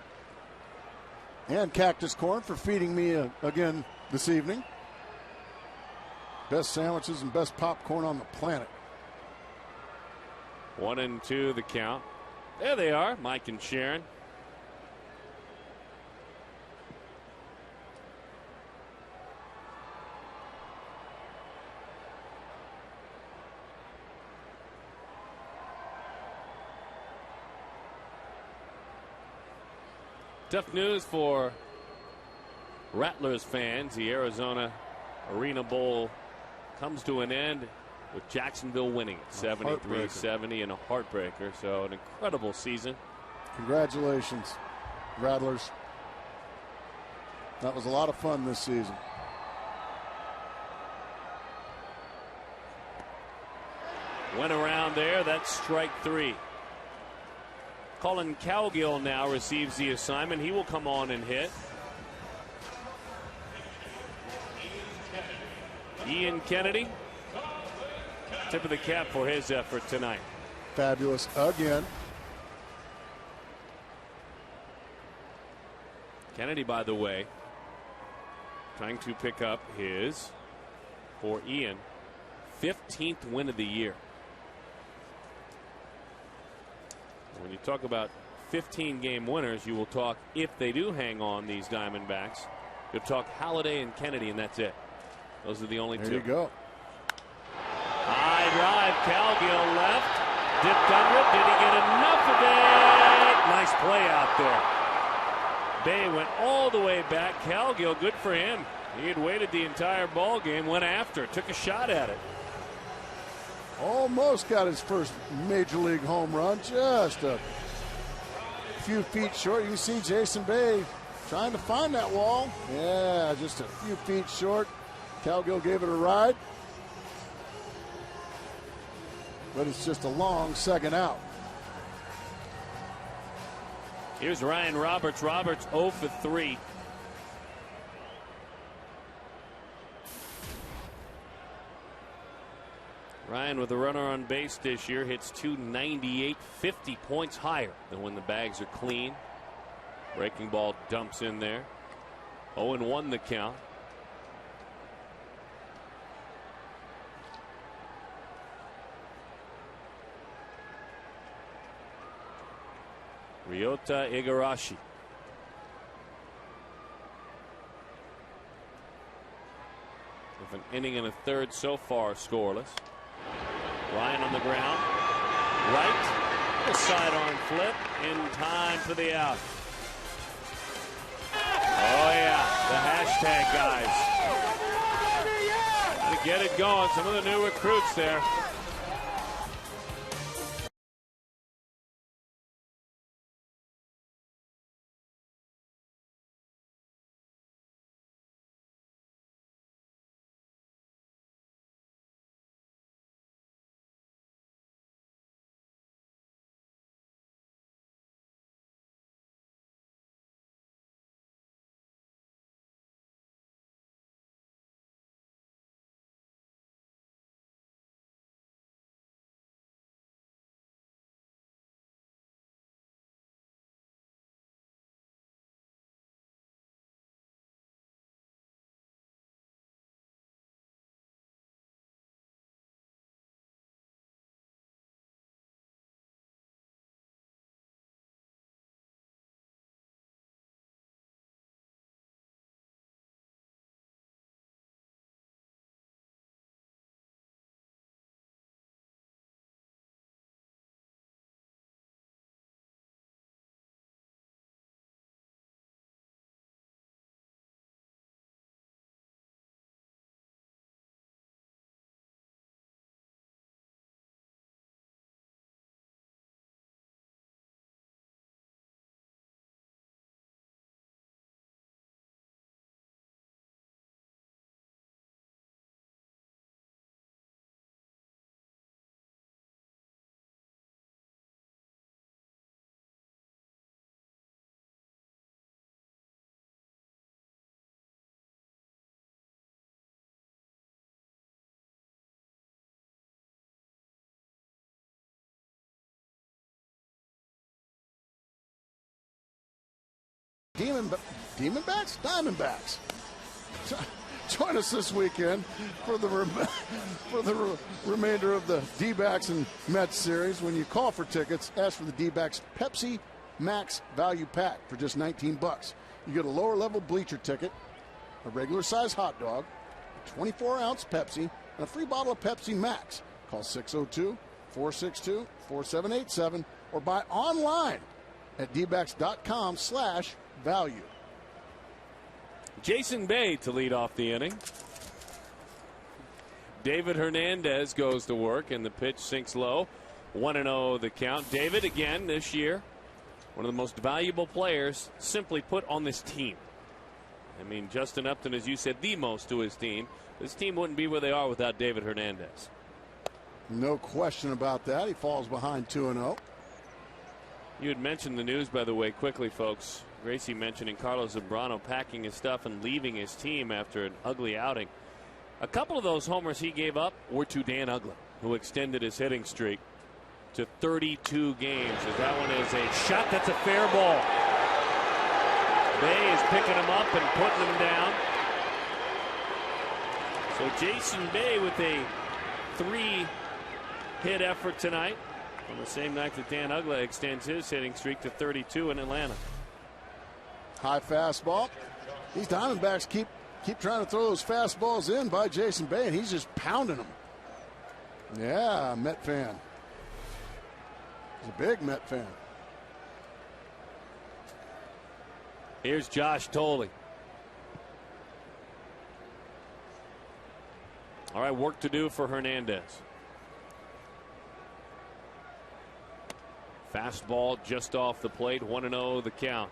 and Cactus Corn for feeding me again this evening. Best sandwiches and best popcorn on the planet. 1-2 the count. There they are, Mike and Sharon. Tough news for Rattlers fans. The Arizona Arena Bowl comes to an end with Jacksonville winning 73-70 in a heartbreaker. So an incredible season. Congratulations, Rattlers. That was a lot of fun this season. Went around there. That's strike 3. Colin Cowgill now receives the assignment. He will come on and hit. Ian Kennedy, tip of the cap for his effort tonight. Fabulous again. Kennedy, by the way, trying to pick up his, for Ian, 15th win of the year. When you talk about 15-game winners, you will talk, if they do hang on, these Diamondbacks, you'll talk Halladay and Kennedy, and that's it. Those are the only two. There you go. High drive, Cowgill left, dipped under it. Did he get enough of it? Nice play out there. Bay went all the way back. Cowgill, good for him. He had waited the entire ball game, went after, took a shot at it. Almost got his first major league home run, just a few feet short. You can see Jason Bay trying to find that wall. Yeah, just a few feet short. Cowgill gave it a ride, but it's just a long second out. Here's Ryan Roberts. Roberts 0 for 3. Ryan with a runner on base this year hits .298, 50 points higher than when the bags are clean. Breaking ball dumps in there. 0-1 the count. Ryota Igarashi. With an inning and a third so far scoreless. Ryan on the ground. Right. The sidearm flip in time for the out. Oh, yeah. The hashtag guys. Got to get it going. Some of the new recruits there. Diamondbacks. Join us this weekend for the remainder of the D-backs and Mets series. When you call for tickets, ask for the D-backs Pepsi Max Value Pack for just $19. You get a lower level bleacher ticket, a regular size hot dog, a 24-ounce Pepsi, and a free bottle of Pepsi Max. Call 602-462-4787 or buy online at dbacks.com/value. Jason Bay to lead off the inning. David Hernandez goes to work, and the pitch sinks low. 1-0 the count. David, again this year, one of the most valuable players simply put on this team. I mean, Justin Upton, as you said, the most to his team. This team wouldn't be where they are without David Hernandez. No question about that. He falls behind 2-0. You had mentioned the news, by the way, quickly, folks. Gracie mentioning Carlos Zambrano packing his stuff and leaving his team after an ugly outing. A couple of those homers he gave up were to Dan Uggla, who extended his hitting streak to 32 games. As that one is a shot that's a fair ball. Bay is picking him up and putting him down. So Jason Bay with a 3-hit effort tonight on the same night that Dan Uggla extends his hitting streak to 32 in Atlanta. High fastball. These Diamondbacks keep trying to throw those fastballs in by Jason Bay, and he's just pounding them. Yeah, Met fan. He's a big Met fan. Here's Josh Tolley. All right, work to do for Hernandez. Fastball just off the plate. 1-0 the count.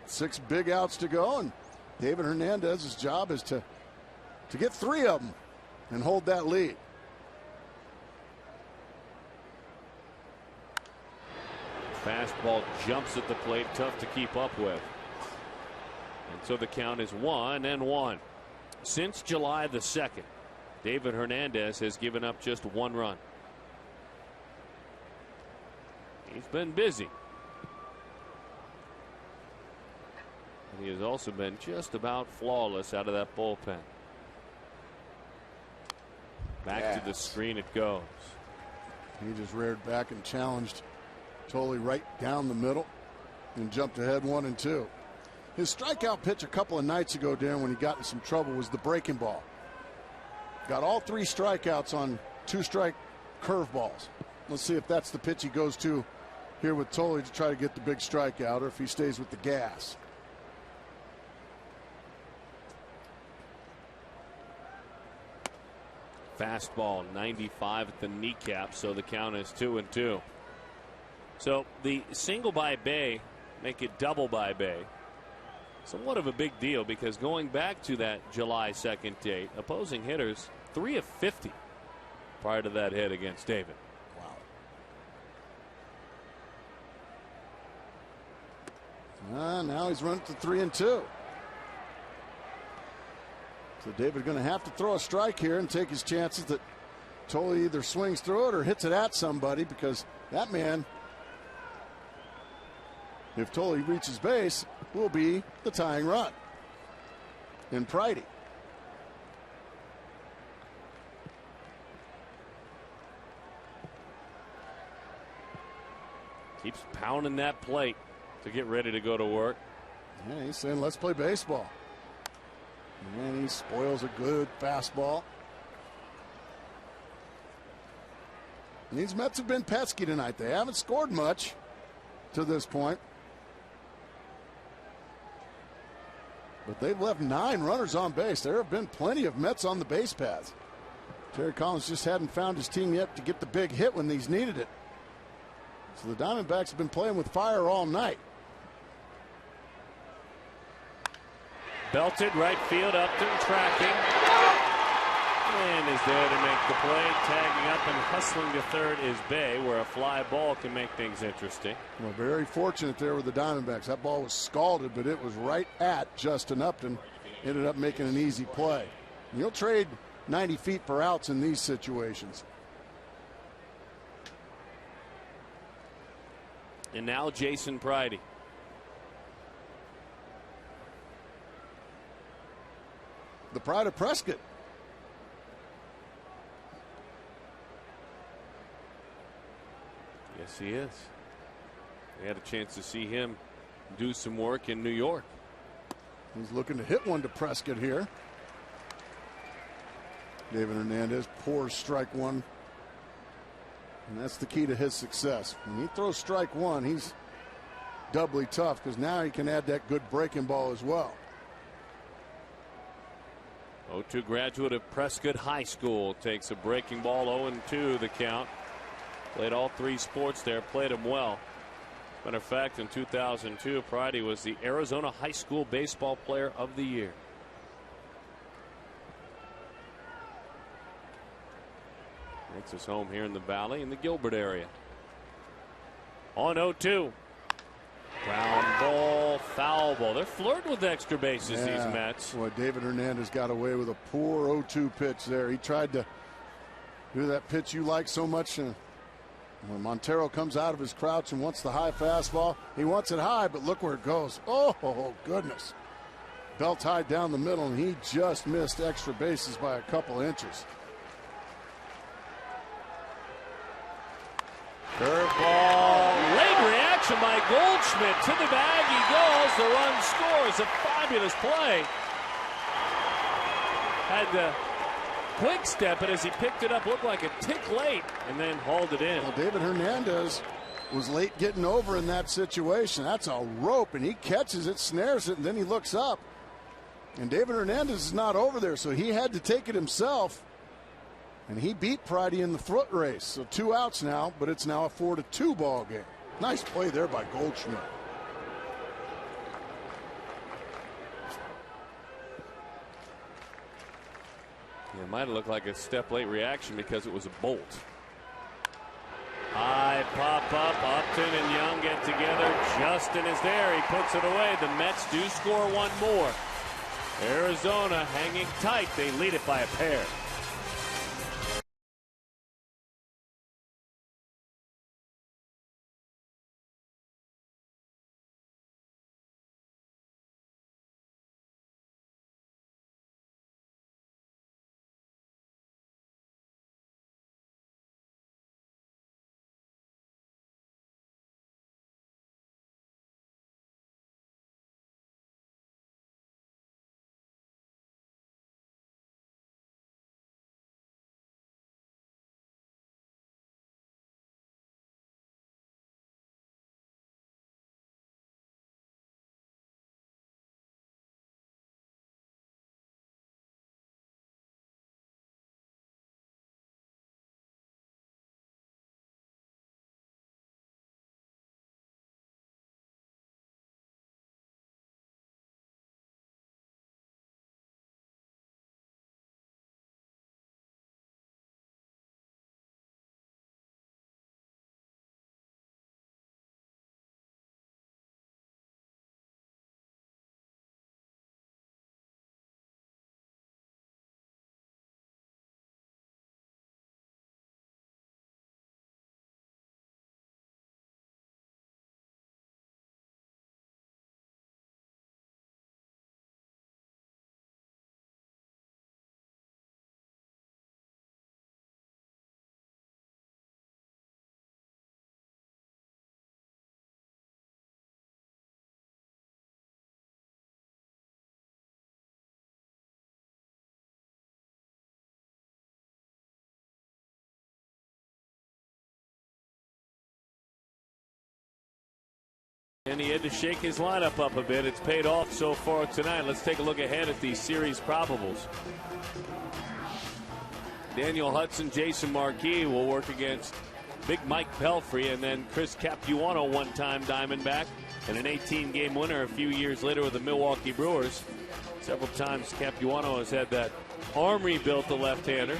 6 big outs to go, and David Hernandez's job is to get 3 of them and hold that lead. Fastball jumps at the plate, tough to keep up with. And so the count is 1-1. Since July the 2nd, David Hernandez has given up just 1 run. He's been busy. He has also been just about flawless out of that bullpen. Back to the screen it goes. He just reared back and challenged Tolley right down the middle and jumped ahead 1-2. His strikeout pitch a couple of nights ago, Darren, when he got in some trouble, was the breaking ball. Got all 3 strikeouts on 2-strike curveballs. Let's see if that's the pitch he goes to here with Tolley to try to get the big strikeout, or if he stays with the gas. Fastball 95 at the kneecap, so the count is 2-2. So the single by Bay make it double by Bay. Somewhat of a big deal, because going back to that July 2nd date, opposing hitters 3 of 50 prior to that hit against David. Wow. Now he's run to 3-2. So David going to have to throw a strike here and take his chances that Tolley either swings through it or hits it at somebody, because that man, if Tolley reaches base, will be the tying run in Pridey. Keeps pounding that plate to get ready to go to work. Yeah, he's saying, let's play baseball. And he spoils a good fastball. And these Mets have been pesky tonight. They haven't scored much to this point, but they've left 9 runners on base. There have been plenty of Mets on the base paths. Terry Collins just hadn't found his team yet to get the big hit when he's needed it. So the Diamondbacks have been playing with fire all night. Belted right field, Upton tracking, and is there to make the play. Tagging up and hustling to third is Bay, where a fly ball can make things interesting. Well, very fortunate there with the Diamondbacks. That ball was scalded, but it was right at Justin Upton. Ended up making an easy play. And you'll trade 90 feet for outs in these situations. And now Jason Pridey. The pride of Prescott. Yes, he is. They had a chance to see him do some work in New York. He's looking to hit one to Prescott here. David Hernandez pours strike one. And that's the key to his success. When he throws strike one, he's doubly tough because now he can add that good breaking ball as well. 0-2 graduate of Prescott High School takes a breaking ball. 0-2 the count. Played all three sports there, played them well. Matter of fact, in 2002, Pridey was the Arizona High School Baseball Player of the Year. Makes his home here in the Valley in the Gilbert area. On 0-2. Ground ball, foul ball. They're flirting with extra bases, these Mets. Boy, David Hernandez got away with a poor 0-2 pitch there. He tried to do that pitch you like so much. When Montero comes out of his crouch and wants the high fastball, he wants it high, but look where it goes. Oh, goodness. Belt high down the middle, and he just missed extra bases by a couple inches. Curveball. Late reaction by Goldschmidt. To the bag he goes. The run scores. A fabulous play. Had to quick step it as he picked it up. Looked like a tick late and then hauled it in. Well, David Hernandez was late getting over in that situation. That's a rope, and he catches it, snares it, and then he looks up. And David Hernandez is not over there, so he had to take it himself. And he beat Pridey in the foot race. So 2 outs now, but it's now a 4-2 ball game. Nice play there by Goldschmidt. It might have looked like a step late reaction because it was a bolt. High pop up. Upton and Young get together. Justin is there. He puts it away. The Mets do score one more. Arizona hanging tight. They lead it by a pair. And he had to shake his lineup up a bit. It's paid off so far tonight. Let's take a look ahead at these series probables. Daniel Hudson, Jason Marquis will work against Big Mike Pelfrey, and then Chris Capuano, one-time Diamondback, and an 18-game winner a few years later with the Milwaukee Brewers. Several times Capuano has had that arm rebuilt, the left-hander.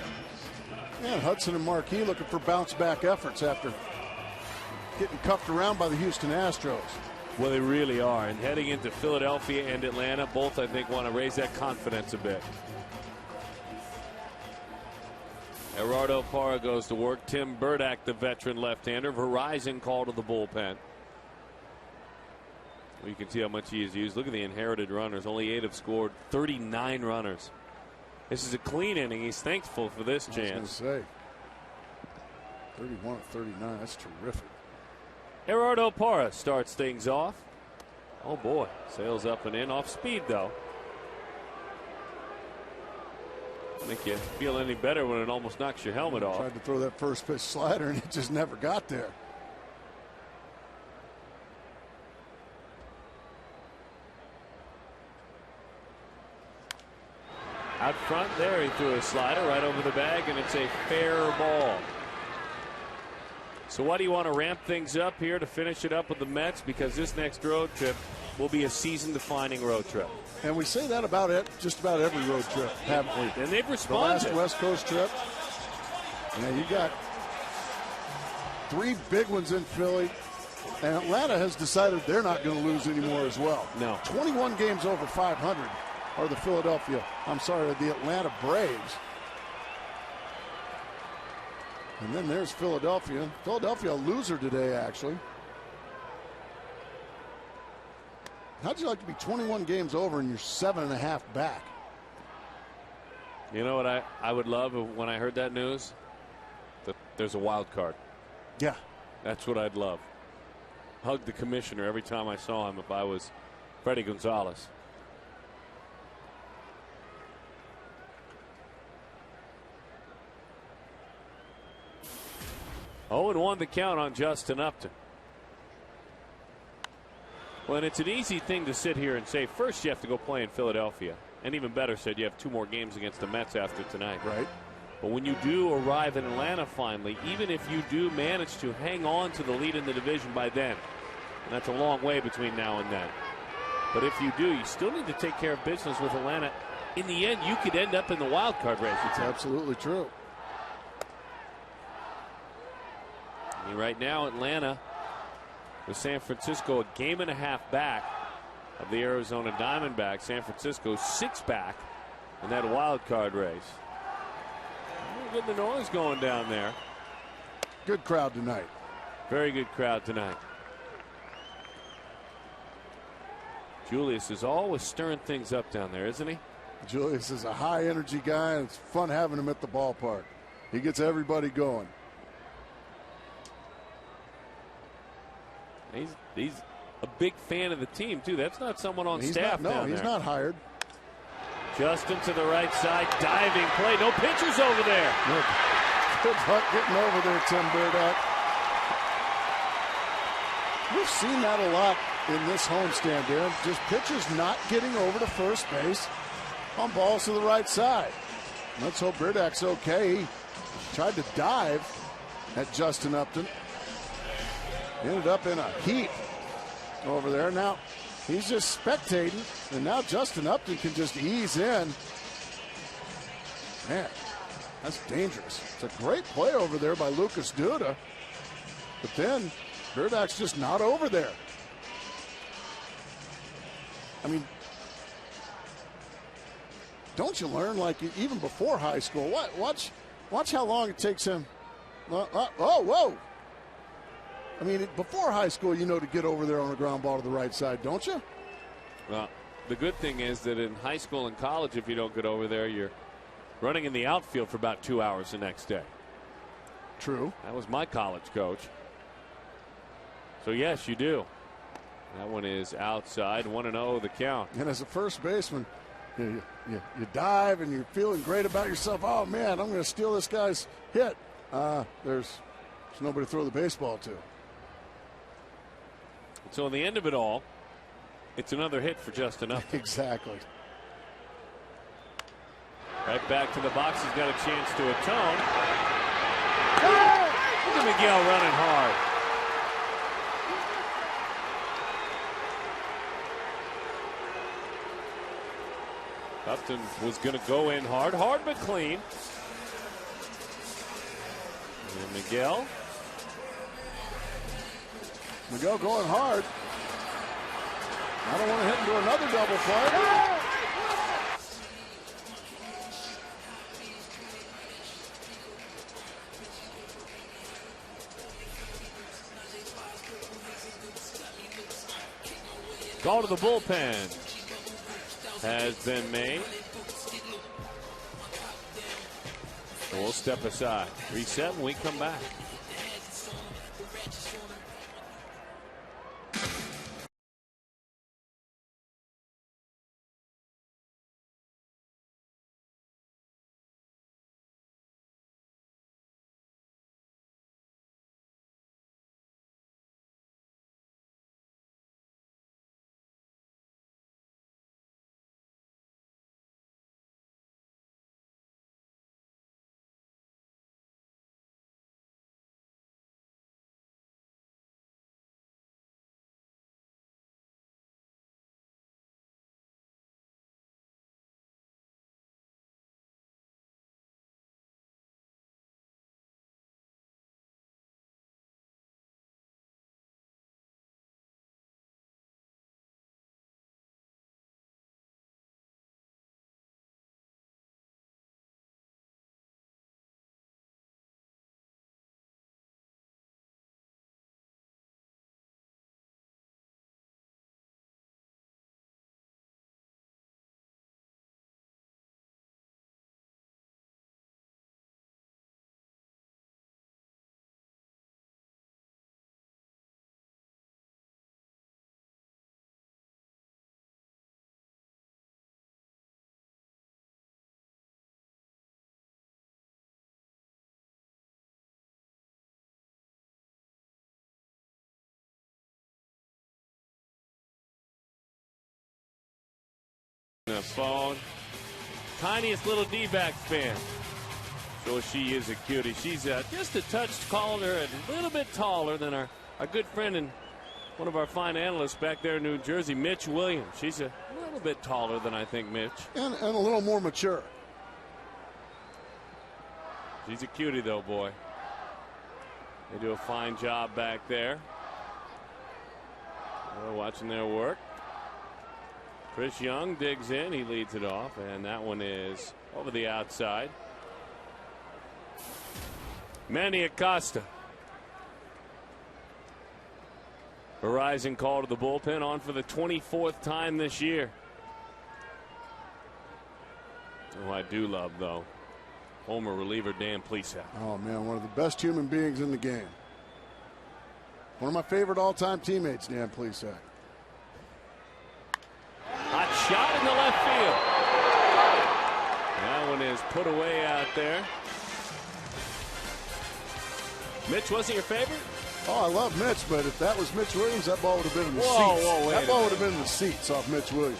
Yeah, Hudson and Marquis looking for bounce-back efforts after getting cuffed around by the Houston Astros. Well, they really are. And heading into Philadelphia and Atlanta, both, I think, want to raise that confidence a bit. Gerardo Parra goes to work. Tim Burdack, the veteran left-hander. Verizon called to the bullpen. Well, you can see how much he has used. Look at the inherited runners. Only 8 have scored. 39 runners. This is a clean inning. He's thankful for this chance. I was going to say, 31 of 39. That's terrific. Gerardo Parra starts things off. Oh, boy. Sails up and in. Off speed, though. I think you feel any better when it almost knocks your helmet off. Tried to throw that first pitch slider, and it just never got there. Out front there, he threw a slider right over the bag, and it's a fair ball. So why do you want to ramp things up here to finish it up with the Mets? Because this next road trip will be a season-defining road trip. And we say that about it, just about every road trip, haven't we? And they've responded. The last West Coast trip. And you got 3 big ones in Philly. And Atlanta has decided they're not going to lose anymore as well. No. 21 games over 500 are the the Atlanta Braves. And then there's Philadelphia. Philadelphia a loser today, actually. How'd you like to be 21 games over and you're 7.5 back? You know what I would love when I heard that news? That there's a wild card. Yeah. That's what I'd love. Hug the commissioner every time I saw him if I was Freddie Gonzalez. Oh, and 1 the count on Justin Upton. Well, and it's an easy thing to sit here and say, first you have to go play in Philadelphia. And even better said, you have 2 more games against the Mets after tonight. Right. But when you do arrive in Atlanta finally, even if you do manage to hang on to the lead in the division by then, and that's a long way between now and then. But if you do, you still need to take care of business with Atlanta. In the end, you could end up in the wild card race. It's absolutely true. I mean, right now, Atlanta with San Francisco a game and a half back of the Arizona Diamondbacks. San Francisco 6 back in that wild card race. Get the noise going down there. Good crowd tonight. Very good crowd tonight. Julius is always stirring things up down there, isn't he? Julius is a high energy guy, and it's fun having him at the ballpark. He gets everybody going. He's a big fan of the team, too. That's not someone on staff down there. No, he's not hired. Justin to the right side, diving play. No pitchers over there. Good luck getting over there, Tim Burdock. We've seen that a lot in this homestand, Darren. Just pitchers not getting over to first base on balls to the right side. Let's hope Burdock's okay. He tried to dive at Justin Upton. Ended up in a heap over there. Now he's just spectating, and now Justin Upton can just ease in. Man, that's dangerous. It's a great play over there by Lucas Duda. But then Burdock's just not over there. I mean, don't you learn, like, even before high school? Watch how long it takes him. Whoa. I mean, before high school, you know, to get over there on a ground ball to the right side, don't you? Well, the good thing is that in high school and college, if you don't get over there, you're running in the outfield for about 2 hours the next day. True. That was my college coach. So, yes, you do. That one is outside, 1-0 the count. And as a first baseman, you dive and you're feeling great about yourself. Oh, man, I'm going to steal this guy's hit. There's nobody to throw the baseball to. So in the end of it all, it's another hit for Justin Upton. Exactly. Right back to the box. He's got a chance to atone. Look at Miguel running hard. Upton was going to go in hard but clean. And Miguel going hard. I don't want to hit into another double play. Call to the bullpen has been made. We'll step aside. Reset when we come back. The phone. Tiniest little D-backs fan. So she is a cutie. She's just a touch taller and a little bit taller than our good friend and one of our fine analysts back there in New Jersey, Mitch Williams. She's a little bit taller than I think Mitch. And a little more mature. She's a cutie, though, boy. They do a fine job back there. We're watching their work. Chris Young digs in. He leads it off, and that one is over the outside. Manny Acosta. Verizon call to the bullpen, on for the 24th time this year. Oh, I do love, though, Homer reliever Dan Plesac. Oh, man, one of the best human beings in the game. One of my favorite all-time teammates, Dan Plesac. Hot shot in the left field. That one is put away out there. Mitch wasn't your favorite? Oh, I love Mitch, but if that was Mitch Williams, that ball would have been in the seats. That ball would have been in the seats off Mitch Williams.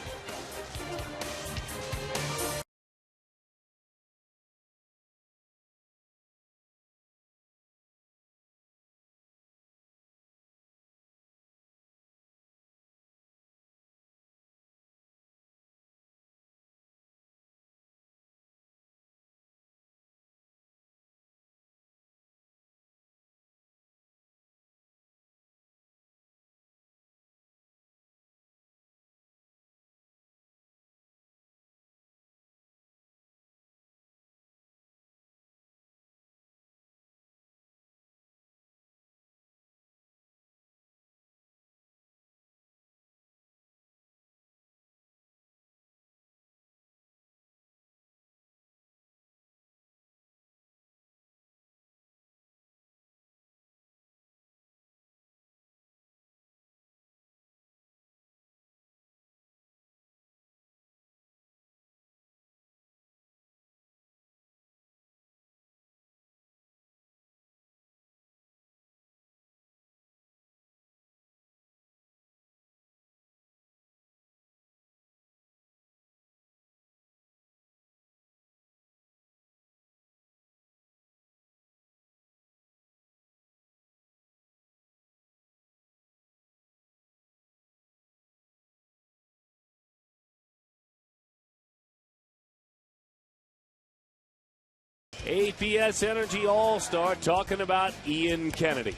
APS Energy All-Star talking about Ian Kennedy.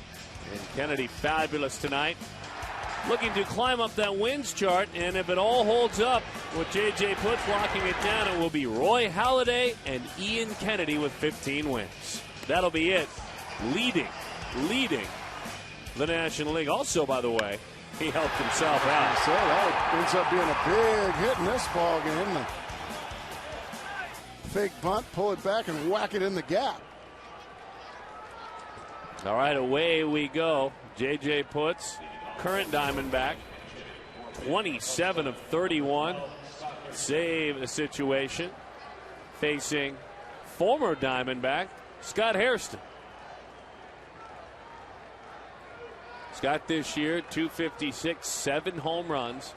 And Kennedy fabulous tonight. Looking to climb up that wins chart, and if it all holds up with J.J. Putz locking it down, it will be Roy Halladay and Ian Kennedy with 15 wins. That'll be it. Leading the National League. Also, by the way, He helped himself out. So that ends up being a big hit in this ball game. The fake bunt, pull it back, and whack it in the gap. All right, away we go. J.J. Putz, current Diamondback, 27 of 31. Save a situation. Facing former Diamondback, Scott Hairston. Scott this year, 256, 7 home runs,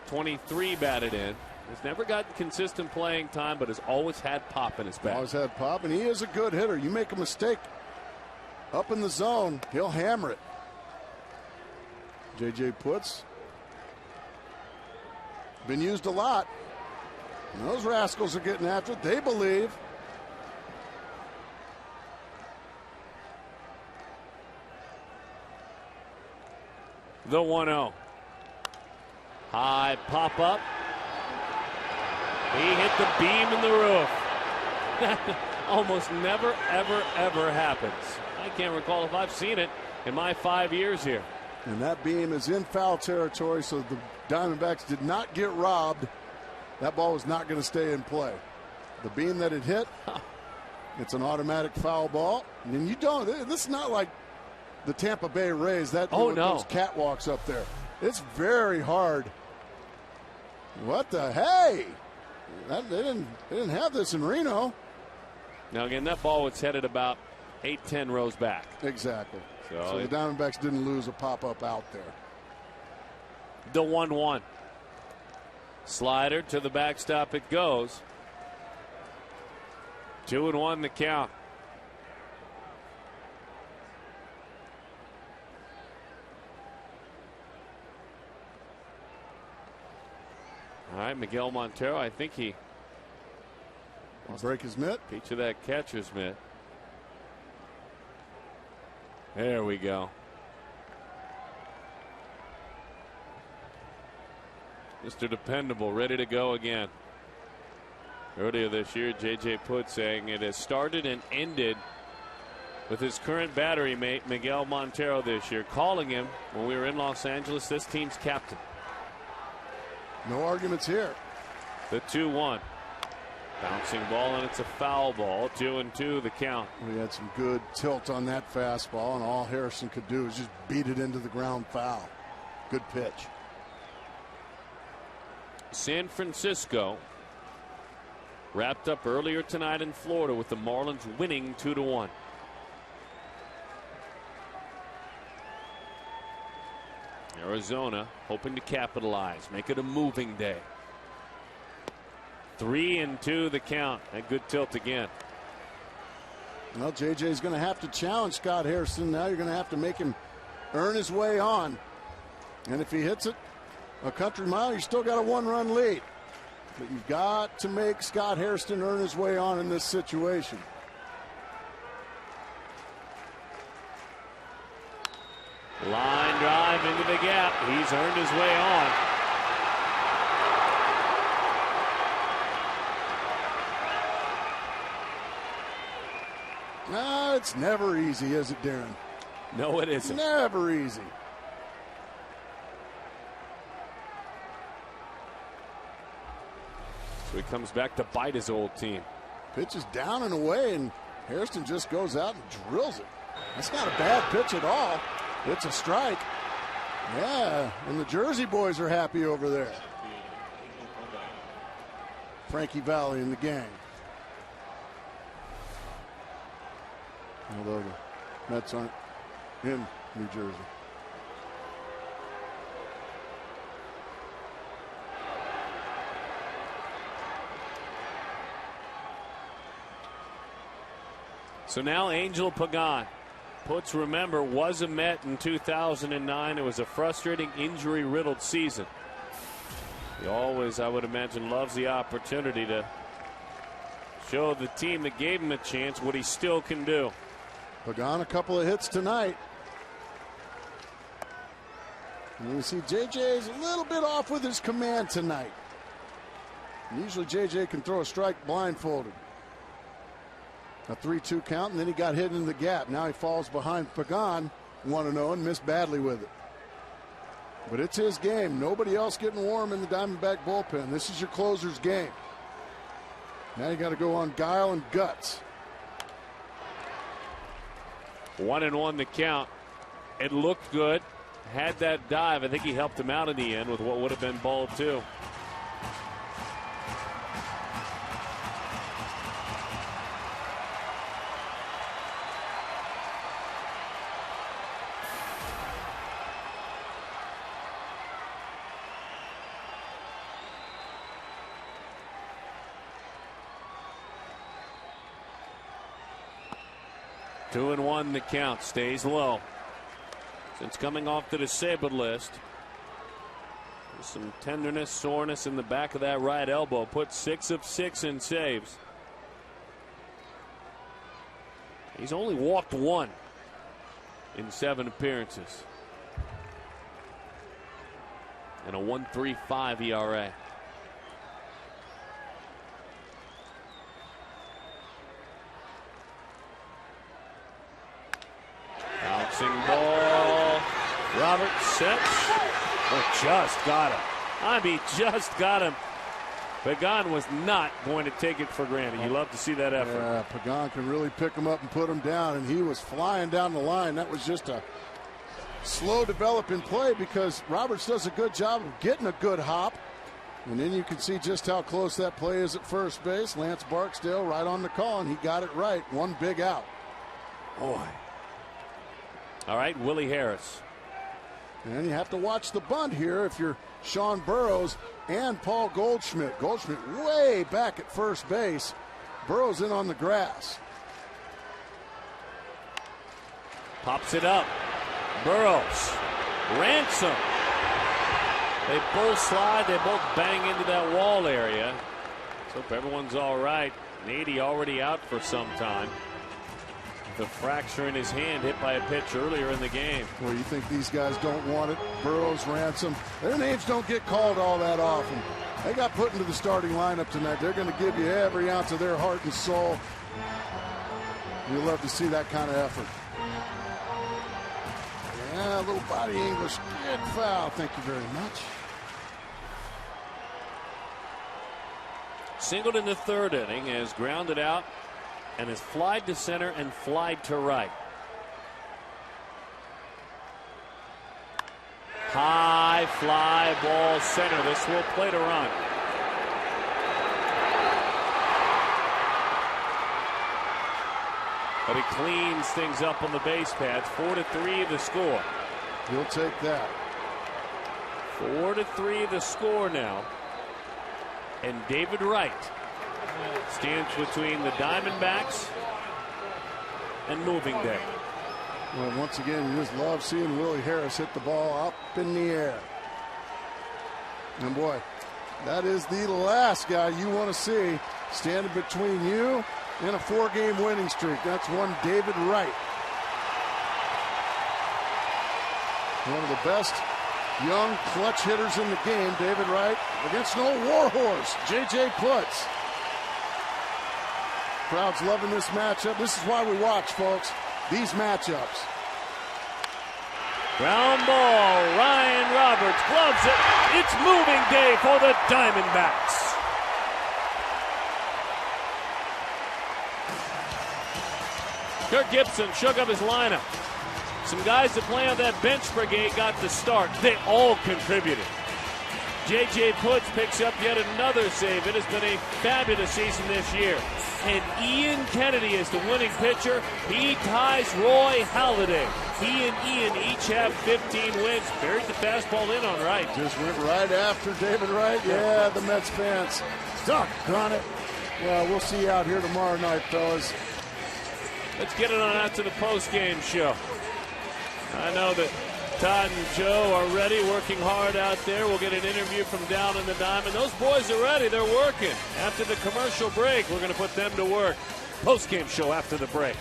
23 batted in. Has never gotten consistent playing time, but has always had pop in his bat. Always had pop, and he is a good hitter. You make a mistake up in the zone, he'll hammer it. J.J. Putz, been used a lot. And those rascals are getting after it, they believe. The 1-0. High pop up. He hit the beam in the roof. That almost never, ever, ever happens. I can't recall if I've seen it in my 5 years here. And that beam is in foul territory, so the Diamondbacks did not get robbed. That ball was not going to stay in play. The beam that it hit, it's an automatic foul ball. And you don't, this is not like the Tampa Bay Rays, those catwalks up there. It's very hard. What the hey? They didn't have this in Reno. Now again, that ball was headed about 8-10 rows back. Exactly. So the Diamondbacks didn't lose a pop-up out there. The 1-1. Slider to the backstop it goes. 2-1 the count. All right, Miguel Montero, I think he break his mitt. Peach of that catcher's mitt. There we go. Mr. Dependable, ready to go again. Earlier this year, J.J. Putz saying it has started and ended with his current battery mate, Miguel Montero, this year, calling him, when we were in Los Angeles, this team's captain. No arguments here. The 2-1. Bouncing ball, and it's a foul ball. 2-2 the count. We had some good tilt on that fastball, and all Harrison could do was just beat it into the ground foul. Good pitch. San Francisco wrapped up earlier tonight in Florida with the Marlins winning 2-1. Arizona hoping to capitalize, make it a moving day. 3-2 the count. And good tilt again. Well, JJ's going to have to challenge Scott Harrison. Now you're going to have to make him earn his way on. And if he hits it a country mile, you still got a 1-run lead. But you've got to make Scott Harrison earn his way on in this situation. Line drive into the gap. He's earned his way on. No, it's never easy, is it, Darren? No, it isn't. Never easy. So he comes back to bite his old team. Pitch is down and away, and Harrison just goes out and drills it. That's not a bad pitch at all. It's a strike. Yeah, and the Jersey boys are happy over there. Frankie Valli and the gang. Although the Mets aren't in New Jersey. So now Angel Pagan. Putz, remember, was a Met in 2009. It was a frustrating, injury-riddled season. He always, I would imagine, loves the opportunity to show the team that gave him a chance what he still can do. Pagan a couple of hits tonight. And you see JJ is a little bit off with his command tonight. Usually JJ can throw a strike blindfolded. A 3-2 count, and then he got hit into the gap. Now he falls behind Pagan, 1-0, and missed badly with it. But it's his game. Nobody else getting warm in the Diamondback bullpen. This is your closer's game. Now you got to go on guile and guts. 1-1 the count. It looked good. Had that dive. I think he helped him out in the end with what would have been ball 2. Two and 1 the count. Stays low. Since coming off the disabled list, there's some tenderness, soreness in the back of that right elbow. Put 6 of 6 in saves. He's only walked 1 in 7 appearances. And a 1.35 ERA. Bouncing ball. Robert sets. Oh, just got him. I mean, just got him. Pagan was not going to take it for granted. You love to see that effort. Yeah, Pagan can really pick him up and put him down, and he was flying down the line. That was just a slow developing play because Roberts does a good job of getting a good hop. And then you can see just how close that play is at first base. Lance Barksdale right on the call, and he got it right. One big out. Boy. All right, Willie Harris. And you have to watch the bunt here if you're Sean Burroughs and Paul Goldschmidt. Goldschmidt way back at first base. Burroughs in on the grass. Pops it up. Burroughs. Ransom. They both slide. They both bang into that wall area. Let's hope everyone's all right. Nady already out for some time. The fracture in his hand hit by a pitch earlier in the game. Well, you think these guys don't want it? Burroughs, Ransom, their names don't get called all that often. They got put into the starting lineup tonight. They're going to give you every ounce of their heart and soul. You love to see that kind of effort. Yeah, a little body English. Good foul. Thank you very much. Singled in the 3rd inning, has grounded out and has flied to center and flied to right. High fly ball center. This will play to run. But he cleans things up on the base pads. 4-3 the score. He'll take that. 4-3 the score now. And David Wright stands between the Diamondbacks and moving day. Well, once again, you just love seeing Willie Harris hit the ball up in the air. And boy, that is the last guy you want to see standing between you and a 4-game winning streak. That's one David Wright. One of the best young clutch hitters in the game, David Wright, against no warhorse, J.J. Putz. Crowd's loving this matchup. This is why we watch, folks, these matchups. Ground ball. Ryan Roberts gloves it. It's moving day for the Diamondbacks. Kirk Gibson shook up his lineup. Some guys that play on that bench brigade got the start. They all contributed. J.J. Putz picks up yet another save. It has been a fabulous season this year. And Ian Kennedy is the winning pitcher. He ties Roy Halladay. He and Ian each have 15 wins. Buried the fastball in on Wright. Just went right after David Wright. Yeah, the Mets fans stuck on it. Well, we'll see you out here tomorrow night, fellas. Let's get it on out to the post-game show. I know that Todd and Joe are ready, working hard out there. We'll get an interview from down in the diamond. Those boys are ready. They're working. After the commercial break, we're going to put them to work. Post-game show after the break.